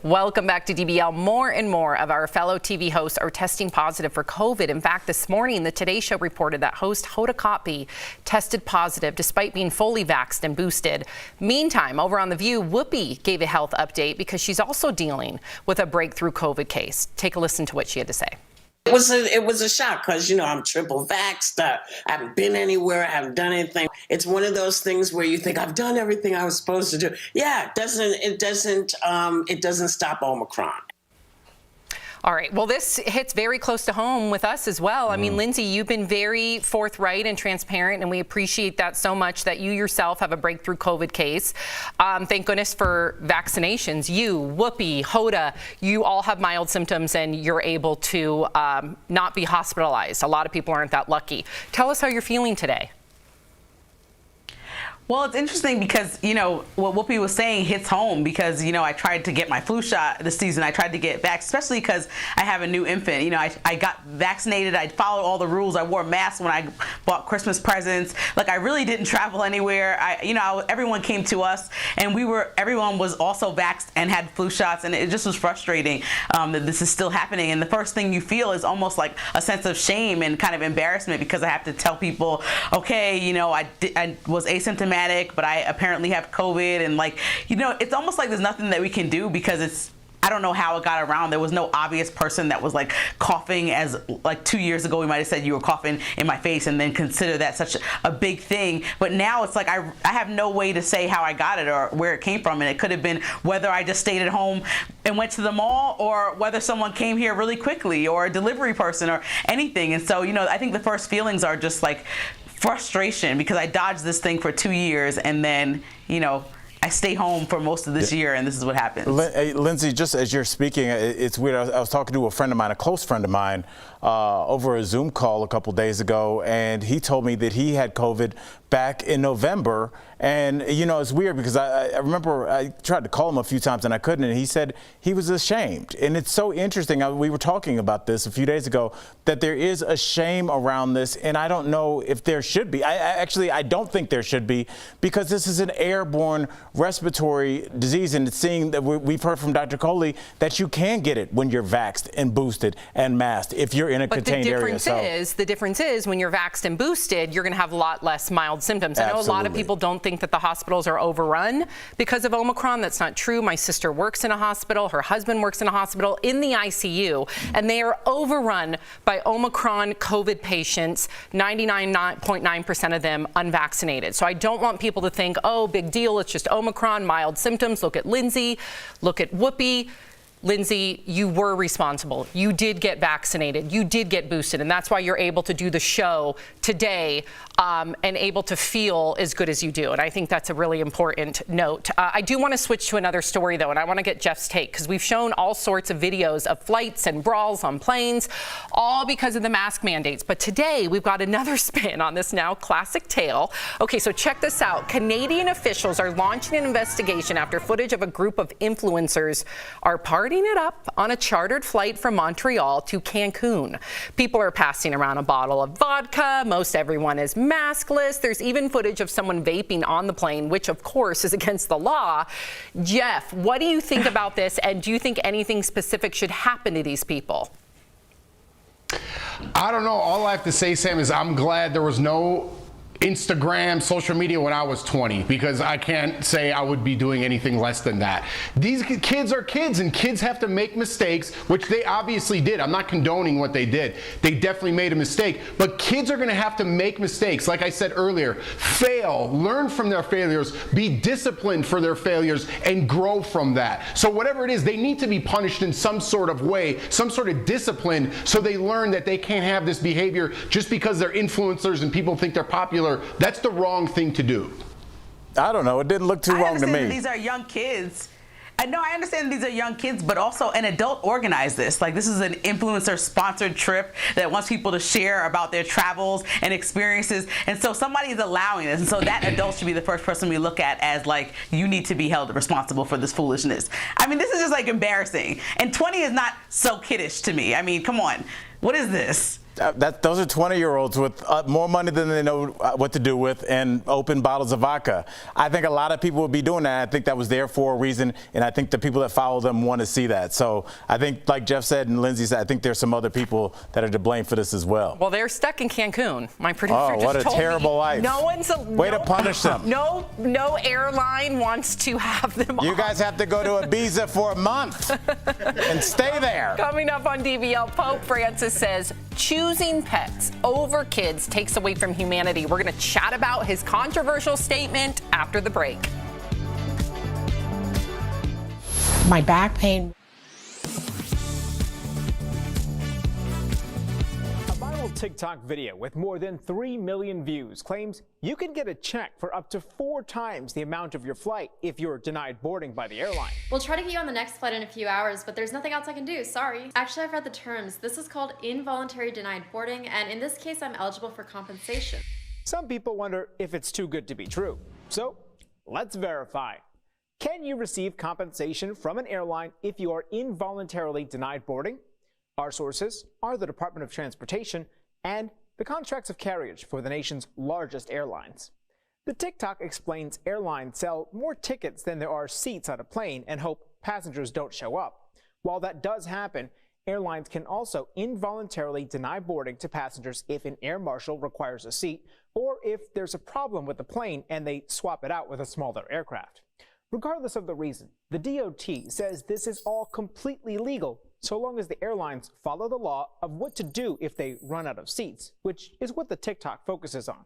Speaker 20: Welcome back to DBL. More and more of our fellow TV hosts are testing positive for COVID. In fact, this morning, the Today Show reported that host Hoda Kotb tested positive despite being fully vaxxed and boosted. Meantime, over on The View, Whoopi gave a health update because she's also dealing with a breakthrough COVID case. Take a listen to what she had to say.
Speaker 11: It was a shock because, I'm triple vaxxed. I haven't been anywhere. I haven't done anything. It's one of those things where you think I've done everything I was supposed to do. Yeah, it doesn't stop Omicron.
Speaker 20: All right. Well, this hits very close to home with us as well. I mean, Lindsay, you've been very forthright and transparent, and we appreciate that so much that you yourself have a breakthrough COVID case. Thank goodness for vaccinations. You, Whoopi, Hoda, you all have mild symptoms and you're able to not be hospitalized. A lot of people aren't that lucky. Tell us how you're feeling today.
Speaker 5: Well, it's interesting because, what Whoopi was saying hits home because, I tried to get my flu shot this season. I tried to get back, especially because I have a new infant. I got vaccinated. I followed all the rules. I wore masks when I bought Christmas presents. Like, I really didn't travel anywhere. Everyone came to us and everyone was also vaxxed and had flu shots. And it just was frustrating that this is still happening. And the first thing you feel is almost like a sense of shame and kind of embarrassment because I have to tell people, okay, I was asymptomatic, but I apparently have COVID, and it's almost like there's nothing that we can do because I don't know how it got around. There was no obvious person that was coughing as 2 years ago. We might have said you were coughing in my face and then consider that such a big thing. But now it's I have no way to say how I got it or where it came from. And it could have been whether I just stayed at home and went to the mall or whether someone came here really quickly or a delivery person or anything. And so, I think the first feelings are just frustration because I dodged this thing for 2 years and then, I stay home for most of this year and this is what happens.
Speaker 3: Lindsay, just as you're speaking, it's weird. I was talking to a friend of mine, a close friend of mine, over a Zoom call a couple days ago, and he told me that he had COVID back in November. And, it's weird because I remember I tried to call him a few times and I couldn't, and he said he was ashamed. And it's so interesting. We were talking about this a few days ago, that there is a shame around this, and I don't know if there should be. I don't think there should be, because this is an airborne respiratory disease, and it's seeing that we've heard from Dr. Coley that you can get it when you're vaxxed and boosted and masked if you're in a contained area.
Speaker 20: The difference is when you're vaxxed and boosted, you're going to have a lot less mild symptoms. I know a lot of people don't think that the hospitals are overrun because of Omicron. That's not true. My sister works in a hospital. Her husband works in a hospital in the ICU, and they are overrun by Omicron COVID patients, 99.9% of them unvaccinated. So I don't want people to think, oh, big deal, it's just Omicron, mild symptoms. Look at Lindsay, look at Whoopi. Lindsay, you were responsible. You did get vaccinated. You did get boosted. And that's why you're able to do the show today and able to feel as good as you do. And I think that's a really important note. I do want to switch to another story, though, and I want to get Jeff's take, because we've shown all sorts of videos of flights and brawls on planes, all because of the mask mandates. But today, we've got another spin on this now classic tale. Okay, so check this out. Canadian officials are launching an investigation after footage of a group of influencers are partying partying it up on a chartered flight from Montreal to Cancun. People are passing around a bottle of vodka. Most everyone is maskless. There's even footage of someone vaping on the plane, which of course is against the law. Jeff, what do you think about this? And do you think anything specific should happen to these people?
Speaker 21: I don't know. All I have to say, Sam, is I'm glad there was no Instagram, social media when I was 20, because I can't say I would be doing anything less than that. These kids are kids, and kids have to make mistakes, which they obviously did. I'm not condoning what they did. They definitely made a mistake, but kids are going to have to make mistakes. Like I said earlier, fail, learn from their failures, be disciplined for their failures, and grow from that. So whatever it is, they need to be punished in some sort of way, some sort of discipline, so they learn that they can't have this behavior just because they're influencers and people think they're popular. That's the wrong thing to do.
Speaker 3: I don't know. It didn't look too wrong to me.
Speaker 5: These are young kids. No, I understand these are young kids, but also an adult organized this. Like, this is an influencer-sponsored trip that wants people to share about their travels and experiences. And so somebody is allowing this. And so that adult should be the first person we look at as, like, you need to be held responsible for this foolishness. I mean, this is just, like, embarrassing. And 20 is not so kiddish to me. I mean, come on. What is this?
Speaker 3: Those are 20-year-olds with more money than they know what to do with, and open bottles of vodka. I think a lot of people would be doing that. I think that was there for a reason, and I think the people that follow them want to see that. So I think, like Jeff said and Lindsay said, I think there's some other people that are to blame for this as well.
Speaker 20: Well, they're stuck in Cancun. My producer just
Speaker 3: what a
Speaker 20: told
Speaker 3: terrible
Speaker 20: me.
Speaker 3: life.
Speaker 20: No one's
Speaker 3: way to punish them.
Speaker 20: No airline wants to have them.
Speaker 3: You guys have to go to Ibiza for a month and stay there.
Speaker 20: Coming up on DBL, Pope Francis says choosing pets over kids takes away from humanity. We're going to chat about his controversial statement after the break.
Speaker 6: My back pain.
Speaker 9: A viral TikTok video with more than 3 million views claims you can get a check for up to 4 times the amount of your flight if you're denied boarding by the airline.
Speaker 10: We'll try to get you on the next flight in a few hours, but there's nothing else I can do, sorry. Actually, I've read the terms. This is called involuntary denied boarding, and in this case, I'm eligible for compensation.
Speaker 9: Some people wonder if it's too good to be true. So let's verify. Can you receive compensation from an airline if you are involuntarily denied boarding? Our sources are the Department of Transportation and the contracts of carriage for the nation's largest airlines. The TikTok explains airlines sell more tickets than there are seats on a plane and hope passengers don't show up. While that does happen, airlines can also involuntarily deny boarding to passengers if an air marshal requires a seat or if there's a problem with the plane and they swap it out with a smaller aircraft. Regardless of the reason, the DOT says this is all completely legal so long as the airlines follow the law of what to do if they run out of seats, which is what the TikTok focuses on.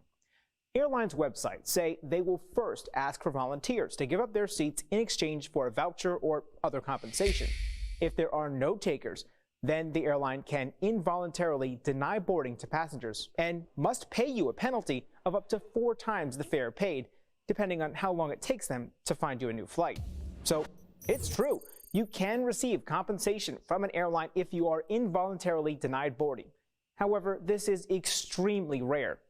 Speaker 9: Airlines' websites say they will first ask for volunteers to give up their seats in exchange for a voucher or other compensation. If there are no takers, then the airline can involuntarily deny boarding to passengers and must pay you a penalty of up to 4 times the fare paid, depending on how long it takes them to find you a new flight. So it's true. You can receive compensation from an airline if you are involuntarily denied boarding. However, this is extremely rare.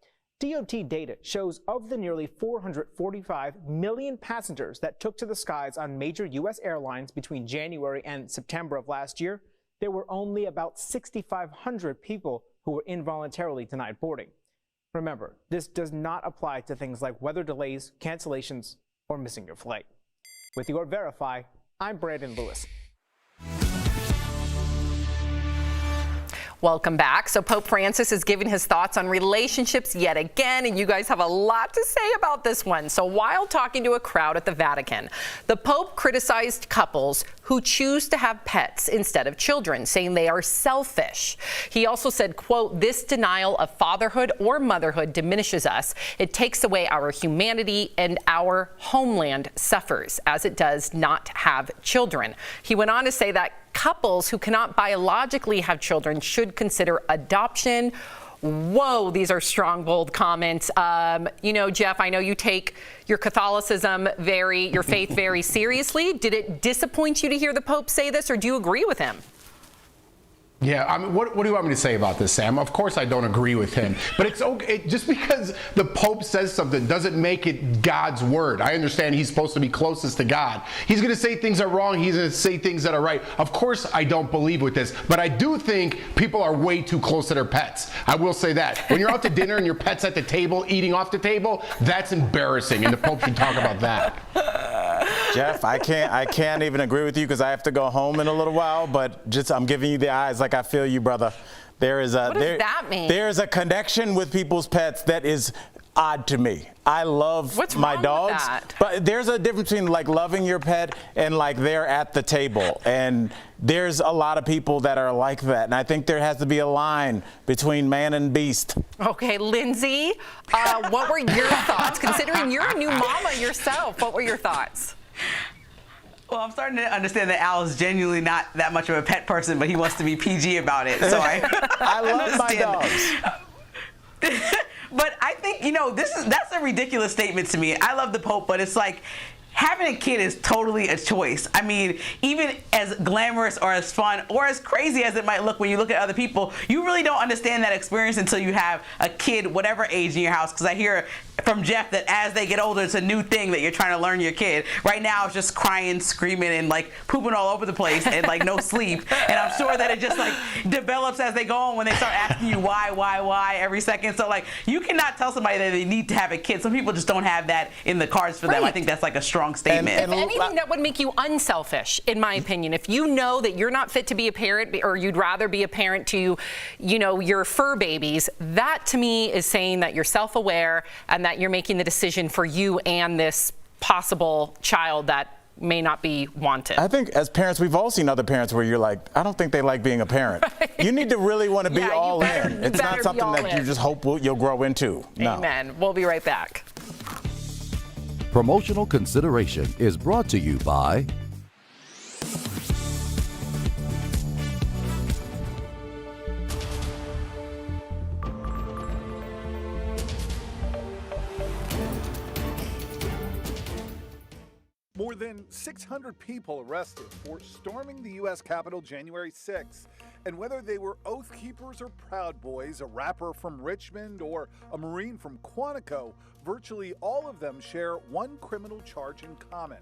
Speaker 9: DOT data shows of the nearly 445 million passengers that took to the skies on major U.S. airlines between January and September of last year, there were only about 6,500 people who were involuntarily denied boarding. Remember, this does not apply to things like weather delays, cancellations, or missing your flight. With your Verify, I'm Brandon Lewis.
Speaker 20: Welcome back. So Pope Francis is giving his thoughts on relationships yet again, and you guys have a lot to say about this one. So while talking to a crowd at the Vatican, the Pope criticized couples who choose to have pets instead of children, saying they are selfish. He also said, quote, "This denial of fatherhood or motherhood diminishes us. It takes away our humanity, and our homeland suffers, as it does not have children." He went on to say that couples who cannot biologically have children should consider adoption. Whoa, these are strong, bold comments. You know, Jeff, I know you take your Catholicism your faith very seriously. Did it disappoint you to hear the Pope say this, or do you agree with him?
Speaker 21: Yeah, I mean, what do you want me to say about this, Sam? Of course I don't agree with him, but it's okay. Just because the Pope says something doesn't make it God's word. I understand he's supposed to be closest to God. He's going to say things that are wrong. He's going to say things that are right. Of course I don't believe with this, but I do think people are way too close to their pets. I will say that. When you're out to dinner and your pet's at the table, eating off the table, that's embarrassing, and the Pope should talk about that.
Speaker 3: Jeff, I can't even agree with you because I have to go home in a little while, but just I'm giving you the eyes like I feel you, brother. There is a
Speaker 2: What does that mean?
Speaker 3: There's a connection with people's pets that is odd to me. I love my dogs,
Speaker 2: with that?
Speaker 3: but there's a difference between like loving your pet and like they're at the table. And there's a lot of people that are like that. And I think there has to be a line between man and beast.
Speaker 2: Okay, Lindsay, what were your thoughts? Considering you're a new mama yourself, what were your thoughts?
Speaker 5: Well, I'm starting to understand that Al is genuinely not that much of a pet person, but he wants to be PG about it. So I
Speaker 3: love my dogs.
Speaker 5: But I think, that's a ridiculous statement to me. I love the Pope, but it's like having a kid is totally a choice. I mean, even as glamorous or as fun or as crazy as it might look when you look at other people, you really don't understand that experience until you have a kid, whatever age in your house. Because I hear from Jeff that as they get older, it's a new thing that you're trying to learn your kid. Right now, it's just crying, screaming, and like pooping all over the place and like no sleep. And I'm sure that it just like develops as they go on when they start asking you why every second. So like you cannot tell somebody that they need to have a kid. Some people just don't have that in the cards for them. I think that's like a strong statement.
Speaker 20: If anything, that would make you unselfish, in my opinion. If you know that you're not fit to be a parent, or you'd rather be a parent to, your fur babies, that to me is saying that you're self-aware and that you're making the decision for you and this possible child that may not be wanted.
Speaker 3: I think as parents, we've all seen other parents where you're like, I don't think they like being a parent. Right. You need to really want to be all in. It's not something that you just hope you'll grow into. No.
Speaker 20: Amen. We'll be right back.
Speaker 12: Promotional consideration is brought to you by
Speaker 13: More than 600 people arrested for storming the U.S. Capitol January 6th. And whether they were Oath Keepers or Proud Boys, a rapper from Richmond or a Marine from Quantico, virtually all of them share one criminal charge in common: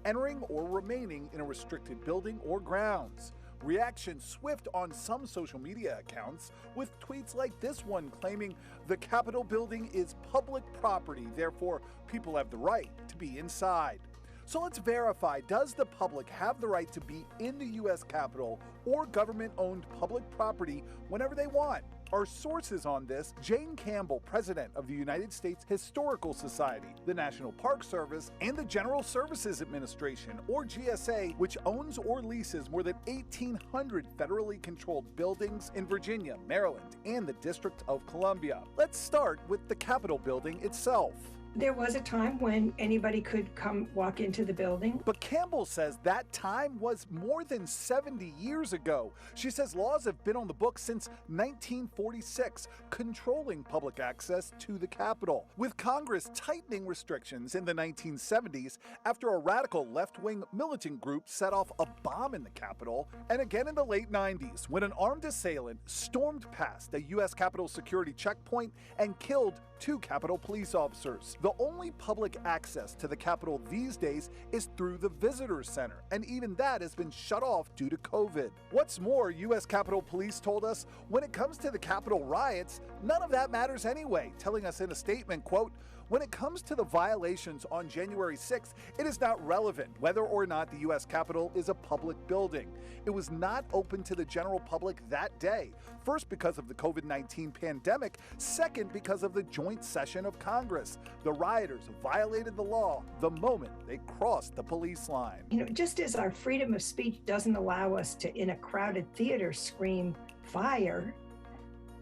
Speaker 13: entering or remaining in a restricted building or grounds. Reaction swift on some social media accounts, with tweets like this one claiming the Capitol building is public property, therefore people have the right to be inside. So let's verify, does the public have the right to be in the U.S. Capitol or government-owned public property whenever they want? Our sources on this: Jane Campbell, president of the United States Historical Society, the National Park Service, and the General Services Administration, or GSA, which owns or leases more than 1,800 federally controlled buildings in Virginia, Maryland, and the District of Columbia. Let's start with the Capitol building itself.
Speaker 14: There was a time when anybody could come walk into the building.
Speaker 13: But Campbell says that time was more than 70 years ago. She says laws have been on the books since 1946, controlling public access to the Capitol, with Congress tightening restrictions in the 1970s after a radical left-wing militant group set off a bomb in the Capitol, and again in the late 90s when an armed assailant stormed past a U.S. Capitol security checkpoint and killed 2 Capitol police officers. The only public access to the Capitol these days is through the Visitor Center, and even that has been shut off due to COVID. What's more, U.S. Capitol Police told us when it comes to the Capitol riots, none of that matters anyway, telling us in a statement, quote, "When it comes to the violations on January 6th, it is not relevant whether or not the U.S. Capitol is a public building. It was not open to the general public that day. First, because of the COVID-19 pandemic. Second, because of the joint session of Congress. The rioters violated the law the moment they crossed the police line."
Speaker 14: Just as our freedom of speech doesn't allow us to, in a crowded theater, scream fire,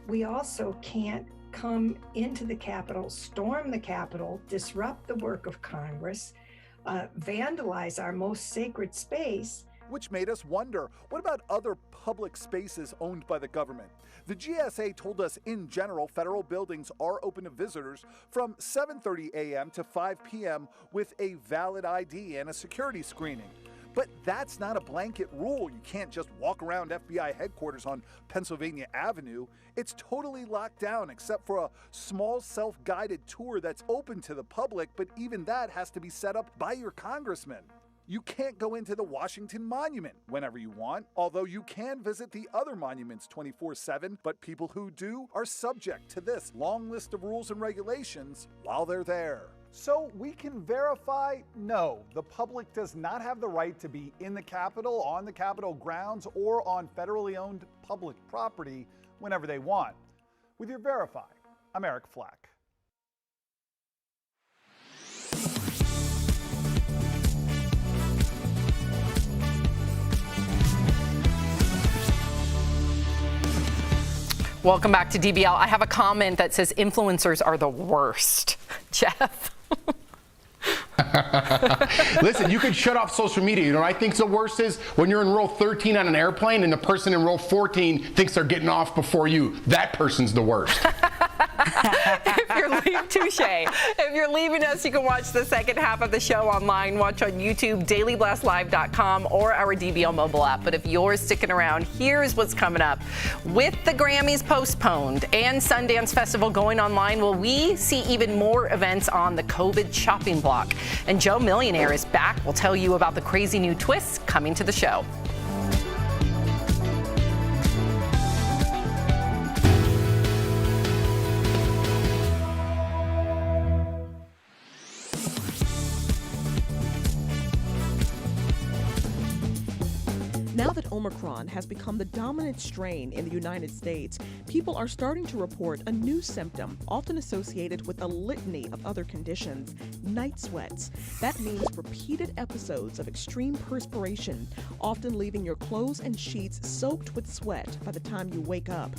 Speaker 14: we also can't come into the Capitol, storm the Capitol, disrupt the work of Congress, vandalize our most sacred space.
Speaker 13: Which made us wonder, what about other public spaces owned by the government? The GSA told us in general, federal buildings are open to visitors from 7:30 a.m. to 5 p.m. with a valid ID and a security screening. But that's not a blanket rule. You can't just walk around FBI headquarters on Pennsylvania Avenue. It's totally locked down except for a small self-guided tour that's open to the public, but even that has to be set up by your congressman. You can't go into the Washington Monument whenever you want, although you can visit the other monuments 24/7, but people who do are subject to this long list of rules and regulations while they're there.
Speaker 15: So we can verify, no, the public does not have the right to be in the Capitol, on the Capitol grounds, or on federally owned public property whenever they want. With your Verify, I'm Eric Flack.
Speaker 20: Welcome back to DBL. I have a comment that says influencers are the worst. Jeff.
Speaker 21: Listen, you can shut off social media. You know what I think the worst is? When you're in row 13 on an airplane and the person in row 14 thinks they're getting off before you. That person's the worst.
Speaker 20: If you're leaving us, you can watch the second half of the show online. Watch on YouTube, dailyblastlive.com, or our DBL mobile app. But if you're sticking around, here's what's coming up. With the Grammys postponed and Sundance Festival going online, will we see even more events on the COVID shopping block? And Joe Millionaire is back. We'll tell you about the crazy new twists coming to the show.
Speaker 17: Now that Omicron has become the dominant strain in the United States, people are starting to report a new symptom, often associated with a litany of other conditions: night sweats. That means repeated episodes of extreme perspiration, often leaving your clothes and sheets soaked with sweat by the time you wake up.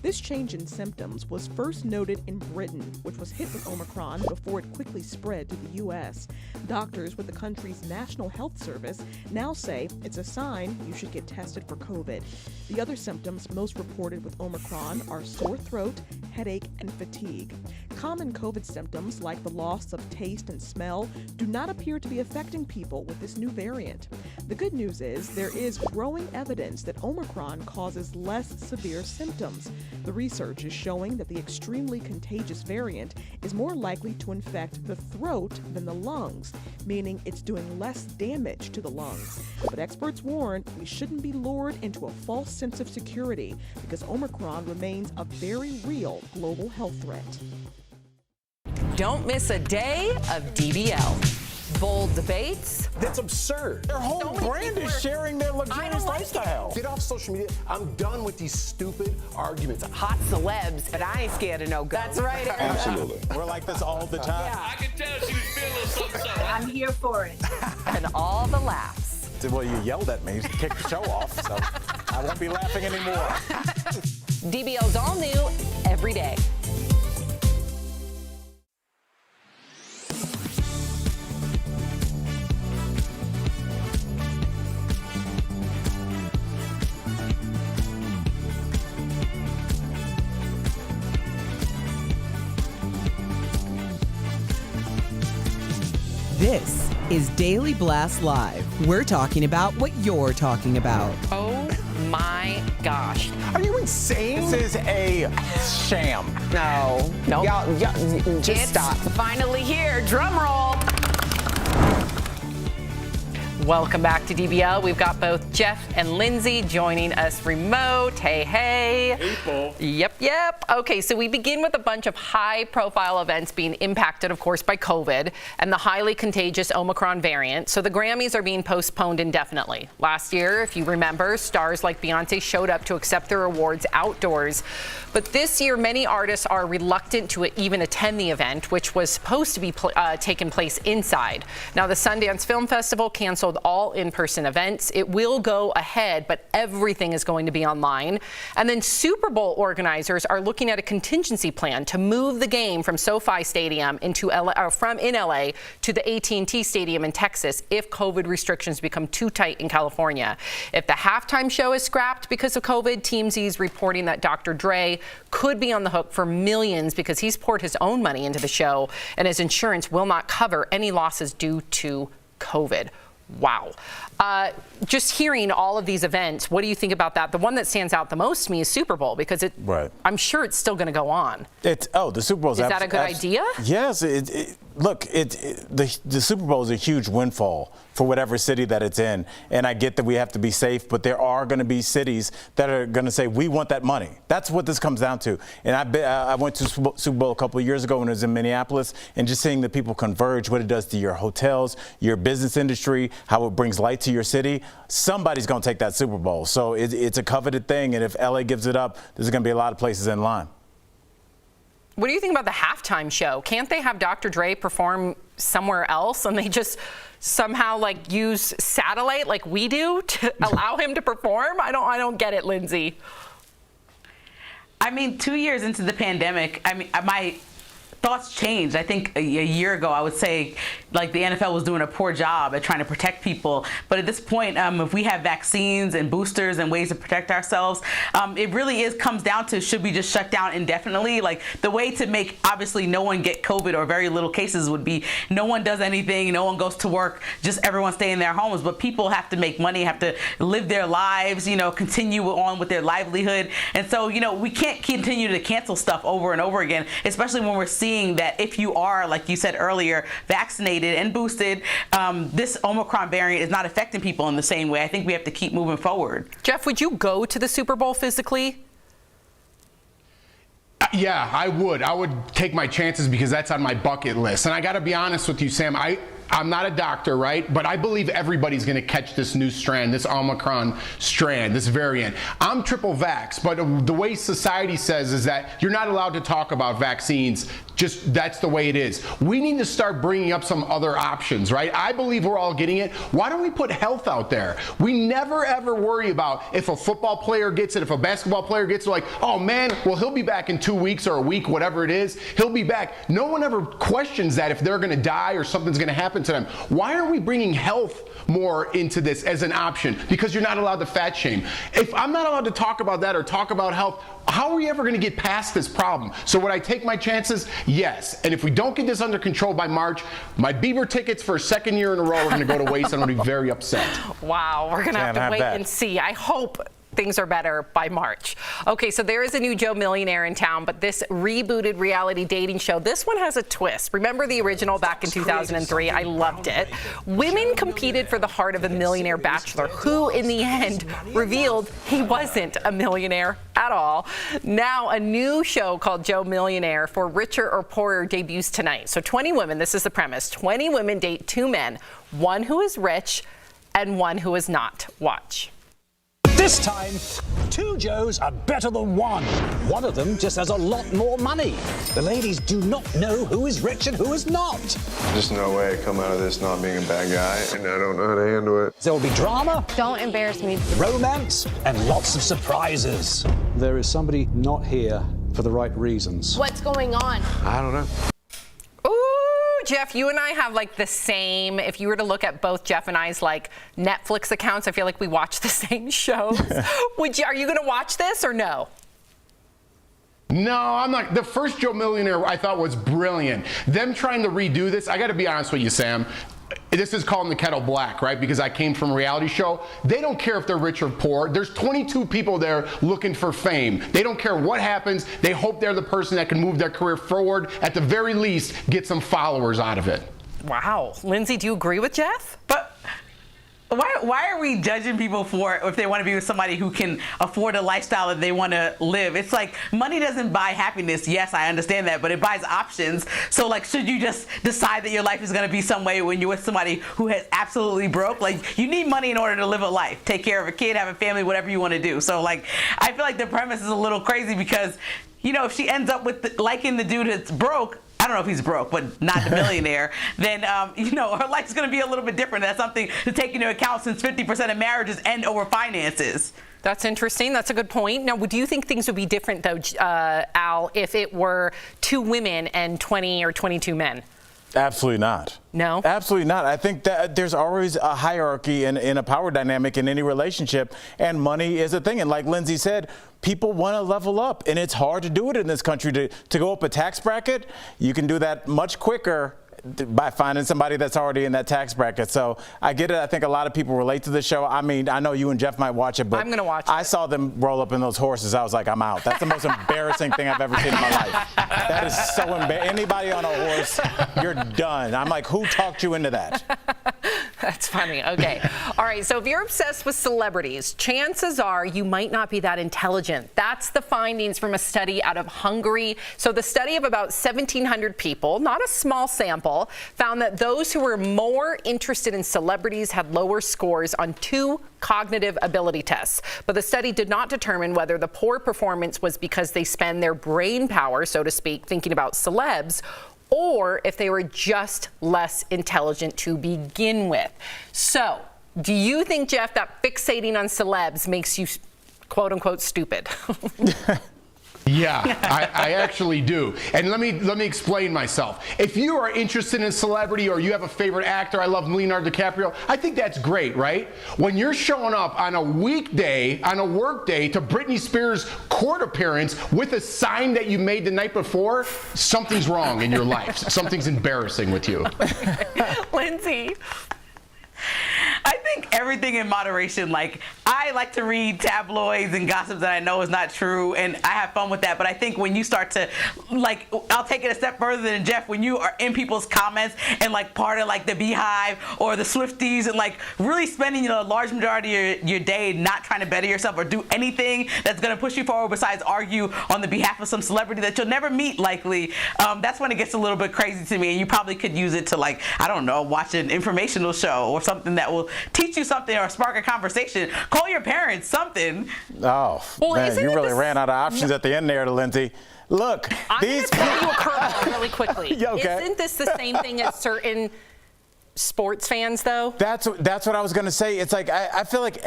Speaker 17: This change in symptoms was first noted in Britain, which was hit with Omicron before it quickly spread to the U.S. Doctors with the country's National Health Service now say it's a sign you should get tested for COVID. The other symptoms most reported with Omicron are sore throat, headache, and fatigue. Common COVID symptoms like the loss of taste and smell do not appear to be affecting people with this new variant. The good news is there is growing evidence that Omicron causes less severe symptoms. The research is showing that the extremely contagious variant is more likely to infect the throat than the lungs, meaning it's doing less damage to the lungs. But experts warn we shouldn't be lured into a false sense of security because Omicron remains a very real global health threat.
Speaker 1: Don't miss a day of DBL. Bold debates.
Speaker 18: That's absurd.
Speaker 3: Their whole brand is sharing their luxurious lifestyle.
Speaker 18: Get off social media. I'm done with these stupid arguments.
Speaker 1: Hot celebs, but I ain't scared of no go. That's right, Eric.
Speaker 3: Absolutely. We're like this all the time.
Speaker 19: Yeah. I can tell she was feeling something.
Speaker 14: I'm here for it.
Speaker 1: And all the laughs.
Speaker 3: Well, you yelled at me to kick the show off, so I won't be laughing anymore.
Speaker 1: DBL's all new every day.
Speaker 8: This is Daily Blast Live. We're talking about what you're talking about.
Speaker 20: Oh my gosh.
Speaker 3: Are you insane? This is a sham.
Speaker 1: No. Nope.
Speaker 2: Y'all, just stop.
Speaker 1: Finally here. Drum roll.
Speaker 20: Welcome back to DBL. We've got both Jeff and Lindsay joining us remote. Hey, hey.
Speaker 19: People.
Speaker 20: Yep. Okay, so we begin with a bunch of high-profile events being impacted, of course, by COVID and the highly contagious Omicron variant. So the Grammys are being postponed indefinitely. Last year, if you remember, stars like Beyonce showed up to accept their awards outdoors. But this year, many artists are reluctant to even attend the event, which was supposed to be taking place inside. Now, the Sundance Film Festival canceled all in-person events. It will go ahead, but everything is going to be online. And then Super Bowl organizers are looking at a contingency plan to move the game from SoFi Stadium into LA, or from in LA to the AT&T Stadium in Texas if COVID restrictions become too tight in California. If the halftime show is scrapped because of COVID, TMZ is reporting that Dr. Dre could be on the hook for millions because he's poured his own money into the show and his insurance will not cover any losses due to COVID. Wow. Just hearing all of these events, what do you think about that? The one that stands out the most to me is Super Bowl, because I'm sure it's still going to go on.
Speaker 3: The Super Bowl is
Speaker 20: that a good idea?
Speaker 3: Yes. Look, the Super Bowl is a huge windfall for whatever city that it's in. And I get that we have to be safe, but there are going to be cities that are going to say, we want that money. That's what this comes down to. And I went to Super Bowl a couple of years ago when it was in Minneapolis, and just seeing the people converge, what it does to your hotels, your business industry, how it brings light to your city. Somebody's going to take that Super Bowl. So it's a coveted thing. And if LA gives it up, there's going to be a lot of places in line.
Speaker 20: What do you think about the halftime show? Can't they have Dr. Dre perform somewhere else and they just somehow like use satellite like we do to allow him to perform? I don't get it, Lindsay.
Speaker 5: I mean, 2 years into the pandemic, my thoughts changed. I think a year ago, I would say like the NFL was doing a poor job at trying to protect people. But at this point, if we have vaccines and boosters and ways to protect ourselves, it really comes down to, should we just shut down indefinitely? Like, the way to make obviously no one get COVID or very little cases would be no one does anything, no one goes to work, just everyone stay in their homes. But people have to make money, have to live their lives, continue on with their livelihood. And so, we can't continue to cancel stuff over and over again, especially when we're seeing that if you are, like you said earlier, vaccinated and boosted, this Omicron variant is not affecting people in the same way. I think we have to keep moving forward.
Speaker 20: Jeff, would you go to the Super Bowl physically?
Speaker 21: Yeah, I would. I would take my chances because that's on my bucket list. And I got to be honest with you, Sam, I'm not a doctor, right? But I believe everybody's going to catch this new strand, this Omicron strand, this variant. I'm triple vax, but the way society says is that you're not allowed to talk about vaccines. Just that's the way it is. We need to start bringing up some other options, right? I believe we're all getting it. Why don't we put health out there? We never ever worry about if a football player gets it, if a basketball player gets it, like, oh man, well, he'll be back in 2 weeks or a week, whatever it is. He'll be back. No one ever questions that if they're going to die or something's going to happen to them. Why are we bringing health more into this as an option? Because you're not allowed to fat shame. If I'm not allowed to talk about that or talk about health, how are we ever going to get past this problem? So would I take my chances? Yes. And if we don't get this under control by March, my Bieber tickets for a second year in a row are going to go to waste, and I'm going to be very upset.
Speaker 20: Wow, we're going to have to wait and see. I hope things are better by March. Okay, so there is a new Joe Millionaire in town, but this rebooted reality dating show, this one has a twist. Remember the original back in 2003? I loved it. Women competed for the heart of a millionaire bachelor who, in the end, revealed he wasn't a millionaire at all. Now, a new show called Joe Millionaire for Richer or Poorer debuts tonight. So 20 women, this is the premise, 20 women date 2 men, one who is rich and one who is not. Watch.
Speaker 16: This time, 2 Joes are better than one. One of them just has a lot more money. The ladies do not know who is rich and who is not.
Speaker 22: There's no way I come out of this not being a bad guy, and I don't know how to handle it.
Speaker 16: There will be drama.
Speaker 23: Don't embarrass me.
Speaker 16: Romance and lots of surprises.
Speaker 24: There is somebody not here for the right reasons.
Speaker 23: What's going on?
Speaker 22: I don't know.
Speaker 20: Jeff, you and I have like the same, if you were to look at both Jeff and I's like Netflix accounts, I feel like we watch the same shows. Are you going to watch this or no?
Speaker 21: No, I'm not. The first Joe Millionaire I thought was brilliant. Them trying to redo this, I got to be honest with you, Sam. This is calling the kettle black, right? Because I came from a reality show. They don't care if they're rich or poor. There's 22 people there looking for fame. They don't care what happens. They hope they're the person that can move their career forward. At the very least, get some followers out of it.
Speaker 20: Wow. Lindsay, do you agree with Jeff?
Speaker 5: But why are we judging people for if they want to be with somebody who can afford a lifestyle that they want to live? It's like money doesn't buy happiness. Yes, I understand that, but it buys options. So like, should you just decide that your life is going to be some way when you're with somebody who has absolutely broke? Like, you need money in order to live a life, take care of a kid, have a family, whatever you want to do. So like, I feel like the premise is a little crazy because, if she ends up with liking the dude that's broke, I don't know if he's broke, but not the millionaire, then, her life's going to be a little bit different. That's something to take into account since 50% of marriages end over finances.
Speaker 20: That's interesting. That's a good point. Now, do you think things would be different, though, Al, if it were 2 women and 20 or 22 men?
Speaker 3: Absolutely not.
Speaker 20: No?
Speaker 3: Absolutely not. I think that there's always a hierarchy in a power dynamic in any relationship, and money is a thing. And like Lindsay said, people want to level up, and it's hard to do it in this country. To go up a tax bracket, you can do that much quicker by finding somebody that's already in that tax bracket. So I get it. I think a lot of people relate to the show. I mean, I know you and Jeff might watch it, but
Speaker 20: I'm going to watch it.
Speaker 3: I saw them roll up in those horses. I was like, I'm out. That's the most embarrassing thing I've ever seen in my life. That is so embarrassing. Anybody on a horse, you're done. I'm like, who talked you into that?
Speaker 20: That's funny. Okay. All right. So if you're obsessed with celebrities, chances are you might not be that intelligent. That's the findings from a study out of Hungary. So the study of about 1,700 people, not a small sample, found that those who were more interested in celebrities had lower scores on 2 cognitive ability tests. But the study did not determine whether the poor performance was because they spend their brain power, so to speak, thinking about celebs, or if they were just less intelligent to begin with. So, do you think, Jeff, that fixating on celebs makes you, quote unquote, stupid?
Speaker 21: Yeah, I actually do. And let me explain myself. If you are interested in celebrity or you have a favorite actor, I love Leonardo DiCaprio, I think that's great, right? When you're showing up on a weekday, on a work day, to Britney Spears' court appearance with a sign that you made the night before, something's wrong in your life. Something's embarrassing with you.
Speaker 20: Lindsay.
Speaker 5: I think everything in moderation. Like, I like to read tabloids and gossip that I know is not true, and I have fun with that. But I think when you start to, like, I'll take it a step further than Jeff, when you are in people's comments and, like, part of, like, the Beehive or the Swifties and, like, really spending, a large majority of your day not trying to better yourself or do anything that's going to push you forward besides argue on the behalf of some celebrity that you'll never meet, likely, that's when it gets a little bit crazy to me. And you probably could use it to, like, I don't know, watch an informational show or something that will teach you something or spark a conversation. Call your parents, something.
Speaker 3: Oh, well, man, you really ran out of options at the end there, Lindsay. Look,
Speaker 20: I'm going to throw you a curveball really quickly.
Speaker 3: Yeah, okay.
Speaker 20: Isn't this the same thing as certain sports fans, though?
Speaker 3: That's what I was going to say. It's like I feel like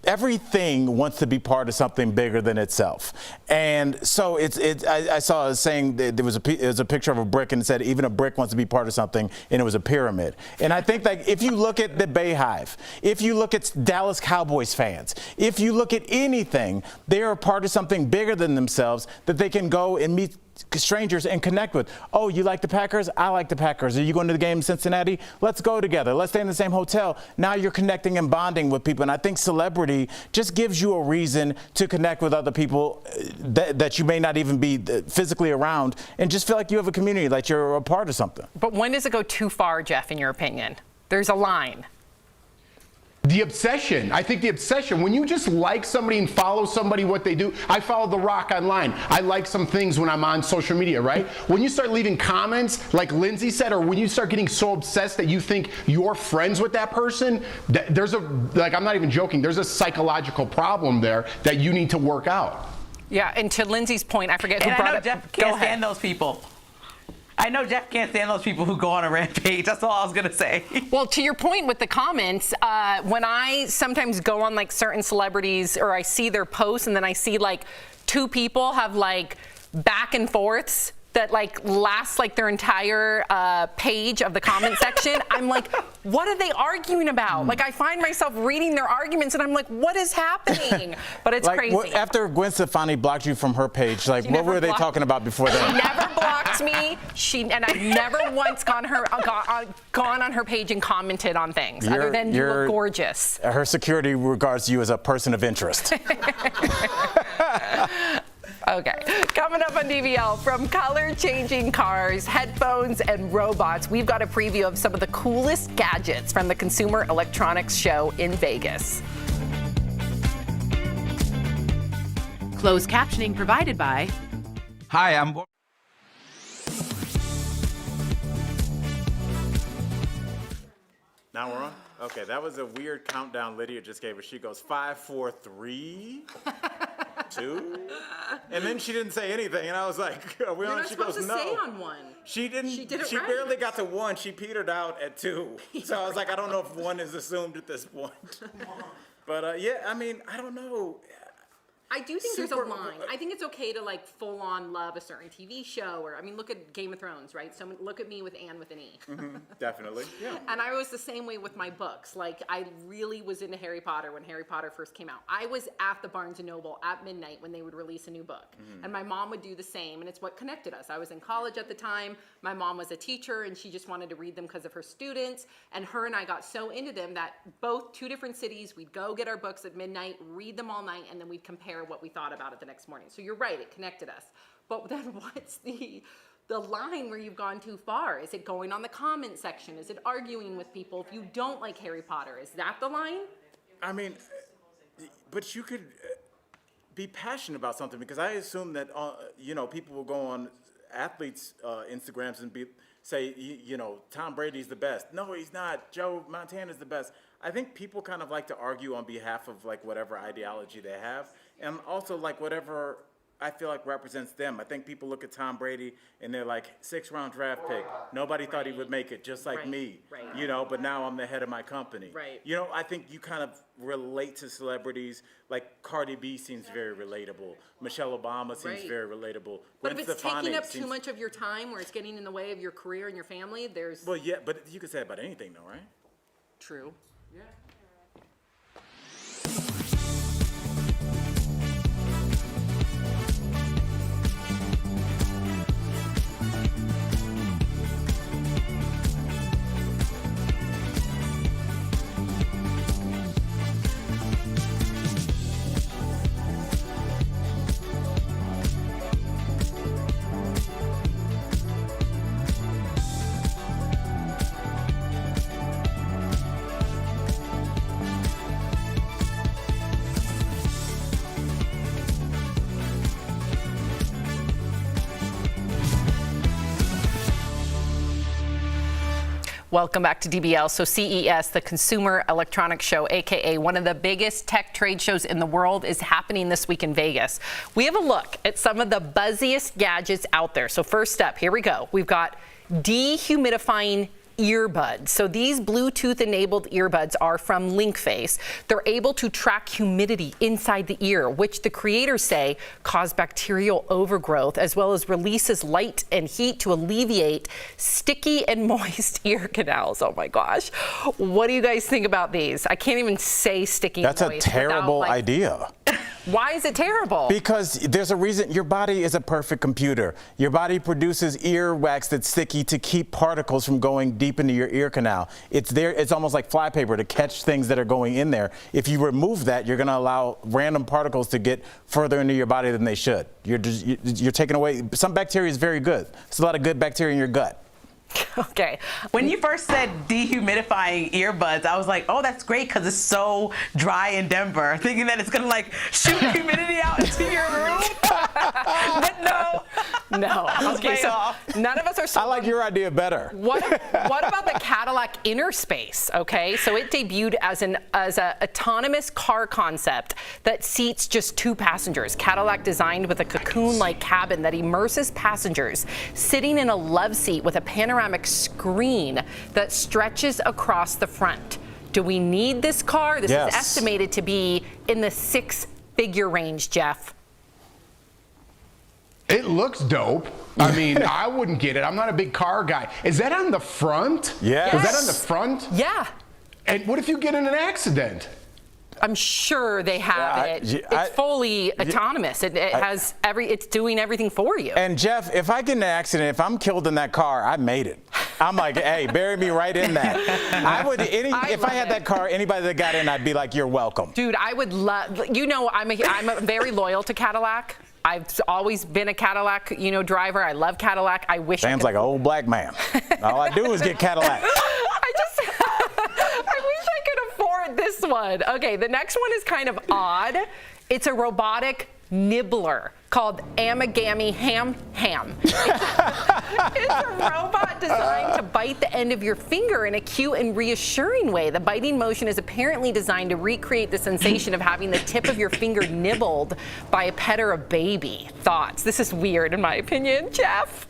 Speaker 3: everything wants to be part of something bigger than itself. And so I saw a saying that it was a picture of a brick and it said even a brick wants to be part of something, and it was a pyramid. And I think that if you look at the Beehive, if you look at Dallas Cowboys fans, if you look at anything, they are a part of something bigger than themselves that they can go and meet strangers and connect with. Oh, you like the Packers? I like the Packers. Are you going to the game in Cincinnati? Let's go together. Let's stay in the same hotel. Now you're connecting and bonding with people. And I think celebrity just gives you a reason to connect with other people that you may not even be physically around, and just feel like you have a community, like you're a part of something.
Speaker 20: But when does it go too far, Jeff, in your opinion? There's a line.
Speaker 21: The obsession. I think the obsession. When you just like somebody and follow somebody, what they do. I follow The Rock online. I like some things when I'm on social media, right? When you start leaving comments, like Lindsay said, or when you start getting so obsessed that you think you're friends with that person, there's I'm not even joking, there's a psychological problem there that you need to work out.
Speaker 20: Yeah, and to Lindsay's point, I forget who
Speaker 5: and
Speaker 20: brought
Speaker 5: I know
Speaker 20: it.
Speaker 5: Jeff can't stand those people. I know Jeff can't stand those people who go on a rampage. That's all I was going to say.
Speaker 20: Well, to your point with the comments, when I sometimes go on like certain celebrities or I see their posts and then I see like 2 people have like back and forths that like last like their entire page of the comment section, I'm like, what are they arguing about? Like, I find myself reading their arguments and I'm like, what is happening? But it's crazy.
Speaker 3: After Gwen Stefani blocked you from her page, like, what were they talking about before that?
Speaker 20: She never blocked me. And I've never once gone on her page and commented on things other than you look gorgeous.
Speaker 3: Her security regards you as a person of interest.
Speaker 20: Okay, coming up on DBL, from color-changing cars, headphones, and robots, we've got a preview of some of the coolest gadgets from the Consumer Electronics Show in Vegas.
Speaker 1: Closed captioning provided by...
Speaker 4: Hi, I'm...
Speaker 3: Now we're on? Okay, that was a weird countdown Lydia just gave us. She goes 5, 4, 3, 2, and then she didn't say anything, and I was like, "Are we on?" She goes, "No."
Speaker 20: Say on 1.
Speaker 3: She didn't.
Speaker 20: She did it
Speaker 3: She
Speaker 20: right.
Speaker 3: barely got to 1. She petered out at 2. So I was like, I don't know if 1 is assumed at this point. But yeah, I mean, I don't know.
Speaker 20: I do think there's a line. I think it's okay to like full on love a certain TV show, or I mean, look at Game of Thrones, right? So look at me with Anne with an E.
Speaker 3: Definitely. Yeah.
Speaker 20: And I was the same way with my books. Like I really was into Harry Potter when Harry Potter first came out. I was at the Barnes and Noble at midnight when they would release a new book, and my mom would do the same. And it's what connected us. I was in college at the time. My mom was a teacher, and she just wanted to read them because of her students. And her and I got so into them that both 2 different cities, we'd go get our books at midnight, read them all night, and then we'd compare what we thought about it the next morning. So you're right, it connected us. But then what's the line where you've gone too far? Is it going on the comment section? Is it arguing with people if you don't like Harry Potter? Is that the line?
Speaker 3: I mean, but you could be passionate about something, because I assume that, people will go on athletes' Instagrams and say, Tom Brady's the best. No, he's not. Joe Montana's the best. I think people kind of like to argue on behalf of like whatever ideology they have, and also like whatever I feel like represents them. I think people look at Tom Brady and they're like, 6th-round draft pick. Nobody thought he would make it, just like me. But now I'm the head of my company. I think you kind of relate to celebrities. Like Cardi B seems very relatable. Michelle Obama seems very relatable.
Speaker 20: But if it's taking up too much of your time, where it's getting in the way of your career and your family, there's...
Speaker 3: Well, yeah, but you could say about anything though, right?
Speaker 20: True. Yeah. Welcome back to DBL. So CES, the Consumer Electronics Show, aka one of the biggest tech trade shows in the world, is happening this week in Vegas. We have a look at some of the buzziest gadgets out there. So first up, here we go. We've got dehumidifying earbuds. So these Bluetooth-enabled earbuds are from LinkFace. They're able to track humidity inside the ear, which the creators say cause bacterial overgrowth, as well as releases light and heat to alleviate sticky and moist ear canals. Oh my gosh. What do you guys think about these? I can't even say sticky and moist.
Speaker 3: That's a terrible idea.
Speaker 20: Why is it terrible?
Speaker 3: Because there's a reason. Your body is a perfect computer. Your body produces earwax that's sticky to keep particles from going deep into your ear canal. It's there. It's almost like flypaper to catch things that are going in there. If you remove that, you're going to allow random particles to get further into your body than they should. You're taking away. Some bacteria is very good. There's a lot of good bacteria in your gut.
Speaker 5: Okay. When you first said dehumidifying earbuds, I was like, oh, that's great because it's so dry in Denver, thinking that it's going to like shoot humidity out into your room. But no.
Speaker 20: No. Okay, so none of us are sold.
Speaker 3: I like your idea better.
Speaker 20: What about the Cadillac Innerspace? Okay, so it debuted as an autonomous car concept that seats just 2 passengers. Cadillac designed with a cocoon-like cabin that immerses passengers sitting in a love seat with a panoramic screen that stretches across the front. Do we need this car? This is estimated to be in the 6-figure range, Jeff.
Speaker 21: It looks dope. I mean, I wouldn't get it. I'm not a big car guy. Is that on the front?
Speaker 3: Yes.
Speaker 21: Is that on the front?
Speaker 20: Yeah.
Speaker 21: And what if you get in an accident?
Speaker 20: I'm sure they have it. It's fully autonomous. It has it's doing everything for you.
Speaker 3: And Jeff, if I get in an accident, if I'm killed in that car, I made it. I'm like, hey, bury me right in that. If I had that car, anybody that got in, I'd be like, you're welcome.
Speaker 20: Dude, I would love. I'm very loyal to Cadillac. I've always been a Cadillac, driver. I love Cadillac. I wish.
Speaker 3: Sounds like an old black man. All I do is get Cadillac.
Speaker 20: I wish I could afford this one. Okay, the next one is kind of odd. It's a robotic nibbler called Amigami Ham. It's a robot designed to bite the end of your finger in a cute and reassuring way. The biting motion is apparently designed to recreate the sensation of having the tip of your finger nibbled by a pet or a baby. Thoughts? This is weird in my opinion. Jeff?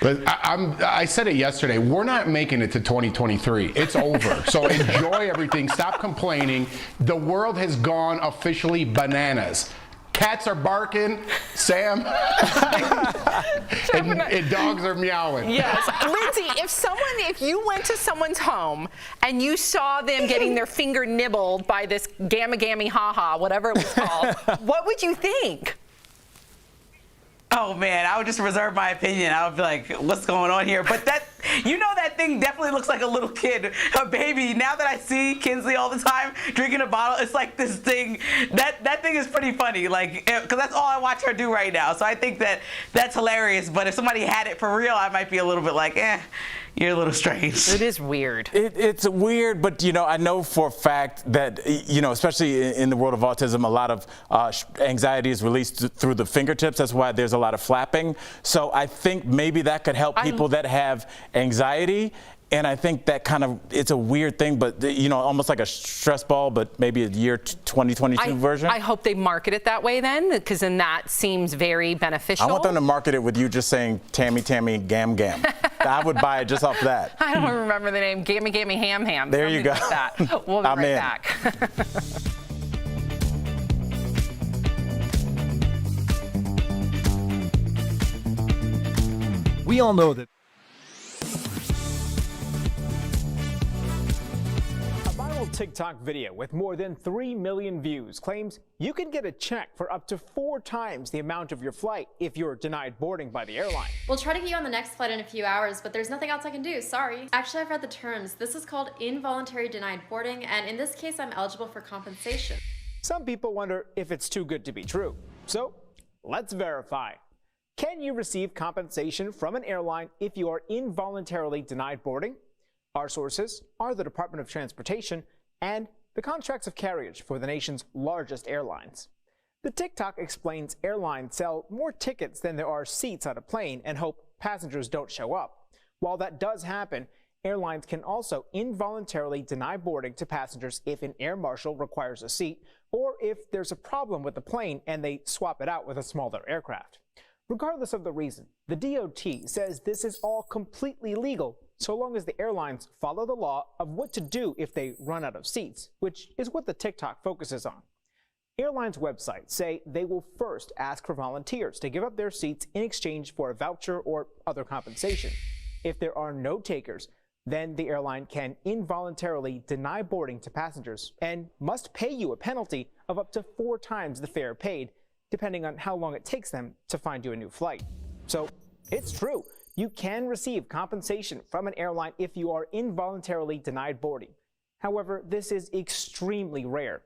Speaker 21: But I said it yesterday. We're not making it to 2023. It's over. So enjoy everything. Stop complaining. The world has gone officially bananas. Cats are barking, Sam, and dogs are meowing.
Speaker 20: Yes. Lindsay, if you went to someone's home and you saw them getting their finger nibbled by this gamma ha-ha, whatever it was called, what would you think?
Speaker 5: Oh man, I would just reserve my opinion. I would be like, what's going on here? But that, that thing definitely looks like a little kid, a baby. Now that I see Kinsley all the time drinking a bottle, it's like this thing, that thing is pretty funny. Like, because that's all I watch her do right now. So I think that's hilarious. But if somebody had it for real, I might be a little bit like, you're a little strange.
Speaker 20: It is weird.
Speaker 3: It's weird, but I know for a fact that especially in the world of autism, a lot of anxiety is released through the fingertips. That's why there's a lot of flapping. So I think maybe that could help people that have anxiety. And I think that it's a weird thing, but almost like a stress ball, but maybe a year 2022 version.
Speaker 20: I hope they market it that way then, because then that seems very beneficial.
Speaker 3: I want them to market it with you just saying Tammy, Gam. I would buy it just off that.
Speaker 20: I don't remember the name. Gammy, Ham.
Speaker 3: There you go.
Speaker 20: Like that. We'll be right back.
Speaker 4: We all know that.
Speaker 9: TikTok video with more than 3 million views claims you can get a check for up to 4 times the amount of your flight if you're denied boarding by the airline.
Speaker 10: We'll try to get you on the next flight in a few hours, but there's nothing else I can do, sorry. Actually, I've read the terms. This is called involuntary denied boarding, and in this case, I'm eligible for compensation.
Speaker 9: Some people wonder if it's too good to be true. So let's verify. Can you receive compensation from an airline if you are involuntarily denied boarding? Our sources are the Department of Transportation and the contracts of carriage for the nation's largest airlines. The TikTok explains airlines sell more tickets than there are seats on a plane and hope passengers don't show up. While that does happen, airlines can also involuntarily deny boarding to passengers if an air marshal requires a seat or if there's a problem with the plane and they swap it out with a smaller aircraft. Regardless of the reason, the DOT says this is all completely legal so long as the airlines follow the law of what to do if they run out of seats, which is what the TikTok focuses on. Airlines' websites say they will first ask for volunteers to give up their seats in exchange for a voucher or other compensation. If there are no takers, then the airline can involuntarily deny boarding to passengers and must pay you a penalty of up to 4 times the fare paid, depending on how long it takes them to find you a new flight. So it's true. You can receive compensation from an airline if you are involuntarily denied boarding. However, this is extremely rare.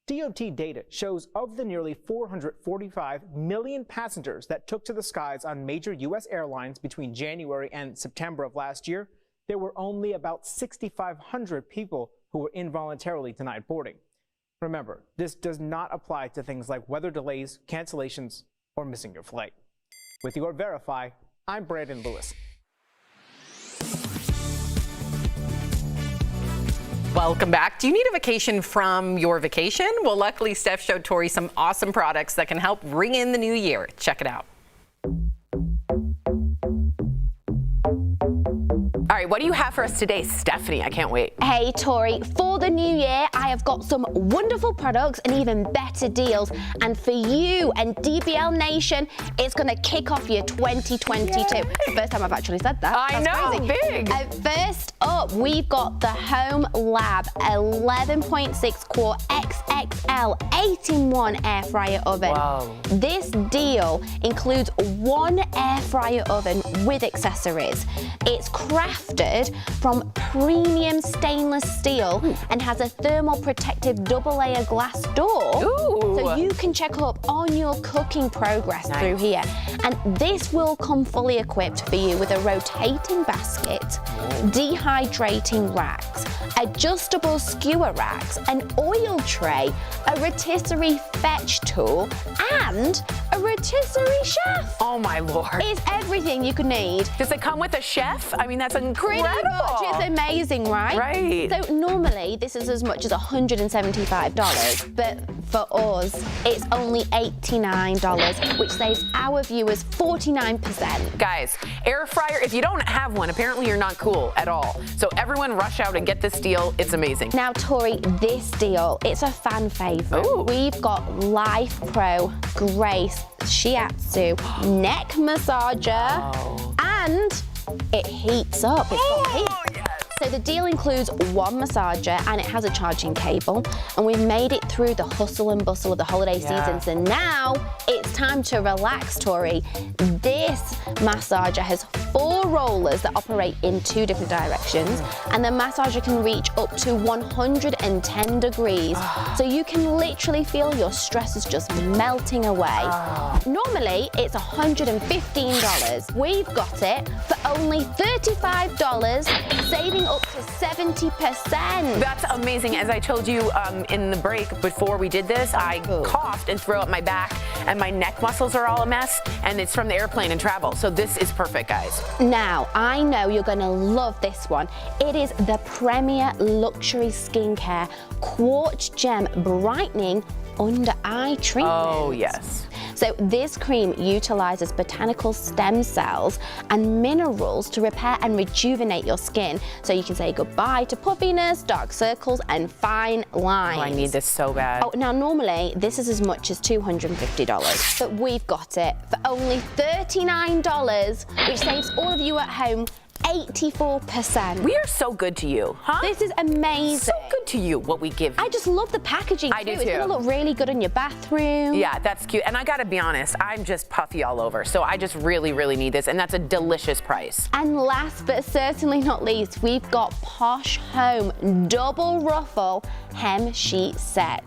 Speaker 9: DOT data shows of the nearly 445 million passengers that took to the skies on major U.S. airlines between January and September of last year, there were only about 6,500 people who were involuntarily denied boarding. Remember, this does not apply to things like weather delays, cancellations, or missing your flight. With your Verify, I'm Brandon Lewis.
Speaker 20: Welcome back. Do you need a vacation from your vacation? Well, luckily, Steph showed Tori some awesome products that can help ring in the new year. Check it out.
Speaker 2: All right, what do you have for us today, Stephanie? I can't wait.
Speaker 7: Hey, Tori, for the new year, I have got some wonderful products and even better deals. And for you and DBL Nation, it's going to kick off your 2022. Yay. First time I've actually said that.
Speaker 2: I know, crazy. Big.
Speaker 7: First up, we've got the Home Lab 11.6 quart XXL 8-in-1 air fryer oven.
Speaker 2: Wow.
Speaker 7: This deal includes 1 air fryer oven with accessories. It's crafted from premium stainless steel and has a thermal protective double layer glass door.
Speaker 2: Ooh.
Speaker 7: So you can check up on your cooking progress through here. And this will come fully equipped for you with a rotating basket, dehydrating racks, adjustable skewer racks, an oil tray, a rotisserie fetch tool, and a rotisserie chef.
Speaker 2: Oh my Lord.
Speaker 7: It's everything you could need.
Speaker 2: Does it come with a chef? I mean, that's incredible.
Speaker 7: Pretty much. It's amazing, right?
Speaker 2: Right.
Speaker 7: So normally this is as much as $175, but For us, it's only $89, which saves our viewers 49%.
Speaker 2: Guys, air fryer, if you don't have one, apparently you're not cool at all. So everyone rush out and get this deal. It's amazing.
Speaker 7: Now, Tori, this deal, it's a fan favorite.
Speaker 2: Ooh.
Speaker 7: We've got Life Pro Grace Shiatsu neck massager, and it heats up. It's got heat. So the deal includes one massager and it has a charging cable, and we've made it through the hustle and bustle of the holiday season. So now it's time to relax, Tori. This massager has 4 rollers that operate in 2 different directions, and the massager can reach up to 110 degrees. So you can literally feel your stress is just melting away. Normally it's $115. We've got it for only $35, saving up to 70%.
Speaker 2: That's amazing. As I told you in the break before we did this, I coughed and threw up my back, and my neck muscles are all a mess, and it's from the airplane and travel. So this is perfect, guys.
Speaker 7: Now, I know you're going to love this one. It is the Premier Luxury Skincare Quartz Gem Brightening Under Eye Treatment.
Speaker 2: Oh, yes.
Speaker 7: So this cream utilizes botanical stem cells and minerals to repair and rejuvenate your skin, so you can say goodbye to puffiness, dark circles, and fine lines.
Speaker 2: Oh, I need this so bad.
Speaker 7: Oh, now normally this is as much as $250, but we've got it for only $39, which saves all of you at home 84%.
Speaker 2: We are so good to you, huh?
Speaker 7: This is amazing.
Speaker 2: So good to you, what we give you.
Speaker 7: I just love the packaging
Speaker 2: I do
Speaker 7: It's
Speaker 2: too.
Speaker 7: gonna look really good in your bathroom.
Speaker 2: Yeah, that's cute. And I gotta be honest, I'm just puffy all over. So I just really, really need this. And that's a delicious price.
Speaker 7: And last but certainly not least, we've got Posh Home Double Ruffle Hem Sheet Set.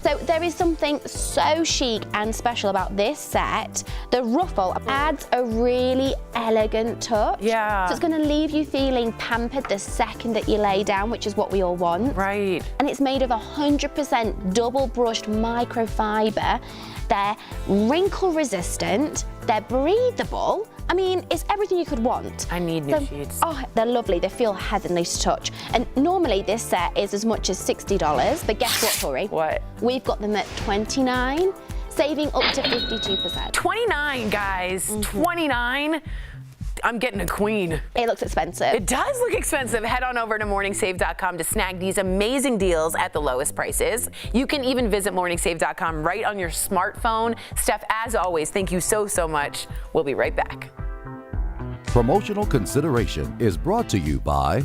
Speaker 7: So there is something so chic and special about this set. The ruffle adds a really elegant touch.
Speaker 2: Yeah.
Speaker 7: So it's gonna leave you feeling pampered the second that you lay down, which is what we all want.
Speaker 2: Right.
Speaker 7: And it's made of 100% double brushed microfiber. They're wrinkle resistant, they're breathable. I mean, it's everything you could want.
Speaker 2: I need new sheets.
Speaker 7: Oh, they're lovely. They feel heavenly to touch. And normally this set is as much as $60, but guess what, Tori?
Speaker 2: What?
Speaker 7: We've got them at $29, saving up to 52%.
Speaker 2: 29, guys. 29. I'm getting a queen.
Speaker 7: It looks expensive.
Speaker 2: It does look expensive. Head on over to morningsave.com to snag these amazing deals at the lowest prices. You can even visit morningsave.com right on your smartphone. Steph, as always, thank you so, so much. We'll be right back.
Speaker 12: Promotional consideration is brought to you by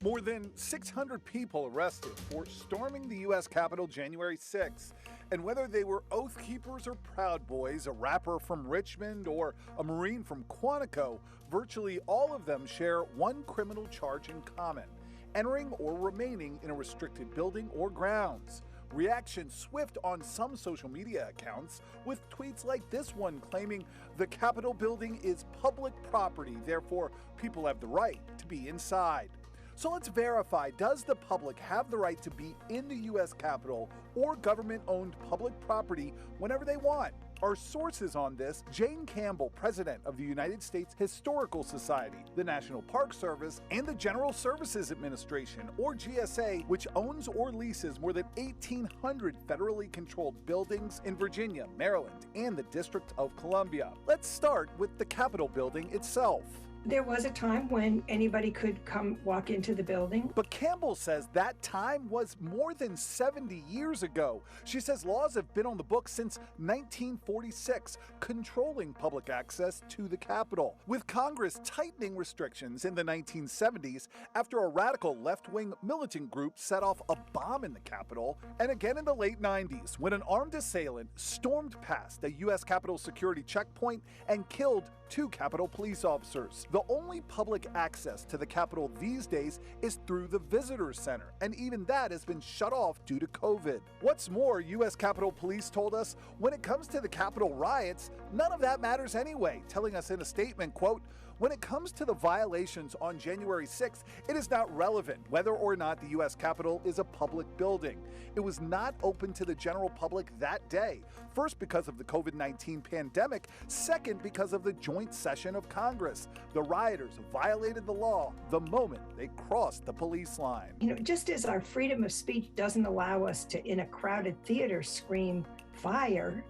Speaker 13: More than 600 people arrested for storming the U.S. Capitol January 6th. And whether they were Oath Keepers or Proud Boys, a rapper from Richmond or a Marine from Quantico, virtually all of them share one criminal charge in common: entering or remaining in a restricted building or grounds. Reaction swift on some social media accounts, with tweets like this one claiming the Capitol building is public property, therefore people have the right to be inside. So let's verify, does the public have the right to be in the U.S. Capitol or government-owned public property whenever they want? Our sources on this: Jane Campbell, president of the United States Historical Society, the National Park Service, and the General Services Administration, or GSA, which owns or leases more than 1,800 federally controlled buildings in Virginia, Maryland, and the District of Columbia. Let's start with the Capitol building itself.
Speaker 14: There was a time when anybody could come walk into the building.
Speaker 13: But Campbell says that time was more than 70 years ago. She says laws have been on the books since 1946, controlling public access to the Capitol, with Congress tightening restrictions in the 1970s after a radical left-wing militant group set off a bomb in the Capitol, and again in the late 90s when an armed assailant stormed past a U.S. Capitol security checkpoint and killed 2 Capitol police officers. The only public access to the Capitol these days is through the Visitor Center, and even that has been shut off due to COVID. What's more, U.S. Capitol Police told us, when it comes to the Capitol riots, none of that matters anyway, telling us in a statement, quote, When it comes to the violations on January 6th, it is not relevant whether or not the U.S. Capitol is a public building. It was not open to the general public that day. First, because of the COVID-19 pandemic. Second, because of the joint session of Congress. The rioters violated the law the moment they crossed the police line.
Speaker 14: You know, just as our freedom of speech doesn't allow us to, in a crowded theater, scream fire,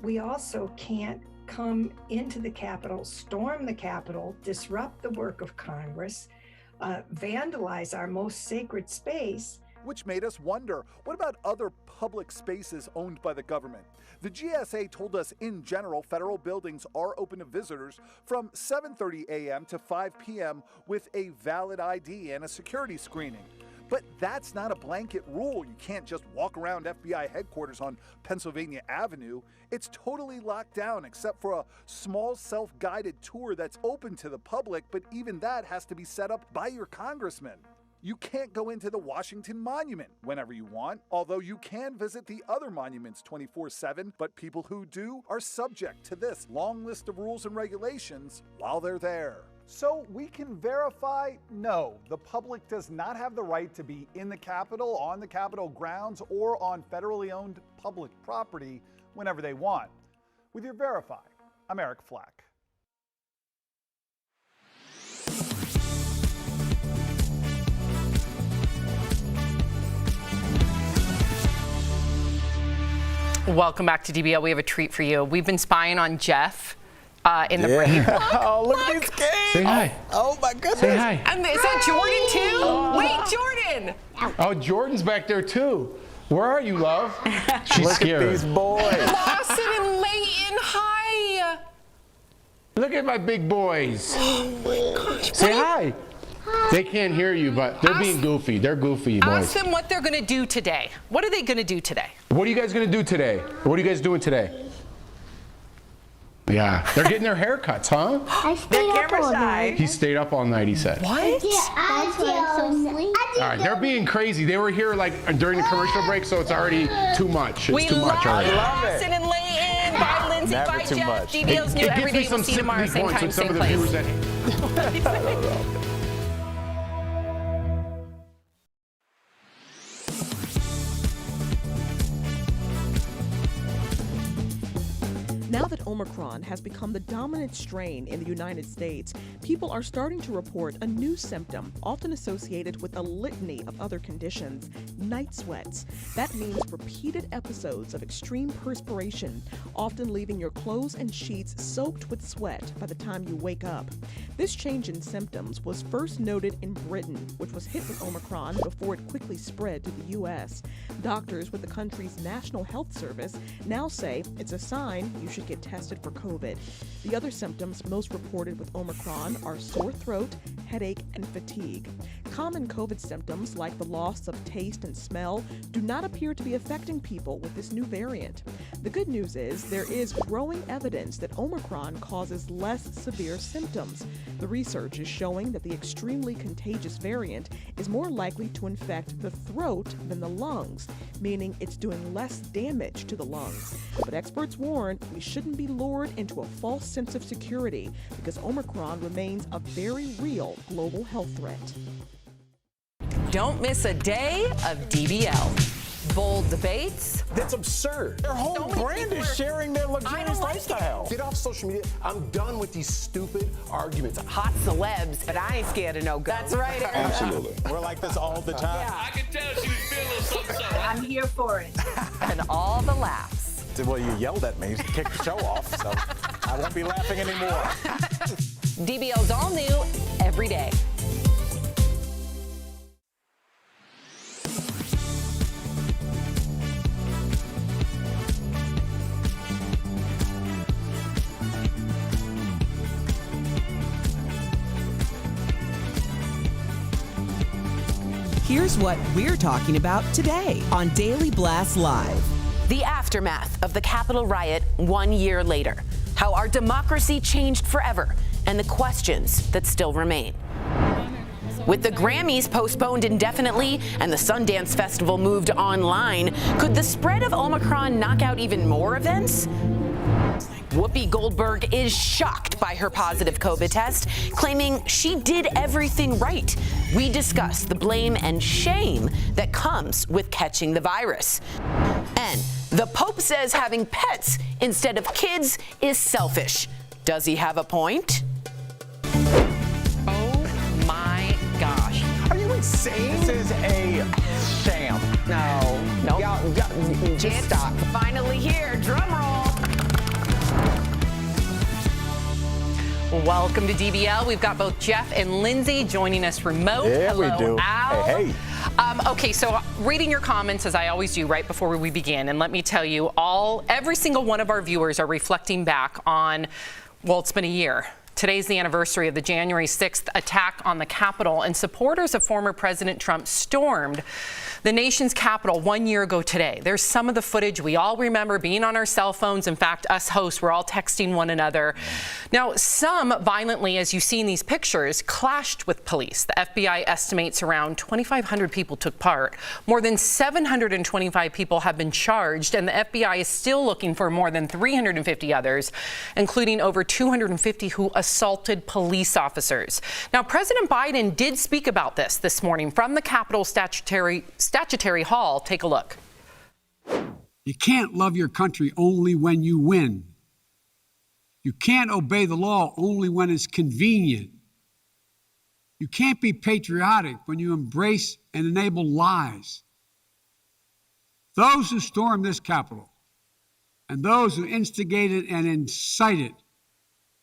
Speaker 14: we also can't come into the Capitol, storm the Capitol, disrupt the work of Congress, vandalize our most sacred space.
Speaker 13: Which made us wonder, what about other public spaces owned by the government? The GSA told us in general, federal buildings are open to visitors from 7:30 a.m. to 5 p.m. with a valid ID and a security screening. But that's not a blanket rule. You can't just walk around FBI headquarters on Pennsylvania Avenue. It's totally locked down except for a small self-guided tour that's open to the public, but even that has to be set up by your congressman. You can't go into the Washington Monument whenever you want, although you can visit the other monuments 24/7, but people who do are subject to this long list of rules and regulations while they're there.
Speaker 15: So we can verify, no, the public does not have the right to be in the Capitol, on the Capitol grounds, or on federally owned public property whenever they want. With your Verify, I'm Eric Flack.
Speaker 20: Welcome back to DBL. We have a treat for you. We've been spying on Jeff in the break.
Speaker 3: Oh, look at these kids.
Speaker 21: Say hi.
Speaker 3: Oh my goodness.
Speaker 21: Say hi.
Speaker 20: And is that Jordan too? Wait, Jordan.
Speaker 21: Oh, Jordan's back there too. Where are you, love? She's
Speaker 3: Look
Speaker 21: scared.
Speaker 3: at these boys.
Speaker 20: Lawson and Layton, hi.
Speaker 21: Look at my big boys.
Speaker 20: Oh my gosh.
Speaker 21: Say hi. They can't hear you, but they're being goofy. They're goofy, boys.
Speaker 20: Ask them what they're going to do today. What are they going to do today?
Speaker 21: What are you guys going to do today? What are you guys doing today? Yeah, they're getting their haircuts, huh?
Speaker 4: I stayed up all night.
Speaker 21: He stayed up all night, he said.
Speaker 20: What?
Speaker 4: I
Speaker 21: All right, they're being crazy. They were here like during the commercial break, so it's already too much. It's too much already.
Speaker 20: Lawson and Layton. Bye, Lindsay.
Speaker 3: Never
Speaker 20: Bye,
Speaker 3: too
Speaker 20: Jeff.
Speaker 3: much.
Speaker 20: DBL's new every day. We'll see you tomorrow, same time, same place.
Speaker 17: Now that Omicron has become the dominant strain in the United States, people are starting to report a new symptom, often associated with a litany of other conditions: night sweats. That means repeated episodes of extreme perspiration, often leaving your clothes and sheets soaked with sweat by the time you wake up. This change in symptoms was first noted in Britain, which was hit with Omicron before it quickly spread to the U.S. Doctors with the country's National Health Service now say it's a sign you should get tested for COVID. The other symptoms most reported with Omicron are sore throat, headache, and fatigue. Common COVID symptoms like the loss of taste and smell do not appear to be affecting people with this new variant. The good news is there is growing evidence that Omicron causes less severe symptoms. The research is showing that the extremely contagious variant is more likely to infect the throat than the lungs, meaning it's doing less damage to the lungs. But experts warn we shouldn't be lured into a false sense of security because Omicron remains a very real global health threat.
Speaker 2: Don't miss a day of DBL. Bold debates.
Speaker 18: That's absurd.
Speaker 3: Their whole brand is sharing their luxurious lifestyle.
Speaker 18: Get off social media. I'm done with these stupid arguments.
Speaker 2: Hot celebs, but I ain't scared of no guns. That's right, Eric.
Speaker 3: Absolutely. We're like this all the time.
Speaker 19: Yeah. I can tell she was feeling something.
Speaker 14: I'm here for it.
Speaker 2: And all the laughs.
Speaker 3: Well, you yelled at me to kick the show off, so I won't be laughing anymore.
Speaker 2: DBL's all new every day.
Speaker 8: Here's what we're talking about today on Daily Blast Live.
Speaker 2: The aftermath of the Capitol riot 1 year later. How our democracy changed forever and the questions that still remain. With the Grammys postponed indefinitely and the Sundance Festival moved online, could the spread of Omicron knock out even more events?
Speaker 1: Whoopi Goldberg is shocked by her positive COVID test, claiming she did everything right. We discuss the blame and shame that comes with catching the virus. And the Pope says having pets instead of kids is selfish. Does he have a point?
Speaker 20: Oh my gosh.
Speaker 9: Are you insane?
Speaker 3: This is a sham.
Speaker 9: No. Y'all, just stop.
Speaker 1: Finally here, drum roll.
Speaker 20: Welcome to DBL. We've got both Jeff and Lindsay joining us remote.
Speaker 3: Yeah,
Speaker 20: Hello,
Speaker 3: we do.
Speaker 20: Al.
Speaker 3: Hey.
Speaker 20: Okay, so reading your comments, as I always do right before we begin, and let me tell you, every single one of our viewers are reflecting back on, well, it's been a year. Today's the anniversary of the January 6th attack on the Capitol, and supporters of former President Trump stormed the nation's Capitol 1 year ago today. There's some of the footage we all remember being on our cell phones. In fact, us hosts were all texting one another. Now, some violently, as you see in these pictures, clashed with police. The FBI estimates around 2,500 people took part. More than 725 people have been charged, and the FBI is still looking for more than 350 others, including over 250 who assaulted police officers. Now, President Biden did speak about this morning from the Capitol Statutory Hall. Take a look.
Speaker 6: You can't love your country only when you win. You can't obey the law only when it's convenient. You can't be patriotic when you embrace and enable lies. Those who stormed this Capitol, and those who instigated and incited,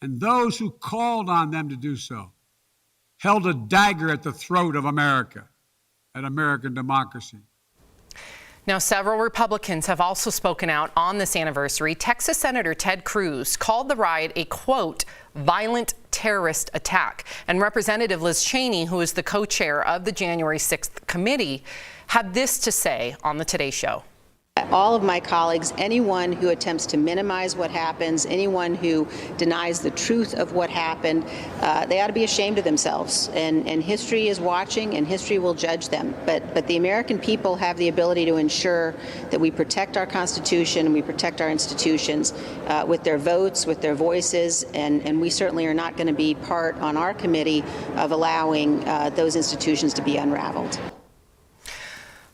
Speaker 6: and those who called on them to do so, held a dagger at the throat of America and American democracy.
Speaker 20: Now, several Republicans have also spoken out on this anniversary. Texas Senator Ted Cruz called the riot a, quote, violent terrorist attack. And Representative Liz Cheney, who is the co-chair of the January 6th committee, had this to say on the Today Show.
Speaker 11: All of my colleagues, anyone who attempts to minimize what happens, anyone who denies the truth of what happened, they ought to be ashamed of themselves. And history is watching, and history will judge them. But the American people have the ability to ensure that we protect our Constitution and we protect our institutions with their votes, with their voices, and we certainly are not going to be part on our committee of allowing those institutions to be unraveled.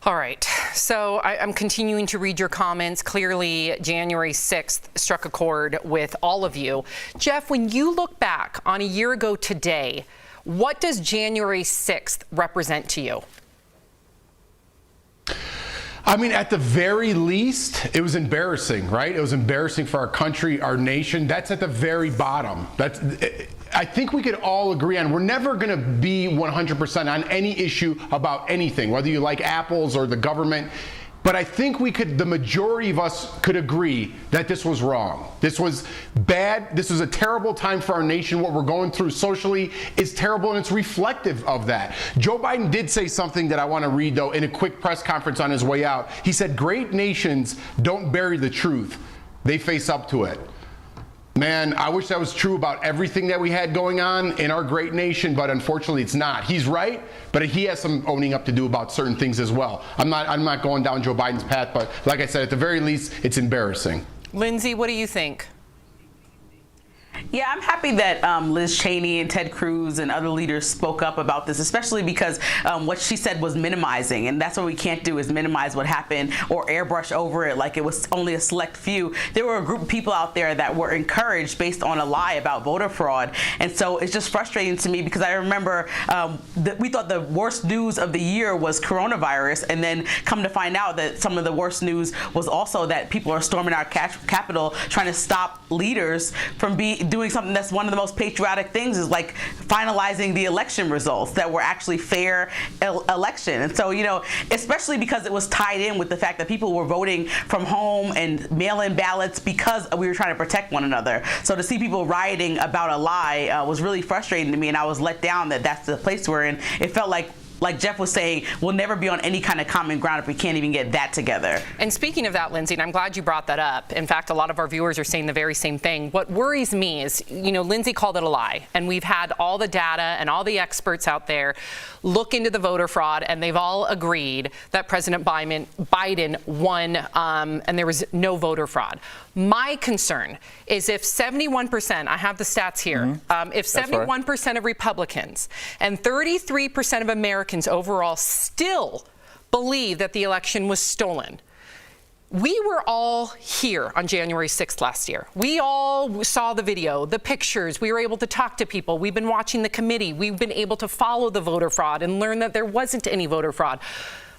Speaker 20: All right, so I'm continuing to read your comments. Clearly, January 6th struck a chord with all of you. Jeff, when you look back on a year ago today, what does January 6th represent to you?
Speaker 21: I mean, at the very least, it was embarrassing, right? It was embarrassing for our country, our nation. That's at the very bottom. I think we could all agree on, we're never going to be 100% on any issue about anything, whether you like apples or the government. But I think the majority of us could agree that this was wrong. This was bad. This was a terrible time for our nation. What we're going through socially is terrible, and it's reflective of that. Joe Biden did say something that I want to read, though, in a quick press conference on his way out. He said, great nations don't bury the truth. They face up to it. Man, I wish that was true about everything that we had going on in our great nation, but unfortunately it's not. He's right, but he has some owning up to do about certain things as well. I'm not going down Joe Biden's path, but like I said, at the very least, it's embarrassing.
Speaker 20: Lindsay, what do you think?
Speaker 5: Yeah, I'm happy that Liz Cheney and Ted Cruz and other leaders spoke up about this, especially because what she said was minimizing, and that's what we can't do, is minimize what happened or airbrush over it like it was only a select few. There were a group of people out there that were encouraged based on a lie about voter fraud, and so it's just frustrating to me because I remember we thought the worst news of the year was coronavirus, and then come to find out that some of the worst news was also that people are storming our Capitol trying to stop leaders from doing something that's one of the most patriotic things, is like finalizing the election results that were actually fair election. And so, you know, especially because it was tied in with the fact that people were voting from home and mail-in ballots because we were trying to protect one another. So to see people rioting about a lie was really frustrating to me, and I was let down that that's the place we're in. It felt like like Jeff was saying, we'll never be on any kind of common ground if we can't even get that together.
Speaker 20: And speaking of that, Lindsay, and I'm glad you brought that up. In fact, a lot of our viewers are saying the very same thing. What worries me is, Lindsay called it a lie, and we've had all the data and all the experts out there look into the voter fraud, and they've all agreed that President Biden won, and there was no voter fraud. My concern is if 71%, I have the stats here, if 71% of Republicans and 33% of Americans overall still believe that the election was stolen. We were all here on January 6th last year. We all saw the video, the pictures. We were able to talk to people. We've been watching the committee. We've been able to follow the voter fraud and learn that there wasn't any voter fraud.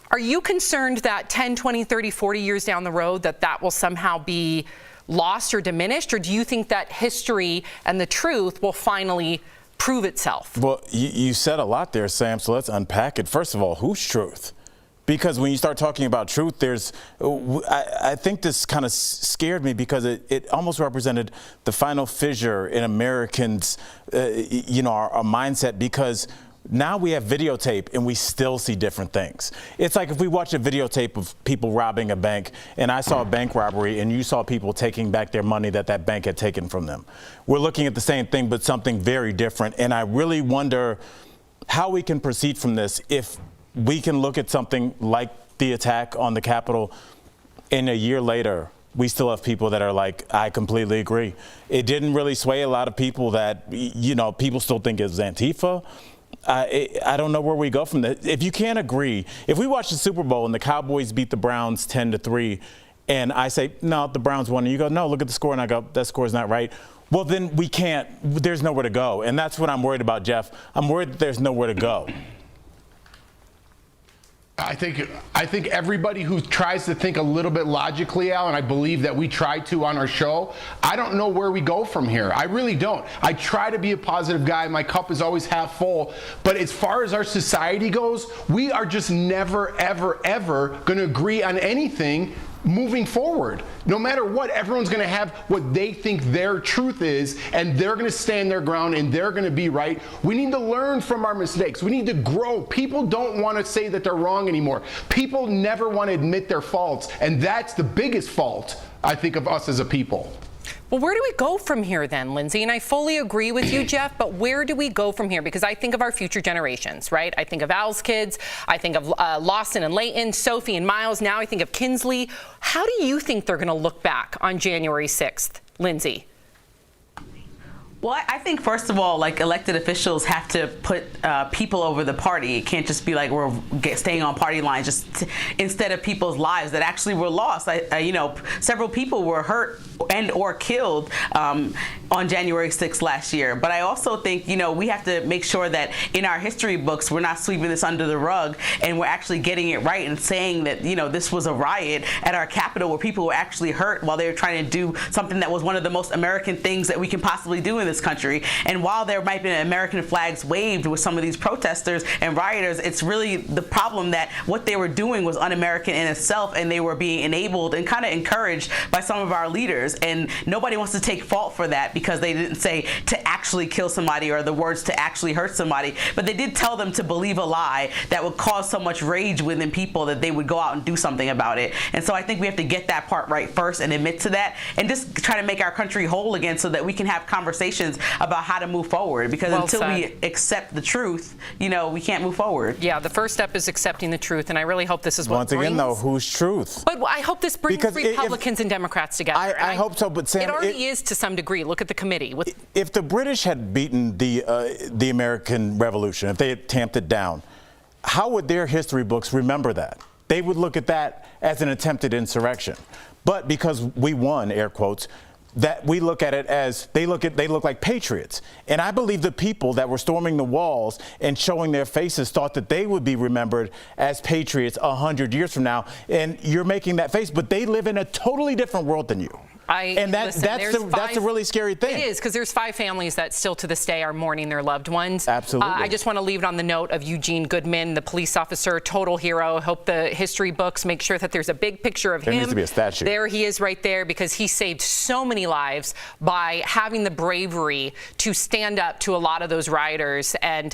Speaker 20: Are you concerned that 10, 20, 30, 40 years down the road that will somehow be lost or diminished? Or do you think that history and the truth will finally prove itself?
Speaker 3: Well, you said a lot there, Sam, so let's unpack it. First of all, whose truth? Because when you start talking about truth, I think this kind of scared me because it almost represented the final fissure in Americans, our mindset, because now we have videotape and we still see different things. It's like if we watch a videotape of people robbing a bank and I saw a bank robbery and you saw people taking back their money that bank had taken from them. We're looking at the same thing, but something very different. And I really wonder how we can proceed from this if we can look at something like the attack on the Capitol and a year later, we still have people that are like, I completely agree. It didn't really sway a lot of people that, people still think it was Antifa. I don't know where we go from that. If you can't agree, if we watch the Super Bowl and the Cowboys beat the Browns 10-3, and I say, no, the Browns won, and you go, no, look at the score, and I go, that score's not right. Well, then there's nowhere to go. And that's what I'm worried about, Jeff. I'm worried that there's nowhere to go.
Speaker 21: I think everybody who tries to think a little bit logically, Al, and I believe that we try to on our show, I don't know where we go from here. I really don't. I try to be a positive guy. My cup is always half full. But as far as our society goes, we are just never, ever, ever going to agree on anything moving forward. No matter what, everyone's going to have what they think their truth is, and they're going to stand their ground, and they're going to be right. We need to learn from our mistakes. We need to grow. People don't want to say that they're wrong anymore. People never want to admit their faults, and that's the biggest fault, I think, of us as a people.
Speaker 20: Well, where do we go from here then, Lindsay? And I fully agree with you, Jeff, but where do we go from here? Because I think of our future generations, right? I think of Al's kids. I think of Lawson and Leighton, Sophie and Miles. Now I think of Kinsley. How do you think they're going to look back on January 6th, Lindsay?
Speaker 5: Well, I think, first of all, like, elected officials have to put people over the party. It can't just be like we're staying on party lines just instead of people's lives that actually were lost. Several people were hurt and or killed on January 6th last year. But I also think, we have to make sure that in our history books, we're not sweeping this under the rug and we're actually getting it right and saying that, this was a riot at our Capitol where people were actually hurt while they were trying to do something that was one of the most American things that we can possibly do in this country. And while there might be American flags waved with some of these protesters and rioters, it's really the problem that what they were doing was un-American in itself, and they were being enabled and kind of encouraged by some of our leaders. And nobody wants to take fault for that because they didn't say to actually kill somebody or the words to actually hurt somebody, but they did tell them to believe a lie that would cause so much rage within people that they would go out and do something about it. And so I think we have to get that part right first and admit to that and just try to make our country whole again so that we can have conversations about how to move forward, because until we accept the truth, we can't move forward.
Speaker 20: Yeah, the first step is accepting the truth, and I really hope this is what
Speaker 3: Once again, though, whose truth?
Speaker 20: But I hope this brings Republicans and Democrats together.
Speaker 3: I hope so, but Sam,
Speaker 20: it already is to some degree. Look at the committee.
Speaker 3: If the British had beaten the American Revolution, if they had tamped it down, how would their history books remember that? They would look at that as an attempted insurrection. But because we won, air quotes, that we look at it as they look like patriots. And I believe the people that were storming the walls and showing their faces thought that they would be remembered as patriots 100 years from now. And you're making that face, but they live in a totally different world than you. That's a really scary thing.
Speaker 20: It is, because there's 5 families that still to this day are mourning their loved ones.
Speaker 3: Absolutely.
Speaker 20: I just want to leave it on the note of Eugene Goodman, the police officer, total hero. I hope the history books make sure that there's a big picture of him.
Speaker 3: There needs to be a statue.
Speaker 20: There he is right there, because he saved so many lives by having the bravery to stand up to a lot of those rioters and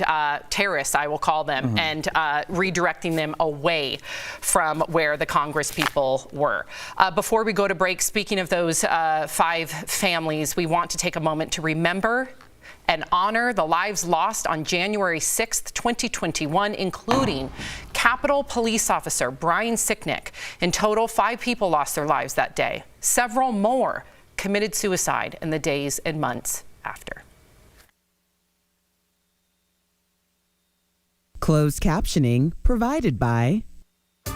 Speaker 20: terrorists, I will call them, and redirecting them away from where the Congress people were. Before we go to break, speaking of those 5 families, we want to take a moment to remember and honor the lives lost on January 6th, 2021, including Capitol Police Officer Brian Sicknick. In total, 5 people lost their lives that day. Several more committed suicide in the days and months after.
Speaker 8: Closed captioning provided by...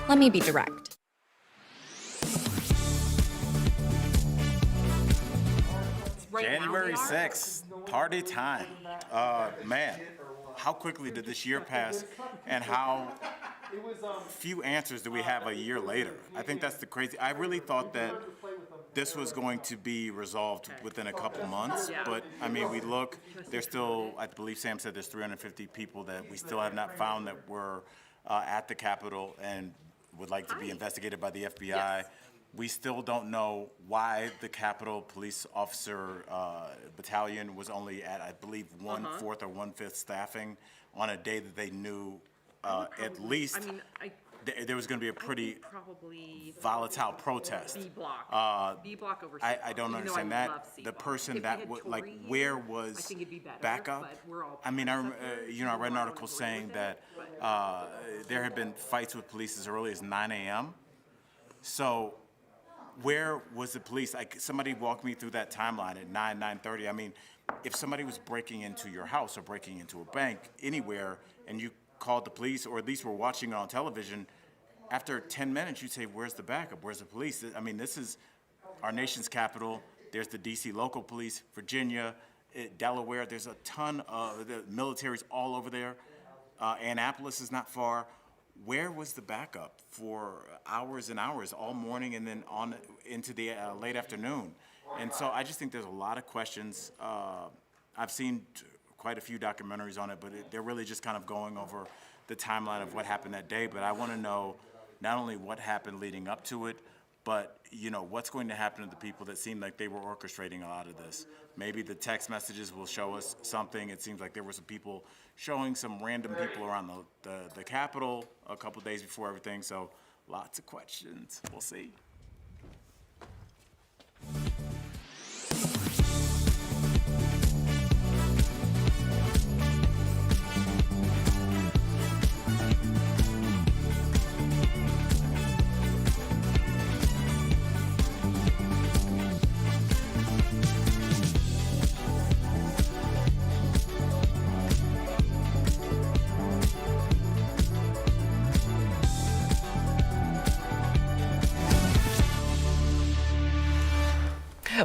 Speaker 16: Let me be direct.
Speaker 3: January 6th, party time. Man, how quickly did this year pass, and how few answers do we have a year later? I think that's the crazy. I really thought that this was going to be resolved within a couple months, but I mean, we look, there's still, I believe Sam said there's 350 people that we still have not found that were at the Capitol and would like to be investigated by the FBI. Yes. We still don't know why the Capitol Police Officer Battalion was only at, I believe, 1/4 or 1/5 staffing on a day that they knew at least there was going to be a pretty volatile protest.
Speaker 20: B block over.
Speaker 3: I don't understand that. The person that would, like, where was backup? I mean, I read an article saying that there had been fights with police as early as 9 a.m. So where was the police? Like, somebody walked me through that timeline at 9:30. I mean, if somebody was breaking into your house or breaking into a bank anywhere, and you called the police, or at least were watching it on television, after 10 minutes, you'd say, where's the backup? Where's the police? I mean, this is our nation's capital. There's the D.C. local police, Virginia, Delaware. There's a ton of the military's all over there. Annapolis is not far. Where was the backup for hours and hours, all morning and then on into the late afternoon? And so I just think there's a lot of questions. I've seen quite a few documentaries on it, but they're really just kind of going over the timeline of what happened that day. But I want to know not only what happened leading up to it, but what's going to happen to the people that seemed like they were orchestrating a lot of this. Maybe the text messages will show us something. It seems like there were some people showing some random people around the Capitol a couple days before everything. So lots of questions. We'll see.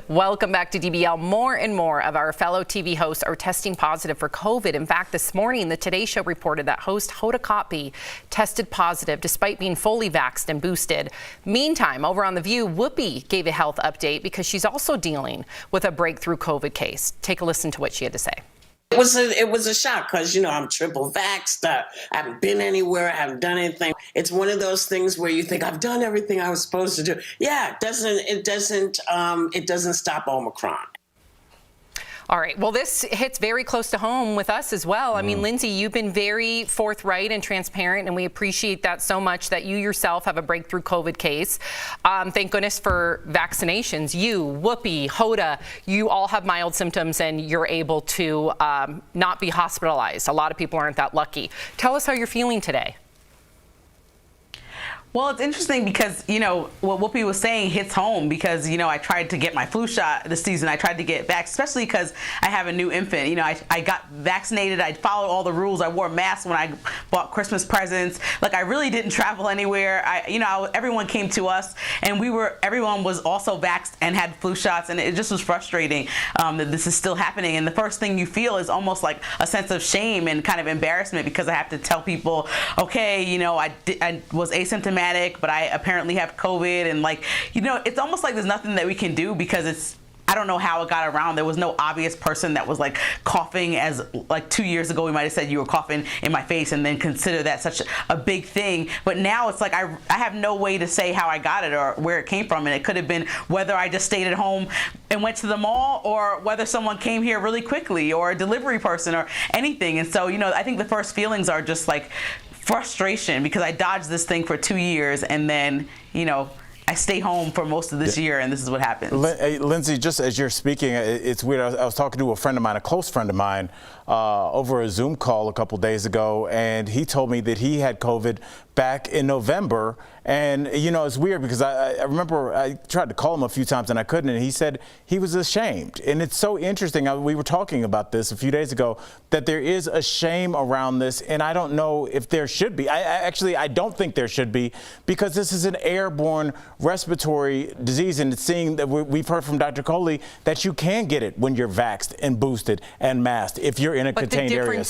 Speaker 20: Welcome back to DBL. More and more of our fellow TV hosts are testing positive for COVID. In fact, this morning, the Today Show reported that host Hoda Kotb tested positive despite being fully vaxxed and boosted. Meantime, over on The View, Whoopi gave a health update because she's also dealing with a breakthrough COVID case. Take a listen to what she had to say.
Speaker 22: It was a shock because, I'm triple vaxxed. I haven't been anywhere. I haven't done anything. It's one of those things where you think I've done everything I was supposed to do. Yeah, it doesn't stop Omicron.
Speaker 20: All right. Well, this hits very close to home with us as well. I mean, Lindsay, you've been very forthright and transparent, and we appreciate that so much that you yourself have a breakthrough COVID case. Thank goodness for vaccinations. You, Whoopi, Hoda, you all have mild symptoms and you're able to not be hospitalized. A lot of people aren't that lucky. Tell us how you're feeling today.
Speaker 5: Well, it's interesting because, what Whoopi was saying hits home because, I tried to get my flu shot this season. I tried to get back, especially because I have a new infant. I got vaccinated. I followed all the rules. I wore masks when I bought Christmas presents. Like, I really didn't travel anywhere. Everyone came to us and everyone was also vaxxed and had flu shots. And it just was frustrating that this is still happening. And the first thing you feel is almost like a sense of shame and kind of embarrassment because I have to tell people, okay, I was asymptomatic asymptomatic, but I apparently have COVID. And like, you know, it's almost like there's nothing that we can do because I don't know how it got around. There was no obvious person that was like coughing as like 2 years ago. We might have said you were coughing in my face and then consider that such a big thing. But now it's like I have no way to say how I got it or where it came from. And it could have been whether I just stayed at home and went to the mall or whether someone came here really quickly or a delivery person or anything. And so, you know, I think the first feelings are just like frustration because I dodged this thing for 2 years and then, you know, I stay home for most of this year, and this is what happens.
Speaker 3: Lindsay, just as you're speaking, it's weird. I was talking to a friend of mine, a close friend of mine, over a Zoom call a couple days ago, and he told me that he had COVID back in November. And, you know, it's weird because I remember I tried to call him a few times and I couldn't, and he said he was ashamed. And it's so interesting. We were talking about this a few days ago, that there is a shame around this, and I don't know if there should be. I don't think there should be, because this is an airborne respiratory disease, and it's seeing that we've heard from Dr. Coley that you can get it when you're vaxxed and boosted and masked if you're in a contained area.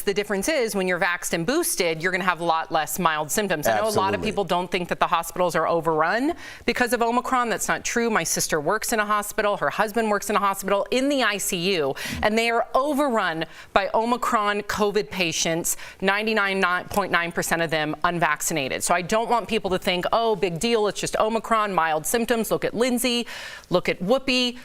Speaker 20: The difference is when you're vaxxed and boosted, you're going to have a lot less mild symptoms. I know a lot of people don't think that the hospitals are overrun because of Omicron. That's not true. My sister works in a hospital. Her husband works in a hospital in the ICU, and they are overrun by Omicron COVID patients, 99.9% of them unvaccinated. So I don't want people to think, oh, big deal, it's just Omicron, mild symptoms. Look at Lindsay, look at Whoopi.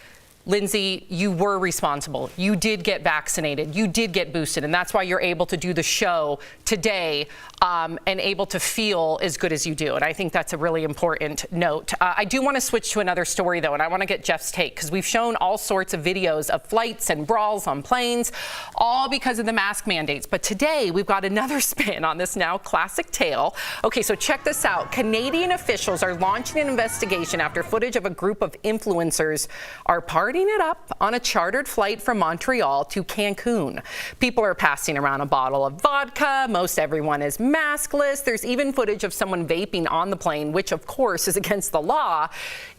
Speaker 20: Lindsay, you were responsible. You did get vaccinated. You did get boosted. And that's why you're able to do the show today and able to feel as good as you do. And I think that's a really important note. I do want to switch to another story, though, and I want to get Jeff's take, because we've shown all sorts of videos of flights and brawls on planes, all because of the mask mandates. But today, we've got another spin on this now classic tale. Okay, so check this out. Canadian officials are launching an investigation after footage of a group of influencers are partying it up on a chartered flight from Montreal to Cancun. People are passing around a bottle of vodka. Most everyone is maskless. There's even footage of someone vaping on the plane, which of course is against the law.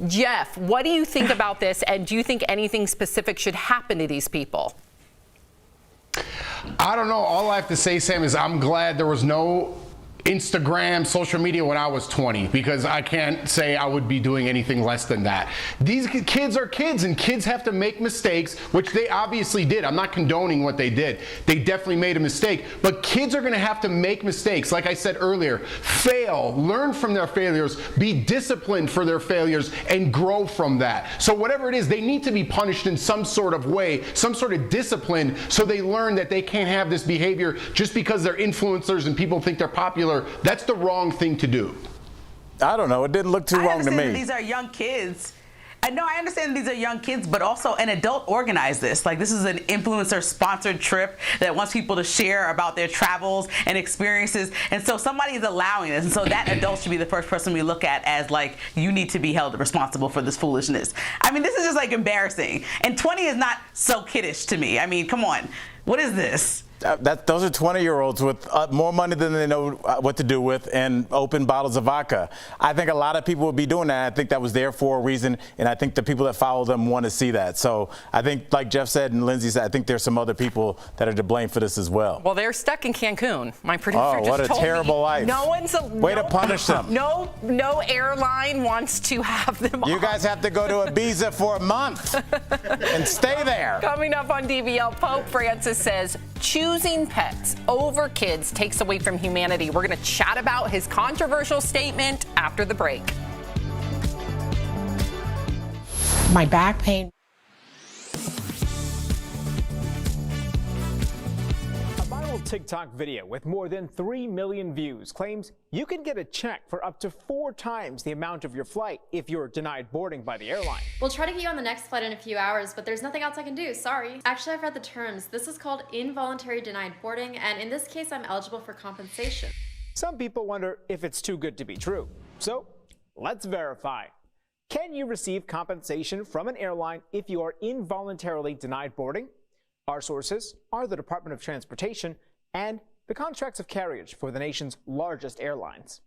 Speaker 20: Jeff, what do you think about this? And do you think anything specific should happen to these people?
Speaker 21: I don't know. All I have to say, Sam, is I'm glad there was no Instagram, social media when I was 20, because I can't say I would be doing anything less than that. These kids are kids, and kids have to make mistakes, which they obviously did. I'm not condoning what they did. They definitely made a mistake, but kids are going to have to make mistakes. Like I said earlier, fail, learn from their failures, be disciplined for their failures, and grow from that. So whatever it is, they need to be punished in some sort of way, some sort of discipline, so they learn that they can't have this behavior just because they're influencers and people think they're popular. That's the wrong thing to do.
Speaker 3: I don't know. It didn't look too wrong to me.
Speaker 5: These are young kids. I know, I understand these are young kids, but also an adult organized this. Like, this is an influencer-sponsored trip that wants people to share about their travels and experiences. And so somebody is allowing this. And so that adult should be the first person we look at as, like, you need to be held responsible for this foolishness. I mean, this is just, like, embarrassing. And 20 is not so kiddish to me. I mean, come on. What is this?
Speaker 3: Those are 20-year-olds with more money than they know what to do with, and open bottles of vodka. I think a lot of people would be doing that. I think that was there for a reason, and I think the people that follow them want to see that. So I think, like Jeff said and Lindsay said, I think there's some other people that are to blame for this as well.
Speaker 20: Well, they're stuck in Cancun. My producer just
Speaker 3: what a
Speaker 20: told
Speaker 3: terrible
Speaker 20: me
Speaker 3: life.
Speaker 20: No one's
Speaker 3: way to punish them.
Speaker 20: No airline wants to have them.
Speaker 3: You guys have to go to Ibiza for a month and stay there.
Speaker 20: Coming up on DBL, Pope Francis says choosing pets over kids takes away from humanity. We're going to chat about his controversial statement after the break.
Speaker 7: My back pain.
Speaker 9: A viral TikTok video with more than 3 million views claims you can get a check for up to 4 times the amount of your flight if you're denied boarding by the airline.
Speaker 10: We'll try to get you on the next flight in a few hours, but there's nothing else I can do, sorry. Actually, I've read the terms. This is called involuntary denied boarding, and in this case, I'm eligible for compensation.
Speaker 9: Some people wonder if it's too good to be true. So let's verify. Can you receive compensation from an airline if you are involuntarily denied boarding? Our sources are the Department of Transportation and the contracts of carriage for the nation's largest airlines.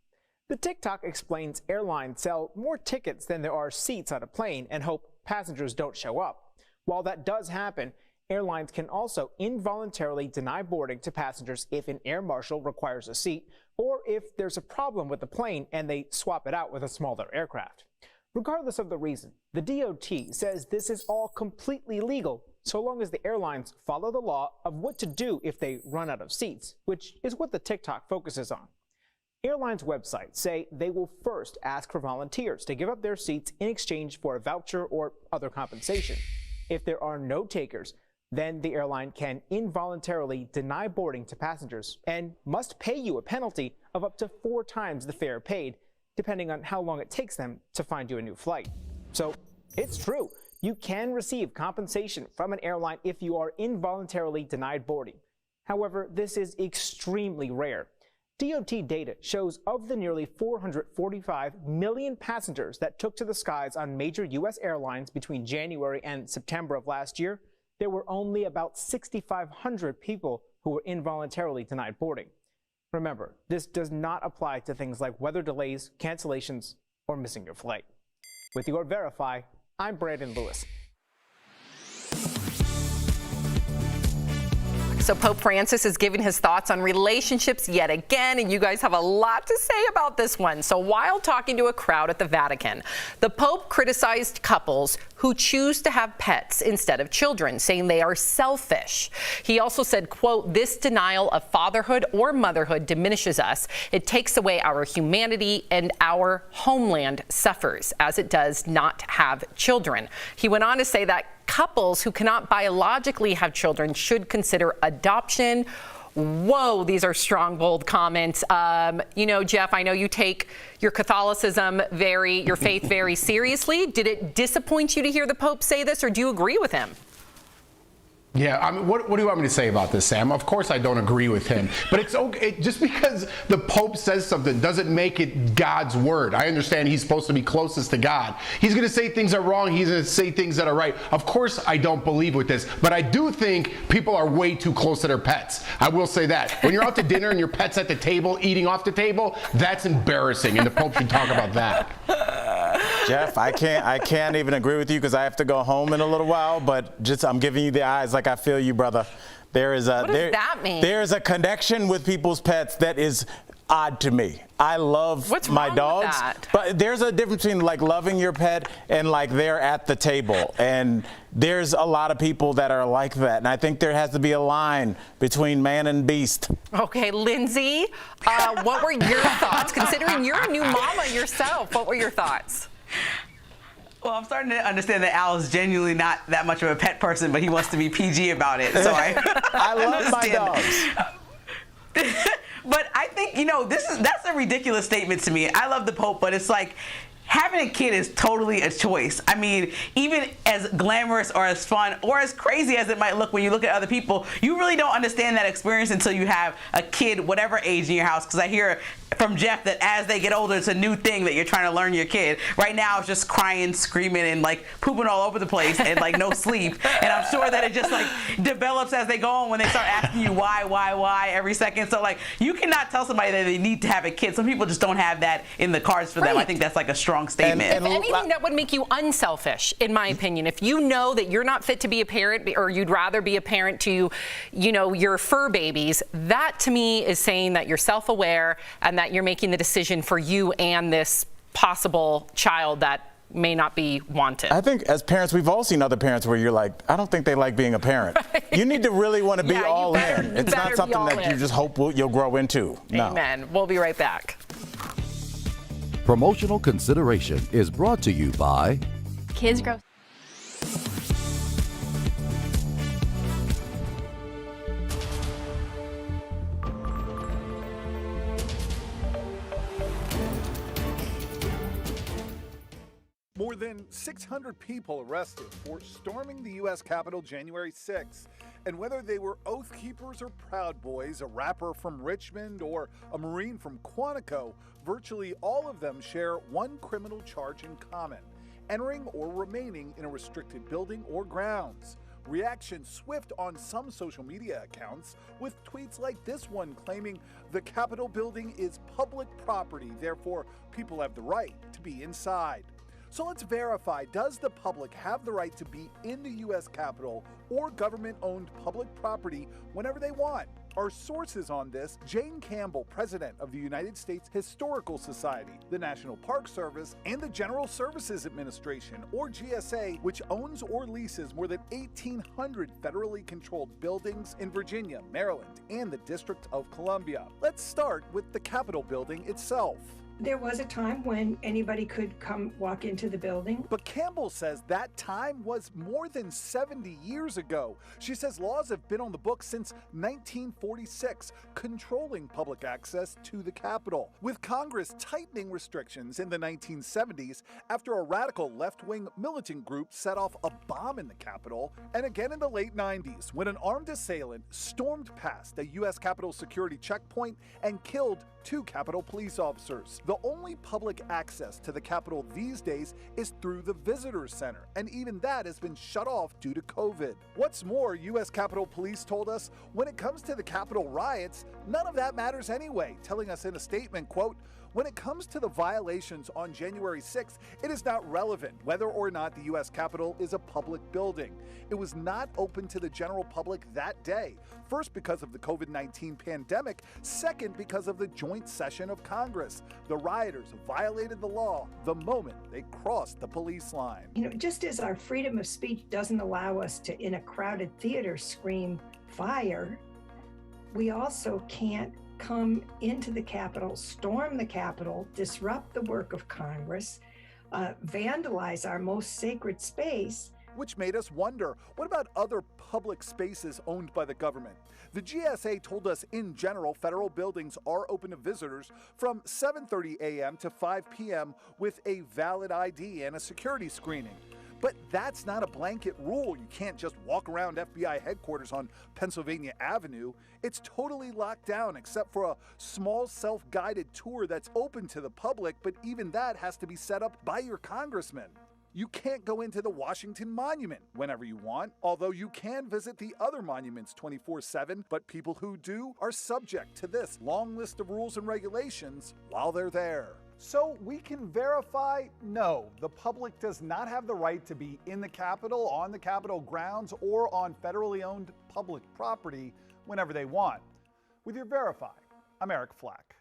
Speaker 9: The TikTok explains airlines sell more tickets than there are seats on a plane and hope passengers don't show up. While that does happen, Airlines can also involuntarily deny boarding to passengers if an air marshal requires a seat or if there's a problem with the plane and they swap it out with a smaller aircraft. Regardless of the reason, the DOT says this is all completely legal so long as the airlines follow the law of what to do if they run out of seats, which is what the TikTok focuses on. Airlines' websites say they will first ask for volunteers to give up their seats in exchange for a voucher or other compensation. If there are no takers, then the airline can involuntarily deny boarding to passengers and must pay you a penalty of up to 4 times the fare paid, depending on how long it takes them to find you a new flight. So it's true. You can receive compensation from an airline if you are involuntarily denied boarding. However, this is extremely rare. DOT data shows of the nearly 445 million passengers that took to the skies on major U.S. airlines between January and September of last year, there were only about 6,500 people who were involuntarily denied boarding. Remember, this does not apply to things like weather delays, cancellations, or missing your flight. With your Verify, I'm Brandon Lewis.
Speaker 20: So Pope Francis is giving his thoughts on relationships yet again, and you guys have a lot to say about this one. So while talking to a crowd at the Vatican, the Pope criticized couples who choose to have pets instead of children, saying they are selfish. He also said, quote, "This denial of fatherhood or motherhood diminishes us. It takes away our humanity, and our homeland suffers, as it does not have children." He went on to say that couples who cannot biologically have children should consider adoption. Whoa, these are strong, bold comments. You know, Jeff, I know you take your Catholicism your faith very seriously. Did it disappoint you to hear the Pope say this, or do you agree with him?
Speaker 21: Yeah, I mean, what do you want me to say about this, Sam? Of course I don't agree with him. But it's okay. Just because the Pope says something doesn't make it God's word. I understand he's supposed to be closest to God. He's going to say things that are wrong. He's going to say things that are right. Of course I don't believe with this. But I do think people are way too close to their pets. I will say that. When you're out to dinner and your pet's at the table, eating off the table, that's embarrassing. And the Pope should talk about that.
Speaker 3: Jeff, I can't even agree with you because I have to go home in a little while, but just I'm giving you the eyes like I feel you, brother. What does that mean? There's a connection with people's pets that is odd to me. I love my dogs,
Speaker 20: with that?
Speaker 3: But there's a difference between like loving your pet and like they're at the table. And there's a lot of people that are like that. And I think there has to be a line between man and beast.
Speaker 20: Okay, Lindsay, what were your thoughts? Considering you're a new mama yourself, what were your thoughts?
Speaker 5: Well, I'm starting to understand that Al is genuinely not that much of a pet person, but he wants to be PG about it. So
Speaker 3: I love my dogs.
Speaker 5: But I think, that's a ridiculous statement to me. I love the Pope, but it's like, having a kid is totally a choice. I mean, even as glamorous or as fun or as crazy as it might look when you look at other people, you really don't understand that experience until you have a kid, whatever age in your house. Because I hear from Jeff that as they get older, it's a new thing that you're trying to learn your kid. Right now, it's just crying, screaming, and like pooping all over the place and like no sleep. And I'm sure that it just like develops as they go on when they start asking you why every second. So like you cannot tell somebody that they need to have a kid. Some people just don't have that in the cards for them. I think that's like a strong statement.
Speaker 20: If anything, that would make you unselfish, in my opinion. If you know that you're not fit to be a parent, or you'd rather be a parent to, your fur babies, that to me is saying that you're self-aware and that you're making the decision for you and this possible child that may not be wanted.
Speaker 3: I think as parents, we've all seen other parents where you're like, I don't think they like being a parent. Right. You need to really want to be all in. It's not something that you just hope you'll grow into. No.
Speaker 20: Amen. We'll be right back.
Speaker 12: Promotional consideration is brought to you by
Speaker 10: Kids Grow.
Speaker 15: More than 600 people arrested for storming the U.S. Capitol January 6th. And whether they were Oath Keepers or Proud Boys, a rapper from Richmond or a Marine from Quantico, virtually all of them share one criminal charge in common: entering or remaining in a restricted building or grounds. Reaction swift on some social media accounts, with tweets like this one claiming the Capitol building is public property, therefore people have the right to be inside. So let's verify, does the public have the right to be in the U.S. Capitol or government-owned public property whenever they want? Our sources on this: Jane Campbell, president of the United States Historical Society, the National Park Service, and the General Services Administration, or GSA, which owns or leases more than 1,800 federally controlled buildings in Virginia, Maryland, and the District of Columbia. Let's start with the Capitol building itself.
Speaker 14: There was a time when anybody could come walk into the building.
Speaker 15: But Campbell says that time was more than 70 years ago. She says laws have been on the books since 1946, controlling public access to the Capitol, with Congress tightening restrictions in the 1970s after a radical left-wing militant group set off a bomb in the Capitol, and again in the late 90s when an armed assailant stormed past a U.S. Capitol security checkpoint and killed 2 Capitol police officers. The only public access to the Capitol these days is through the Visitor Center, and even that has been shut off due to COVID. What's more, U.S. Capitol Police told us, when it comes to the Capitol riots, none of that matters anyway, telling us in a statement, quote, "When it comes to the violations on January 6th, it is not relevant whether or not the U.S. Capitol is a public building. It was not open to the general public that day. First, because of the COVID-19 pandemic. Second, because of the joint session of Congress. The rioters violated the law the moment they crossed the police line."
Speaker 14: You know, just as our freedom of speech doesn't allow us to, in a crowded theater, scream fire, we also can't come into the Capitol, storm the Capitol, disrupt the work of Congress, vandalize our most sacred space.
Speaker 15: Which made us wonder, what about other public spaces owned by the government? The GSA told us in general, federal buildings are open to visitors from 7:30 a.m. to 5 p.m. with a valid ID and a security screening. But that's not a blanket rule. You can't just walk around FBI headquarters on Pennsylvania Avenue. It's totally locked down except for a small self-guided tour that's open to the public, but even that has to be set up by your congressman. You can't go into the Washington Monument whenever you want, although you can visit the other monuments 24/7, but people who do are subject to this long list of rules and regulations while they're there. So we can verify, no, the public does not have the right to be in the Capitol, on the Capitol grounds, or on federally owned public property whenever they want. With your Verify, I'm Eric Flack.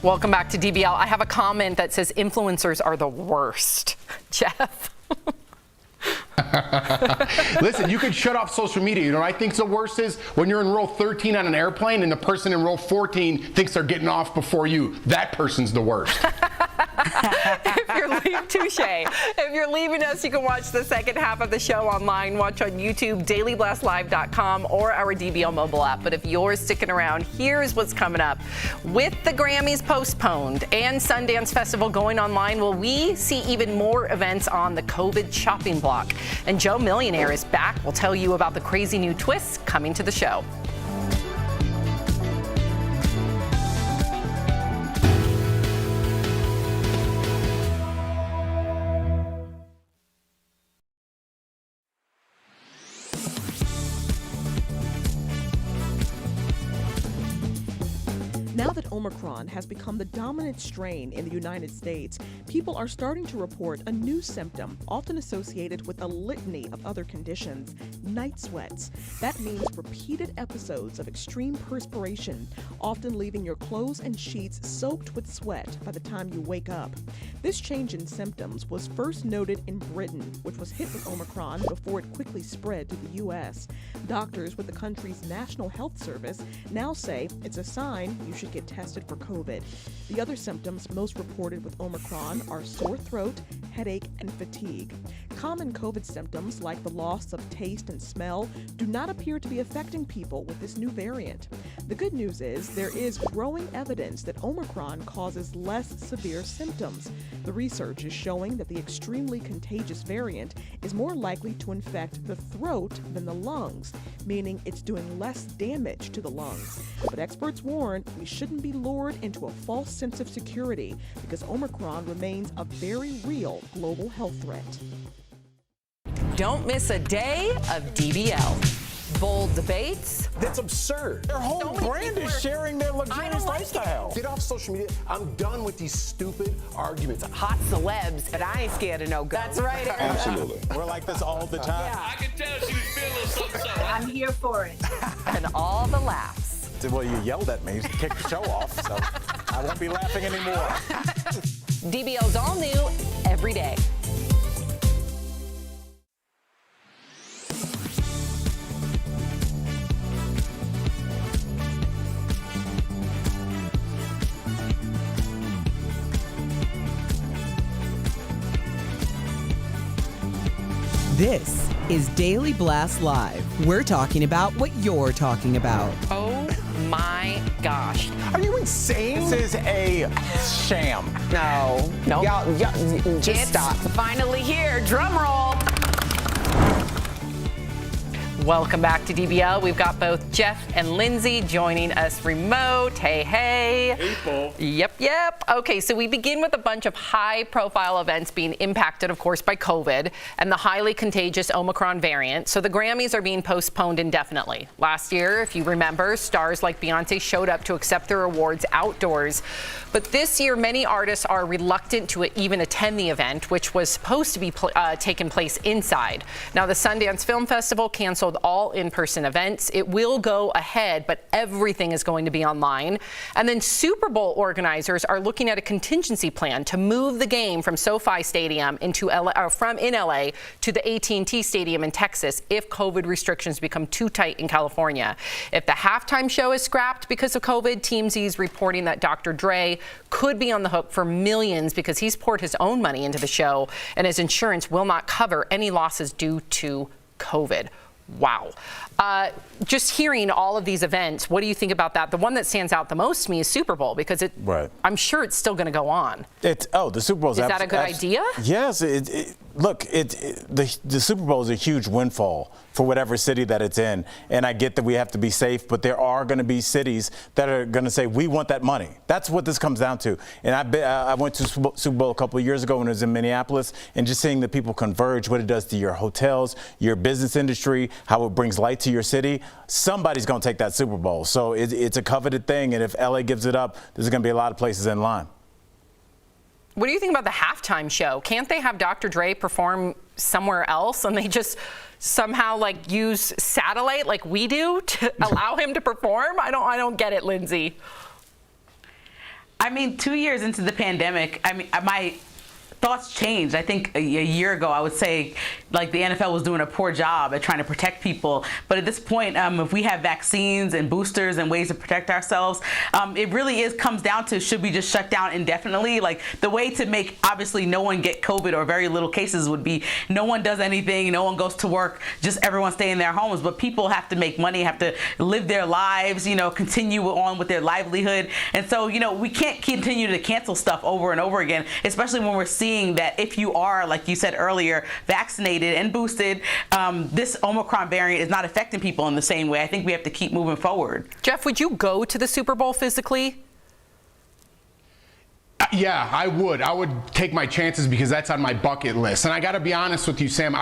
Speaker 20: Welcome back to DBL. I have a comment that says influencers are the worst. Jeff.
Speaker 21: Listen, you can shut off social media. You know what I think the worst is? When you're in row 13 on an airplane and the person in row 14 thinks they're getting off before you. That person's the worst.
Speaker 20: If you're leaving us, you can watch the second half of the show online. Watch on YouTube, dailyblastlive.com, or our DBL mobile app. But if you're sticking around, here's what's coming up. With the Grammys postponed and Sundance Festival going online, will we see even more events on the COVID shopping block? And Joe Millionaire is back. We'll tell you about the crazy new twists coming to the show.
Speaker 17: Now that Omicron has become the dominant strain in the United States, people are starting to report a new symptom, often associated with a litany of other conditions: night sweats. That means repeated episodes of extreme perspiration, often leaving your clothes and sheets soaked with sweat by the time you wake up. This change in symptoms was first noted in Britain, which was hit with Omicron before it quickly spread to the U.S. Doctors with the country's National Health Service now say it's a sign you should get tested for COVID. The other symptoms most reported with Omicron are sore throat, headache, and fatigue. Common COVID symptoms like the loss of taste and smell do not appear to be affecting people with this new variant. The good news is there is growing evidence that Omicron causes less severe symptoms. The research is showing that the extremely contagious variant is more likely to infect the throat than the lungs, meaning it's doing less damage to the lungs. But experts warn we shouldn't be lured into a false sense of security because Omicron remains a very real global health threat.
Speaker 1: don't miss a day of DBL. Bold debates.
Speaker 18: That's absurd.
Speaker 3: Their whole brand is sharing their luxurious lifestyle.
Speaker 18: Get off social media. I'm done with these stupid arguments.
Speaker 2: Hot celebs, but I ain't scared of no go.
Speaker 1: That's right, Eric.
Speaker 3: Absolutely. We're like this all the time.
Speaker 19: Yeah. I can tell she was feeling something.
Speaker 14: I'm here for it.
Speaker 1: And all the laughs.
Speaker 3: Well, you yelled at me to kick the show off, so I won't be laughing anymore.
Speaker 1: DBL's all new every day.
Speaker 8: This is Daily Blast Live. We're talking about what you're talking about.
Speaker 20: Oh my gosh.
Speaker 18: Are you insane?
Speaker 3: This is a sham.
Speaker 2: No. Y'all just stop. Finally here. Drum roll.
Speaker 20: Welcome back to DBL. We've got both Jeff and Lindsay joining us remote. Hey, hey.
Speaker 19: People.
Speaker 20: Yep. Okay, so we begin with a bunch of high-profile events being impacted, of course, by COVID and the highly contagious Omicron variant. So the Grammys are being postponed indefinitely. Last year, if you remember, stars like Beyonce showed up to accept their awards outdoors. But this year, many artists are reluctant to even attend the event, which was supposed to be taking place inside. Now, the Sundance Film Festival canceled all in-person events. It will go ahead, but everything is going to be online. And then Super Bowl organizers are looking at a contingency plan to move the game from SoFi Stadium in LA to the AT&T Stadium in Texas if COVID restrictions become too tight in California. If the halftime show is scrapped because of COVID, TMZ is reporting that Dr. Dre could be on the hook for millions because he's poured his own money into the show and his insurance will not cover any losses due to COVID. Wow. Just hearing all of these events, what do you think about that? The one that stands out the most to me is Super Bowl because I'm sure it's still going to go on.
Speaker 3: The Super Bowl is
Speaker 20: that a good idea?
Speaker 3: Yes. The Super Bowl is a huge windfall for whatever city that it's in. And I get that we have to be safe, but there are going to be cities that are going to say, we want that money. That's what this comes down to. And I went to Super Bowl a couple of years ago when it was in Minneapolis, and just seeing the people converge, what it does to your hotels, your business industry, how it brings light to your city. Somebody's going to take that Super Bowl. So it's a coveted thing. And if LA gives it up, there's going to be a lot of places in line.
Speaker 20: What do you think about the halftime show? Can't they have Dr. Dre perform somewhere else and they just somehow use satellite like we do to allow him to perform? I don't get it, Lindsay.
Speaker 5: I mean, 2 years into the pandemic, my thoughts changed. I think a year ago, I would say the NFL was doing a poor job at trying to protect people. But at this point, if we have vaccines and boosters and ways to protect ourselves, it really comes down to, should we just shut down indefinitely? The way to make, obviously, no one get COVID or very little cases would be no one does anything, no one goes to work, just everyone stay in their homes. But people have to make money, have to live their lives, continue on with their livelihood. And so, we can't continue to cancel stuff over and over again, especially when we're seeing that if you are, like you said earlier, vaccinated and boosted, this Omicron variant is not affecting people in the same way. I think we have to keep moving forward.
Speaker 20: Jeff, would you go to the Super Bowl physically?
Speaker 21: Yeah, I would. I would take my chances because that's on my bucket list. And I got to be honest with you, Sam,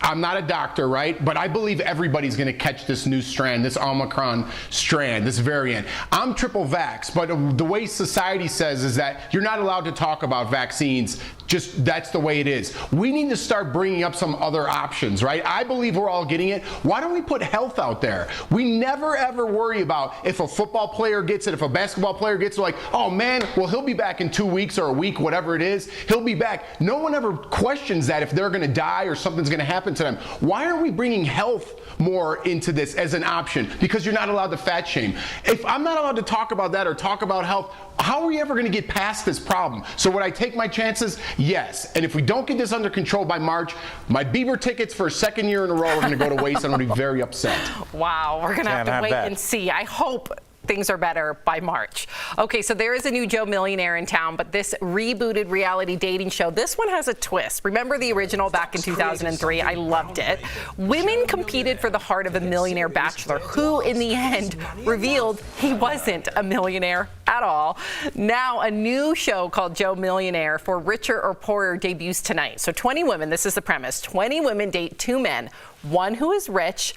Speaker 21: I'm not a doctor, right? But I believe everybody's going to catch this new strand, this Omicron strand, this variant. I'm triple vax, but the way society says is that you're not allowed to talk about vaccines. Just that's the way it is. We need to start bringing up some other options, right? I believe we're all getting it. Why don't we put health out there? We never ever worry about if a football player gets it, if a basketball player gets it, like, oh man, well, he'll be back in 2 weeks or a week, whatever it is. He'll be back. No one ever questions that if they're going to die or something's going to happen to them. Why aren't we bringing health more into this as an option? Because you're not allowed to fat shame. If I'm not allowed to talk about that or talk about health, how are we ever going to get past this problem? So would I take my chances? Yes. And if we don't get this under control by March, my Bieber tickets for a second year in a row are going to go to waste and I'm going to be very upset.
Speaker 20: Wow. We're going to have to wait and see. I hope things are better by March. Okay, so there is a new Joe Millionaire in town, but this rebooted reality dating show, this one has a twist. Remember the original back in 2003? I loved it. Women competed for the heart of a millionaire bachelor who, in the end, revealed he wasn't a millionaire at all. Now, a new show called Joe Millionaire for richer or poorer debuts tonight. So 20 women, this is the premise, 20 women date 2 men, one who is rich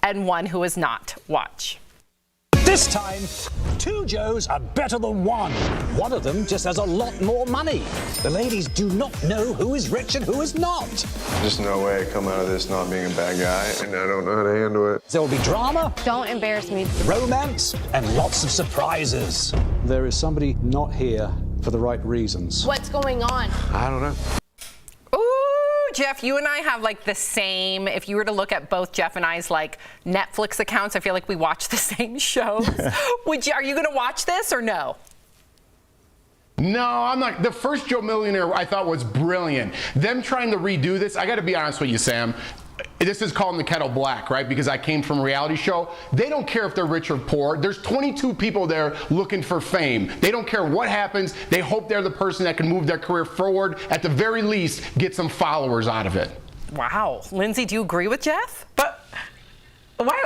Speaker 20: and one who is not. Watch.
Speaker 4: This time, 2 Joes are better than one. One of them just has a lot more money. The ladies do not know who is rich and who is not.
Speaker 13: There's no way I come out of this not being a bad guy, and I don't know how to handle it.
Speaker 4: There will be drama.
Speaker 23: Don't embarrass me.
Speaker 4: Romance and lots of surprises.
Speaker 24: There is somebody not here for the right reasons.
Speaker 23: What's going on?
Speaker 13: I don't know.
Speaker 20: Jeff, you and I have like the same, if you were to look at both Jeff and I's like Netflix accounts, I feel like we watch the same shows. Are you going to watch this or no?
Speaker 21: No, I'm not. The first Joe Millionaire I thought was brilliant. Them trying to redo this, I got to be honest with you, Sam. This is calling the kettle black, right? Because I came from a reality show. They don't care if they're rich or poor. There's 22 people there looking for fame. They don't care what happens. They hope they're the person that can move their career forward. At the very least, get some followers out of it.
Speaker 20: Wow. Lindsay, do you agree with Jeff?
Speaker 5: But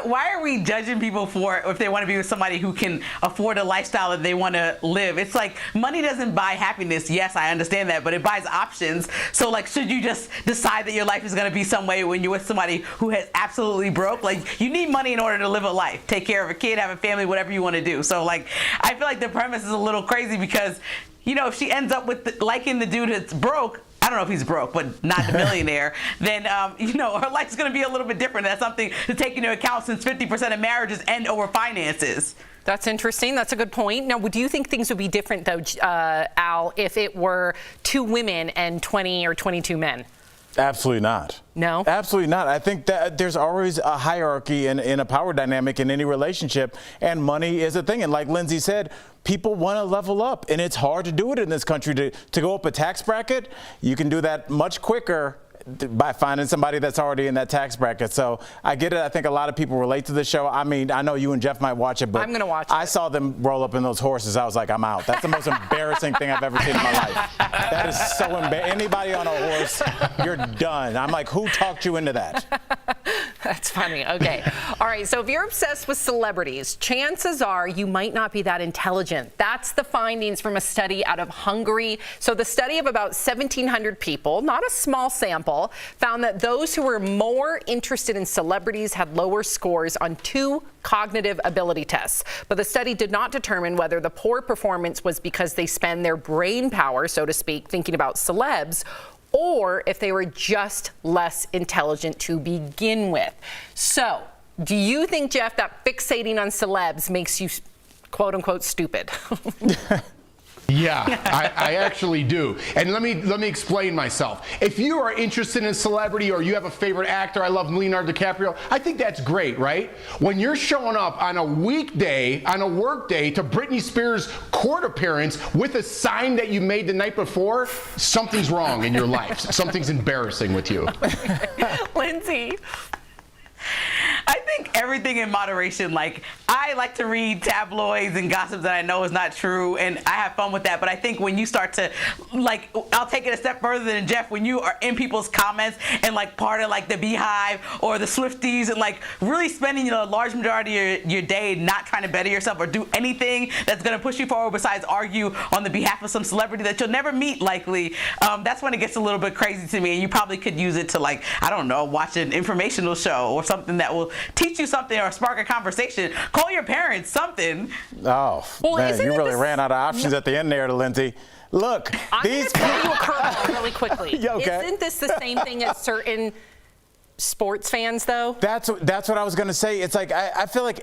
Speaker 5: why are we judging people for if they want to be with somebody who can afford a lifestyle that they want to live? It's like money doesn't buy happiness. Yes, I understand that, but it buys options. So like, should you just decide that your life is going to be some way when you're with somebody who has absolutely broke? Like, you need money in order to live a life, take care of a kid, have a family, whatever you want to do. So like, I feel like the premise is a little crazy because, you know, if she ends up with liking the dude that's broke, I don't know if he's broke, but not the millionaire, then, you know, her life's going to be a little bit different. That's something to take into account since 50% of marriages end over finances.
Speaker 20: That's interesting. That's a good point. Now, do you think things would be different, though, Al, if it were 2 women and 20 or 22 men?
Speaker 3: Absolutely not.
Speaker 20: No?
Speaker 3: Absolutely not. I think that there's always a hierarchy in a power dynamic in any relationship, and money is a thing. And like Lindsay said, people want to level up, and it's hard to do it in this country. To go up a tax bracket, you can do that much quicker by finding somebody that's already in that tax bracket. So I get it. I think a lot of people relate to the show. I mean, I know you and Jeff might watch it, but
Speaker 20: I'm going to watch it.
Speaker 3: I saw them roll up in those horses. I was like, I'm out. That's the most embarrassing thing I've ever seen in my life. That is so embarrassing. Anybody on a horse, you're done. I'm like, who talked you into that?
Speaker 20: That's funny. Okay. All right. So if you're obsessed with celebrities, chances are you might not be that intelligent. That's the findings from a study out of Hungary. So the study of about 1,700 people, not a small sample, found that those who were more interested in celebrities had lower scores on 2 cognitive ability tests. But the study did not determine whether the poor performance was because they spend their brain power, so to speak, thinking about celebs, or if they were just less intelligent to begin with. So, do you think, Jeff, that fixating on celebs makes you, quote unquote, stupid?
Speaker 21: Yeah, I actually do. And let me explain myself. If you are interested in a celebrity or you have a favorite actor, I love Leonardo DiCaprio, I think that's great, right? When you're showing up on a weekday, on a work day, to Britney Spears' court appearance with a sign that you made the night before, something's wrong in your life. Something's embarrassing with you.
Speaker 20: Lindsay.
Speaker 5: I think everything in moderation. Like, I like to read tabloids and gossip that I know is not true, and I have fun with that. But I think when you start to, like, I'll take it a step further than Jeff, when you are in people's comments and, like, part of, like, the Beehive or the Swifties and, like, really spending a large majority of your day not trying to better yourself or do anything that's going to push you forward besides argue on the behalf of some celebrity that you'll never meet, likely, that's when it gets a little bit crazy to me. And you probably could use it to, like, I don't know, watch an informational show or something that will teach you something or spark a conversation. Call your parents, something.
Speaker 3: Oh, well, man, you really ran out of options at the end there, Lindsay. Look,
Speaker 20: I'm going to throw you a curveball really quickly.
Speaker 3: Okay.
Speaker 20: Isn't this the same thing as certain sports fans, though?
Speaker 3: That's what I was going to say. It's like I feel like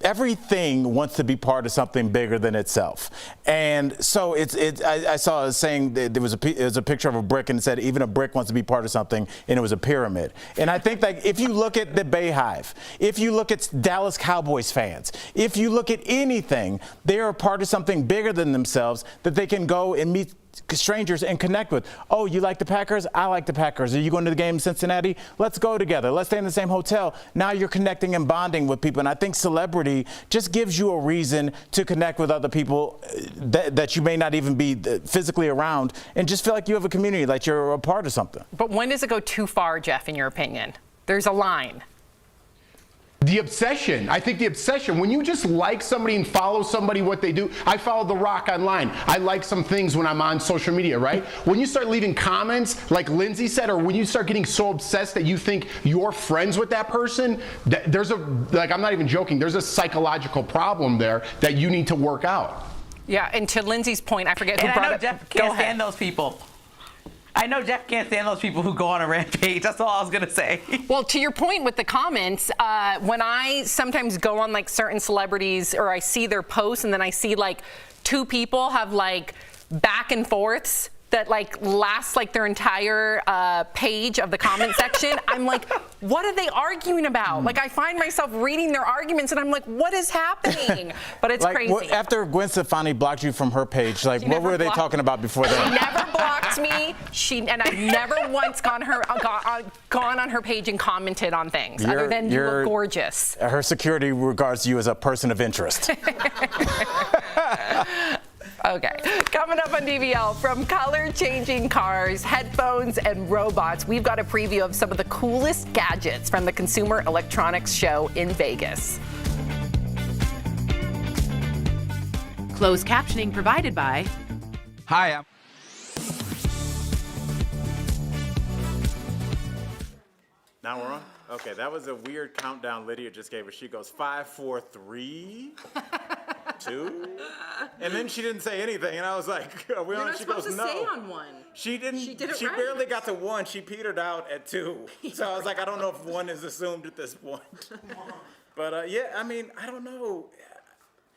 Speaker 3: everything wants to be part of something bigger than itself. And so I saw a saying that it was a picture of a brick and it said even a brick wants to be part of something, and it was a pyramid. And I think that if you look at the Beehive, if you look at Dallas Cowboys fans, if you look at anything, they are part of something bigger than themselves that they can go and meet strangers and connect with. Oh, you like the Packers? I like the Packers. Are you going to the game in Cincinnati? Let's go together. Let's stay in the same hotel. Now you're connecting and bonding with people. And I think celebrity just gives you a reason to connect with other people that you may not even be physically around, and just feel like you have a community, like you're a part of something.
Speaker 20: But when does it go too far, Jeff, in your opinion? There's a line.
Speaker 21: The obsession. I think the obsession. When you just like somebody and follow somebody, what they do. I follow The Rock online. I like some things when I'm on social media, right? When you start leaving comments, like Lindsay said, or when you start getting so obsessed that you think you're friends with that person, there's I'm not even joking, there's a psychological problem there that you need to work out.
Speaker 20: Yeah, and to Lindsay's point, I forget who
Speaker 5: and
Speaker 20: brought
Speaker 5: I know
Speaker 20: it.
Speaker 5: Jeff can't stand those people. I know Jeff can't stand those people who go on a rampage. That's all I was going to say.
Speaker 20: Well, to your point with the comments, when I sometimes go on like certain celebrities or I see their posts and then I see like two people have like back and forths that like last like their entire page of the comment section, I'm like, what are they arguing about? Like I find myself reading their arguments and I'm like, what is happening? But it's
Speaker 3: like,
Speaker 20: crazy.
Speaker 3: After Gwen Stefani blocked you from her page, like what were they talking about before that?
Speaker 20: She never blocked me. And I've never once gone on her page and commented on things other than you look gorgeous.
Speaker 3: Her security regards you as a person of interest.
Speaker 20: Okay, coming up on DBL, from color-changing cars, headphones, and robots, we've got a preview of some of the coolest gadgets from the Consumer Electronics Show in Vegas.
Speaker 1: Closed captioning provided by...
Speaker 6: Hi.
Speaker 3: Now we're on? Okay, that was a weird countdown Lydia just gave us. She goes 5, 4, 3, 2, and then she didn't say anything, and I was like, "Are we on?" She goes, "No."
Speaker 20: Say on one.
Speaker 3: She didn't.
Speaker 20: She did it
Speaker 3: She
Speaker 20: right.
Speaker 3: barely got to 1. She petered out at 2. So I was like, I don't know if 1 is assumed at this point. But yeah, I mean, I don't know.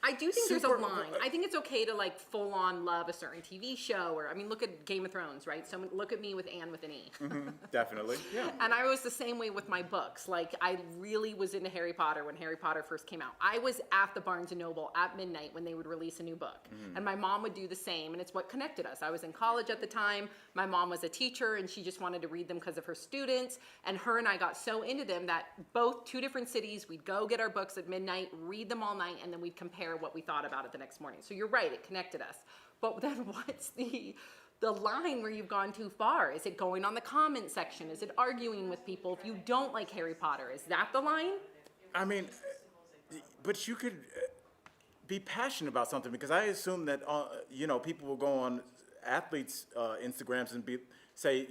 Speaker 20: I do think there's a line. I think it's okay to like full on love a certain TV show, or I mean, look at Game of Thrones, right? So look at me with Anne with an E.
Speaker 3: Mm-hmm, definitely, yeah.
Speaker 20: And I was the same way with my books. Like I really was into Harry Potter when Harry Potter first came out. I was at the Barnes and Noble at midnight when they would release a new book, and my mom would do the same. And it's what connected us. I was in college at the time. My mom was a teacher, and she just wanted to read them because of her students. And her and I got so into them that both 2 different cities, we'd go get our books at midnight, read them all night, and then we'd compare what we thought about it the next morning. So you're right, it connected us. But then what's the line where you've gone too far? Is it going on the comment section? Is it arguing with people if you don't like Harry Potter? Is that the line?
Speaker 3: I mean, but you could be passionate about something, because I assume that people will go on athletes' Instagrams and say,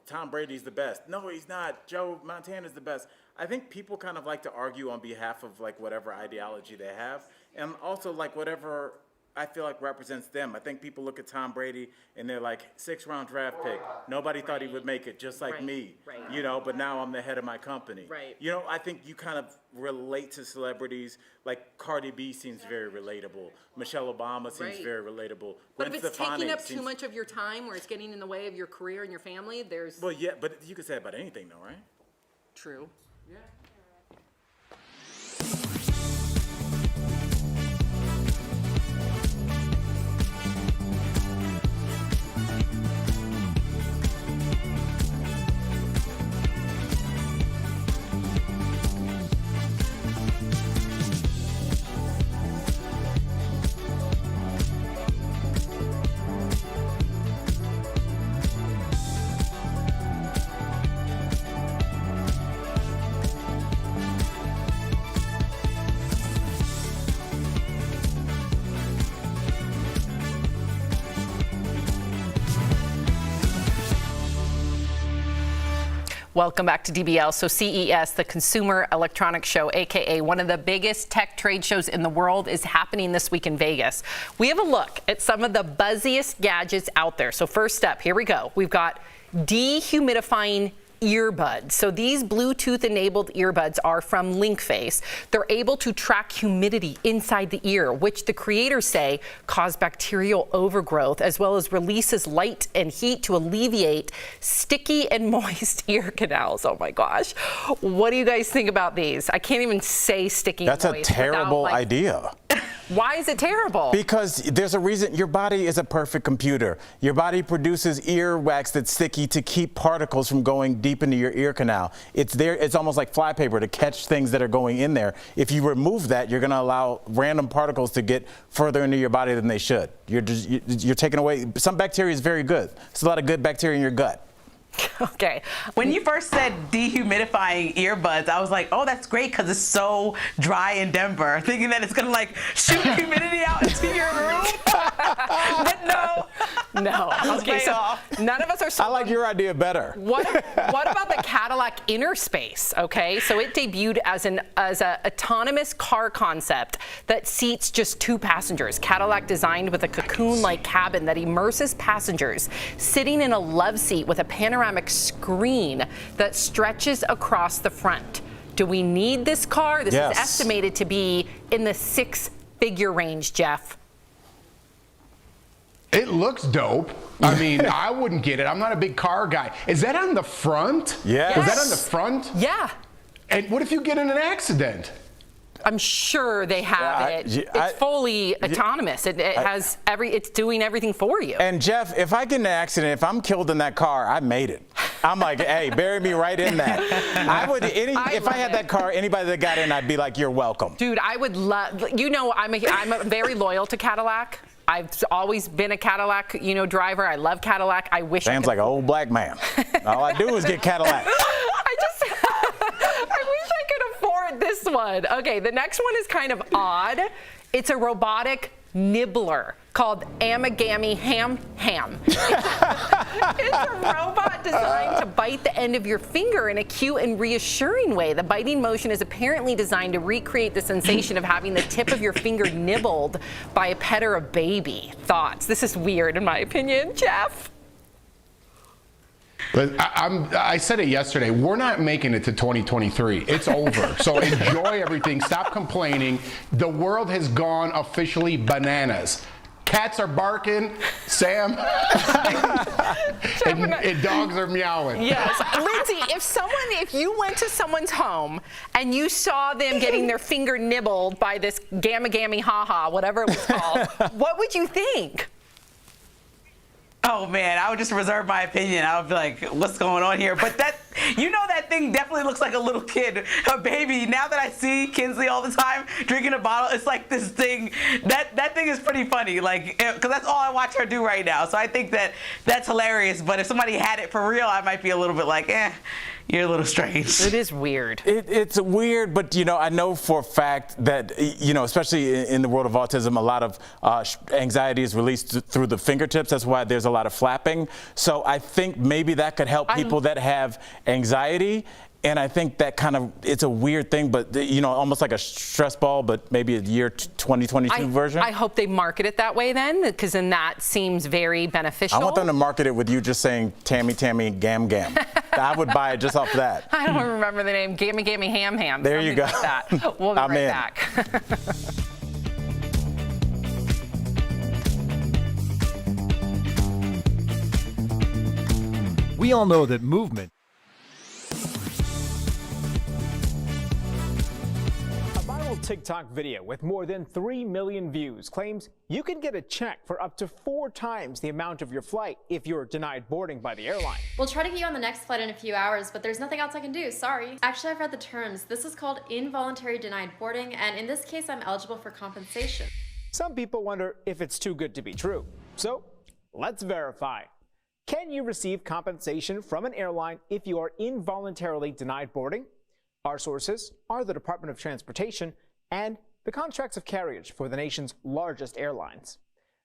Speaker 3: Tom Brady's the best. No, he's not. Joe Montana's the best. I think people kind of like to argue on behalf of like whatever ideology they have, and also like whatever I feel like represents them. I think people look at Tom Brady and they're like, 6th-round draft pick. Nobody thought he would make it, just like me. Right. But now I'm the head of my company. Right. I think you kind of relate to celebrities. Like Cardi B seems very relatable. Michelle Obama seems very relatable.
Speaker 20: But if it's taking up too much of your time, or it's getting in the way of your career and your family, there's...
Speaker 3: Well, yeah, but you could say about anything though, right?
Speaker 20: True.
Speaker 3: Yeah.
Speaker 20: Welcome back to DBL. So CES, the Consumer Electronics Show, aka one of the biggest tech trade shows in the world, is happening this week in Vegas. We have a look at some of the buzziest gadgets out there. So first up, here we go. We've got dehumidifying earbuds. So these Bluetooth-enabled earbuds are from LinkFace. They're able to track humidity inside the ear, which the creators say cause bacterial overgrowth, as well as releases light and heat to alleviate sticky and moist ear canals. Oh my gosh. What do you guys think about these? I can't even say sticky and moist.
Speaker 3: That's a terrible idea.
Speaker 20: Why is it terrible?
Speaker 3: Because there's a reason. Your body is a perfect computer. Your body produces earwax that's sticky to keep particles from going deep into your ear canal. It's there. It's almost like flypaper to catch things that are going in there. If you remove that, you're going to allow random particles to get further into your body than they should. You're taking away. Some bacteria is very good. There's a lot of good bacteria in your gut.
Speaker 20: Okay.
Speaker 5: When you first said dehumidifying earbuds, I was like, oh, that's great because it's so dry in Denver, thinking that it's going to like shoot humidity out into your room. But no.
Speaker 20: No. Okay, so none of us are sold.
Speaker 3: I like your idea better.
Speaker 20: What about the Cadillac Inner Space? Okay, so it debuted as an autonomous car concept that seats just 2 passengers. Cadillac designed with a cocoon-like cabin that immerses passengers sitting in a love seat with a panoramic screen that stretches across the front. Do we need this car? This is estimated to be in the 6-figure range, Jeff.
Speaker 21: It looks dope. I mean, I wouldn't get it. I'm not a big car guy. Is that on the front?
Speaker 3: Yes.
Speaker 21: Is that on the front?
Speaker 20: Yeah.
Speaker 21: And what if you get in an accident?
Speaker 20: I'm sure they have it. It's fully autonomous. It has it's doing everything for you.
Speaker 3: And Jeff, if I get in an accident, if I'm killed in that car, I made it. I'm like, hey, bury me right in that. If I had that car, anybody that got in, I'd be like, you're welcome.
Speaker 20: Dude, I would love. You know, I'm very loyal to Cadillac. I've always been a Cadillac, driver. I love Cadillac. I wish.
Speaker 3: Sounds like an old black man. All I do is get Cadillac.
Speaker 20: This one. Okay, the next one is kind of odd. It's a robotic nibbler called Amigami Ham. It's a robot designed to bite the end of your finger in a cute and reassuring way. The biting motion is apparently designed to recreate the sensation of having the tip of your finger nibbled by a pet or a baby. Thoughts? This is weird in my opinion, Jeff.
Speaker 21: But I said it yesterday. We're not making it to 2023. It's over. So enjoy everything. Stop complaining. The world has gone officially bananas. Cats are barking, Sam, and dogs are meowing.
Speaker 20: Yes. Lindsay, if you went to someone's home and you saw them getting their finger nibbled by this gamma haha, whatever it was called, what would you think?
Speaker 5: Oh man, I would just reserve my opinion. I would be like, what's going on here? But that thing definitely looks like a little kid, a baby. Now that I see Kinsley all the time drinking a bottle, it's like this thing, that thing is pretty funny, like, because that's all I watch her do right now. So I think that's hilarious. But if somebody had it for real, I might be a little bit like, you're a little strange.
Speaker 20: It is weird.
Speaker 3: It's weird, but I know for a fact that especially in the world of autism, a lot of anxiety is released through the fingertips. That's why there's a lot of flapping. So I think maybe that could help people that have anxiety. And I think that it's a weird thing, but almost like a stress ball, but maybe a year 2022 version.
Speaker 20: I hope they market it that way then, because then that seems very beneficial.
Speaker 3: I want them to market it with you just saying Tammy, Gam. I would buy it just off that.
Speaker 20: I don't remember the name. Gammy Ham.
Speaker 3: There you go.
Speaker 20: Like that. We'll be right back.
Speaker 6: We all know that movement.
Speaker 9: TikTok video with more than 3 million views claims you can get a check for up to 4 times the amount of your flight if you're denied boarding by the airline.
Speaker 10: We'll try to get you on the next flight in a few hours, but there's nothing else I can do, sorry. Actually, I've read the terms. This is called involuntary denied boarding, and in this case, I'm eligible for compensation.
Speaker 9: Some people wonder if it's too good to be true. So let's verify. Can you receive compensation from an airline if you are involuntarily denied boarding? Our sources are the Department of Transportation and the contracts of carriage for the nation's largest airlines.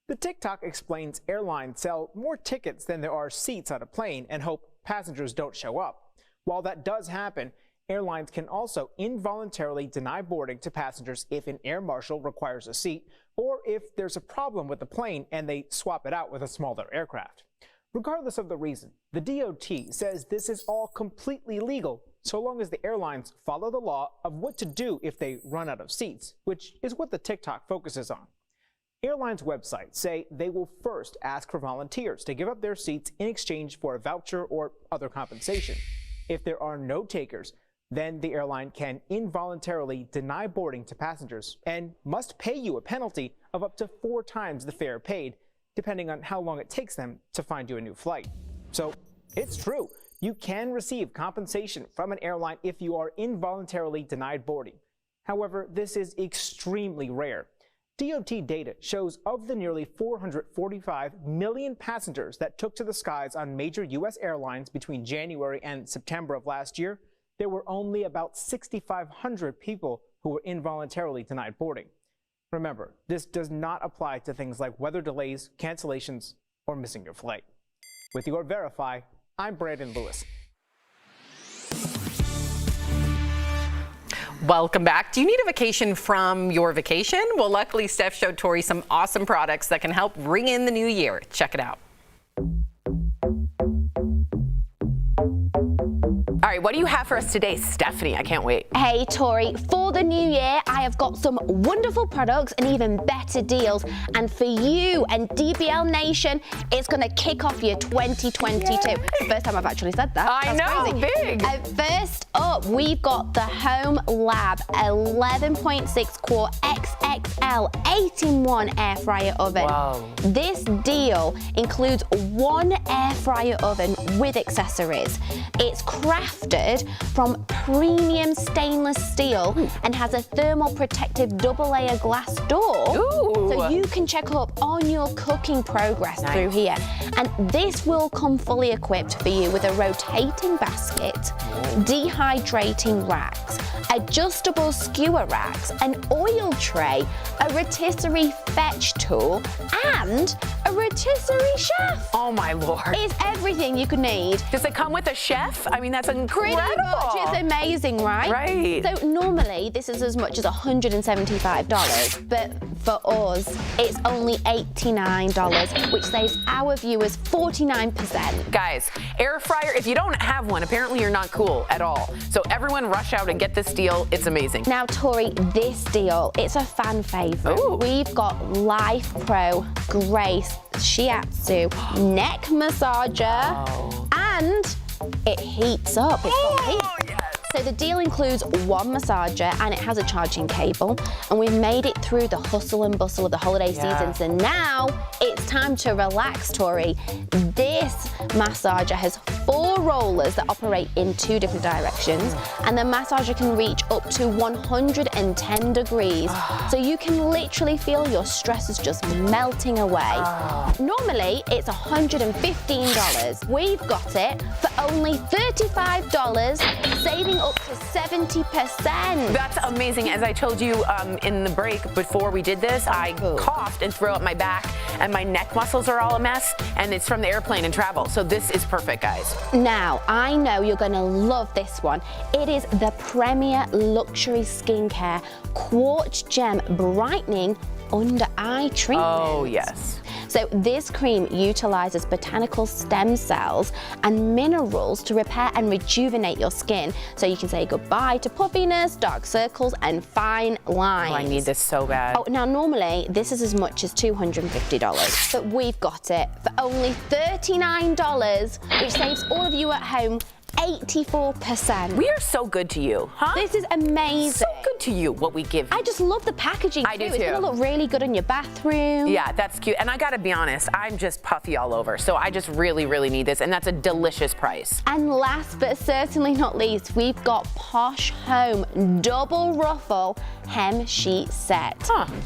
Speaker 9: The TikTok explains airlines sell more tickets than there are seats on a plane and hope passengers don't show up. While that does happen, airlines can also involuntarily deny boarding to passengers if an air marshal requires a seat or if there's a problem with the plane and they swap it out with a smaller aircraft. Regardless of the reason, the DOT says this is all completely legal so long as the airlines follow the law of what to do if they run out of seats, which is what the TikTok focuses on. Airlines' websites say they will first ask for volunteers to give up their seats in exchange for a voucher or other compensation. If there are no takers, Then the airline can involuntarily deny boarding to passengers and must pay you a penalty of up to 4 times the fare paid, depending on how long it takes them to find you a new flight. So it's true, you can receive compensation from an airline if you are involuntarily denied boarding. However, this is extremely rare. DOT data shows of the nearly 445 million passengers that took to the skies on major U.S. airlines between January and September of last year, there were only about 6,500 people who were involuntarily denied boarding. Remember, this does not apply to things like weather delays, cancellations, or missing your flight. With your Verify, I'm Brandon Lewis.
Speaker 20: Welcome back. Do you need a vacation from your vacation? Well, luckily, Steph showed Tori some awesome products that can help ring in the new year. Check it out.
Speaker 2: All right, what do you have for us today, Stephanie? I can't wait.
Speaker 6: Hey, Tori, for the new year, I have got some wonderful products and even better deals. And for you and DBL Nation, it's going to kick off your 2022. It's the first time I've actually said that.
Speaker 2: I know, crazy. Big.
Speaker 6: First up, we've got the Home Lab 11.6 quart XXL 8-in-1 air fryer oven.
Speaker 2: Wow.
Speaker 6: This deal includes 1 air fryer oven with accessories. It's crafted from premium stainless steel and has a thermal protective double layer glass door.
Speaker 2: Ooh.
Speaker 6: So you can check up on your cooking progress through here. And this will come fully equipped for you with a rotating basket, dehydrating racks, adjustable skewer racks, an oil tray, a rotisserie fetch tool, and a rotisserie chef.
Speaker 2: Oh my Lord.
Speaker 6: It's everything you could need.
Speaker 2: Does it come with a chef? I mean, that's incredible.
Speaker 6: Pretty much. It's amazing, right?
Speaker 2: Right.
Speaker 6: So normally this is as much as $175, but for us, it's only $89, which saves our viewers 49%.
Speaker 2: Guys, air fryer, if you don't have one, apparently you're not cool at all. So everyone rush out and get this deal. It's amazing.
Speaker 6: Now, Tori, this deal, it's a fan favorite.
Speaker 2: Ooh.
Speaker 6: We've got Life Pro Grace Shiatsu neck massager, and it heats up. It's got heat.
Speaker 2: Yes.
Speaker 6: So the deal includes 1 massager and it has a charging cable, and we've made it through the hustle and bustle of the holiday season. So now it's time to relax, Tori. This massager has 4 rollers that operate in 2 different directions, and the massager can reach up to 110 degrees. So you can literally feel your stresses just melting away. Normally it's $115. We've got it for only $35, saving up to 70%.
Speaker 2: That's amazing. As I told you in the break before we did this, I coughed and threw up my back, and my neck muscles are all a mess, and it's from the airplane and travel. So this is perfect, guys.
Speaker 6: Now, I know you're going to love this one. It is the Premier Luxury Skincare Quartz Gem Brightening Under Eye Treatment.
Speaker 2: Oh, yes.
Speaker 6: So this cream utilizes botanical stem cells and minerals to repair and rejuvenate your skin, so you can say goodbye to puffiness, dark circles, and fine lines.
Speaker 2: Oh, I need this so bad.
Speaker 6: Oh, now normally this is as much as $250, but we've got it for only $39, which saves all of you at home 84%.
Speaker 2: We are so good to you, huh?
Speaker 6: This is amazing.
Speaker 2: So good to you, what we give you.
Speaker 6: I just love the packaging
Speaker 2: I do
Speaker 6: It's
Speaker 2: too.
Speaker 6: gonna look really good in your bathroom.
Speaker 2: Yeah, that's cute. And I gotta be honest, I'm just puffy all over. So I just really, really need this. And that's a delicious price.
Speaker 6: And last but certainly not least, we've got Posh Home Double Ruffle Hem Sheet Set.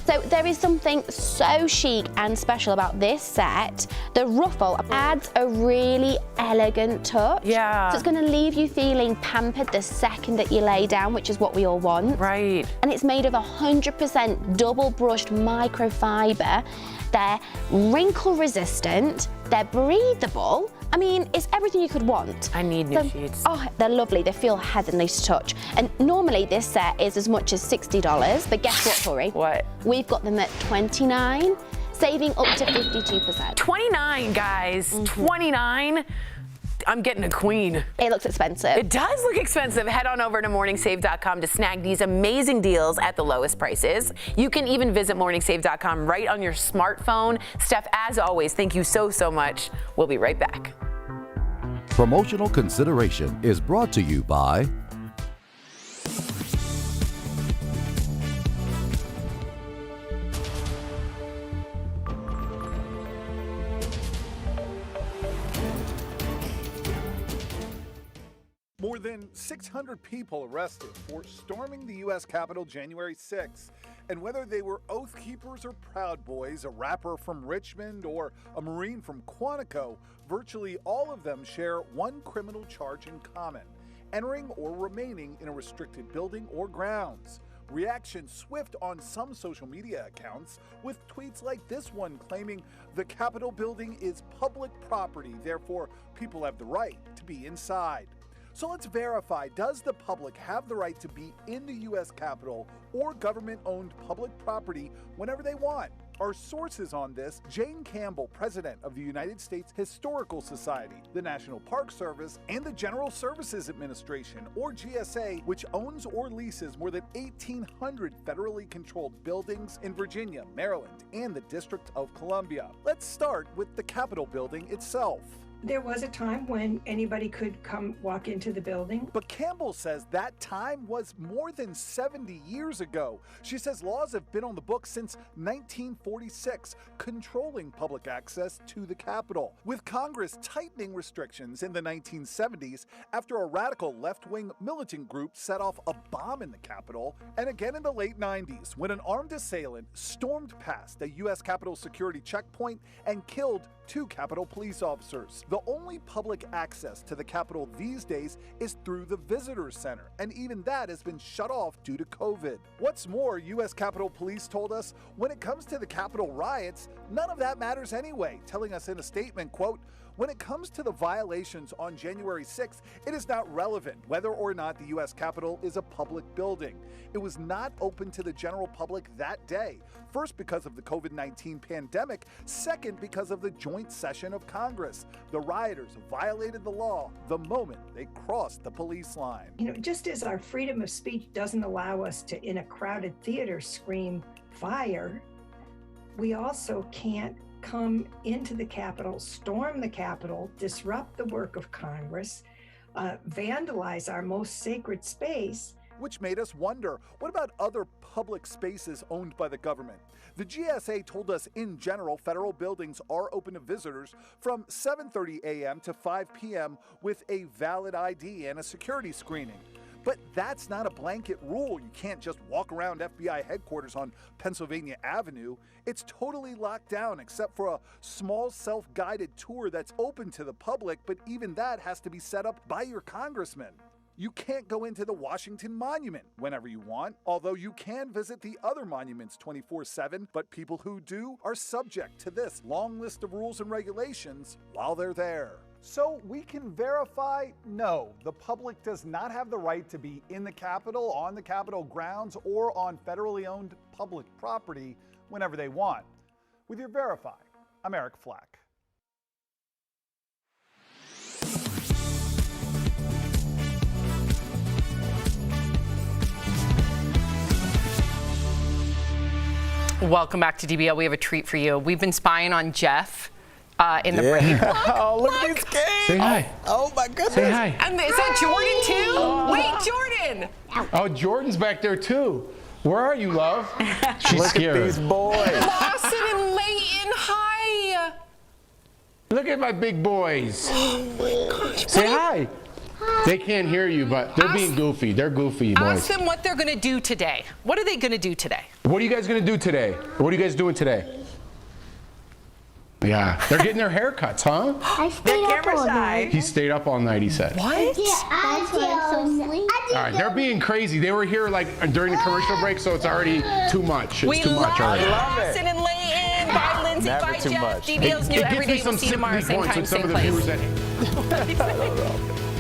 Speaker 6: So there is something so chic and special about this set. The ruffle adds a really elegant touch.
Speaker 2: Yeah.
Speaker 6: So it's going to leave you feeling pampered the second that you lay down, which is what we all want.
Speaker 2: Right.
Speaker 6: And it's made of 100% double brushed microfiber. They're wrinkle resistant, they're breathable. I mean, it's everything you could want.
Speaker 2: I need new sheets.
Speaker 6: Oh, they're lovely. They feel heavenly to touch. And normally this set is as much as $60. But guess what, Tori?
Speaker 2: What?
Speaker 6: We've got them at $29, saving up to 52%.
Speaker 2: 29, guys. 29. I'm getting a queen.
Speaker 6: It looks expensive.
Speaker 2: It does look expensive. Head on over to morningsave.com to snag these amazing deals at the lowest prices. You can even visit morningsave.com right on your smartphone. Steph, as always, thank you so, so much. We'll be right back.
Speaker 12: Promotional consideration is brought to you by
Speaker 15: More than 600 people arrested for storming the U.S. Capitol January 6th. And whether they were Oath Keepers or Proud Boys, a rapper from Richmond or a Marine from Quantico, virtually all of them share one criminal charge in common: entering or remaining in a restricted building or grounds. Reaction swift on some social media accounts, with tweets like this one claiming the Capitol building is public property, therefore people have the right to be inside. So let's verify, does the public have the right to be in the U.S. Capitol or government-owned public property whenever they want? Our sources on this: Jane Campbell, president of the United States Historical Society, the National Park Service, and the General Services Administration, or GSA, which owns or leases more than 1,800 federally controlled buildings in Virginia, Maryland, and the District of Columbia. Let's start with the Capitol building itself.
Speaker 14: There was a time when anybody could come walk into the building.
Speaker 15: But Campbell says that time was more than 70 years ago. She says laws have been on the books since 1946, controlling public access to the Capitol, with Congress tightening restrictions in the 1970s after a radical left-wing militant group set off a bomb in the Capitol, and again in the late 90s when an armed assailant stormed past a U.S. Capitol security checkpoint and killed 2 Capitol police officers. The only public access to the Capitol these days is through the Visitors Center, and even that has been shut off due to COVID. What's more, U.S. Capitol Police told us, when it comes to the Capitol riots, none of that matters anyway, telling us in a statement, quote, "When it comes to the violations on January 6th, it is not relevant whether or not the U.S. Capitol is a public building. It was not open to the general public that day, first because of the COVID-19 pandemic, second because of the joint session of Congress. The rioters violated the law the moment they crossed the police line."
Speaker 14: You know, just as our freedom of speech doesn't allow us to, in a crowded theater, scream fire, we also can't come into the Capitol, storm the Capitol, disrupt the work of Congress, vandalize our most sacred space.
Speaker 15: Which made us wonder, what about other public spaces owned by the government? The GSA told us in general, federal buildings are open to visitors from 7:30 a.m. to 5 p.m. with a valid ID and a security screening. But that's not a blanket rule. You can't just walk around FBI headquarters on Pennsylvania Avenue. It's totally locked down except for a small self-guided tour that's open to the public, but even that has to be set up by your congressman. You can't go into the Washington Monument whenever you want, although you can visit the other monuments 24/7, but people who do are subject to this long list of rules and regulations while they're there. So we can verify, no, the public does not have the right to be in the Capitol, on the Capitol grounds, or on federally owned public property whenever they want. With your Verify, I'm Eric Flack.
Speaker 20: Welcome back to DBL. We have a treat for you. We've been spying on Jeff in the break.
Speaker 3: Oh, look at these kids.
Speaker 21: Say hi.
Speaker 3: Oh my goodness.
Speaker 21: Say hi.
Speaker 20: And is that Jordan too? Wait, Jordan.
Speaker 21: Oh, Jordan's back there too. Where are you, love? She's
Speaker 3: Look
Speaker 21: scared.
Speaker 3: at these boys.
Speaker 20: Lawson and Layton, hi.
Speaker 21: Look at my big boys.
Speaker 20: Oh my gosh.
Speaker 21: Say hi. They can't hear you, but they're being goofy. They're goofy, boys.
Speaker 20: Ask them what they're going to do today. What are they going to do today?
Speaker 21: What are you guys going to do today? What are you guys doing today? Yeah, they're getting their haircuts, huh?
Speaker 6: I stayed up all night.
Speaker 21: He stayed up all night, he said.
Speaker 20: What?
Speaker 6: I
Speaker 21: All right, they're being crazy. They were here like during the commercial break, so it's already too much. It's too much already.
Speaker 20: Lawson and Layton. Bye, Lindsay.
Speaker 3: Never
Speaker 20: Bye,
Speaker 3: too
Speaker 20: Jeff.
Speaker 3: much.
Speaker 20: DBL's new
Speaker 21: It
Speaker 20: every
Speaker 21: gives me
Speaker 20: day.
Speaker 21: some
Speaker 20: We'll see you tomorrow,
Speaker 21: sympathy
Speaker 20: same
Speaker 21: points
Speaker 20: time,
Speaker 21: with some
Speaker 20: same
Speaker 21: of the
Speaker 20: place.
Speaker 21: viewers that.
Speaker 3: I don't know.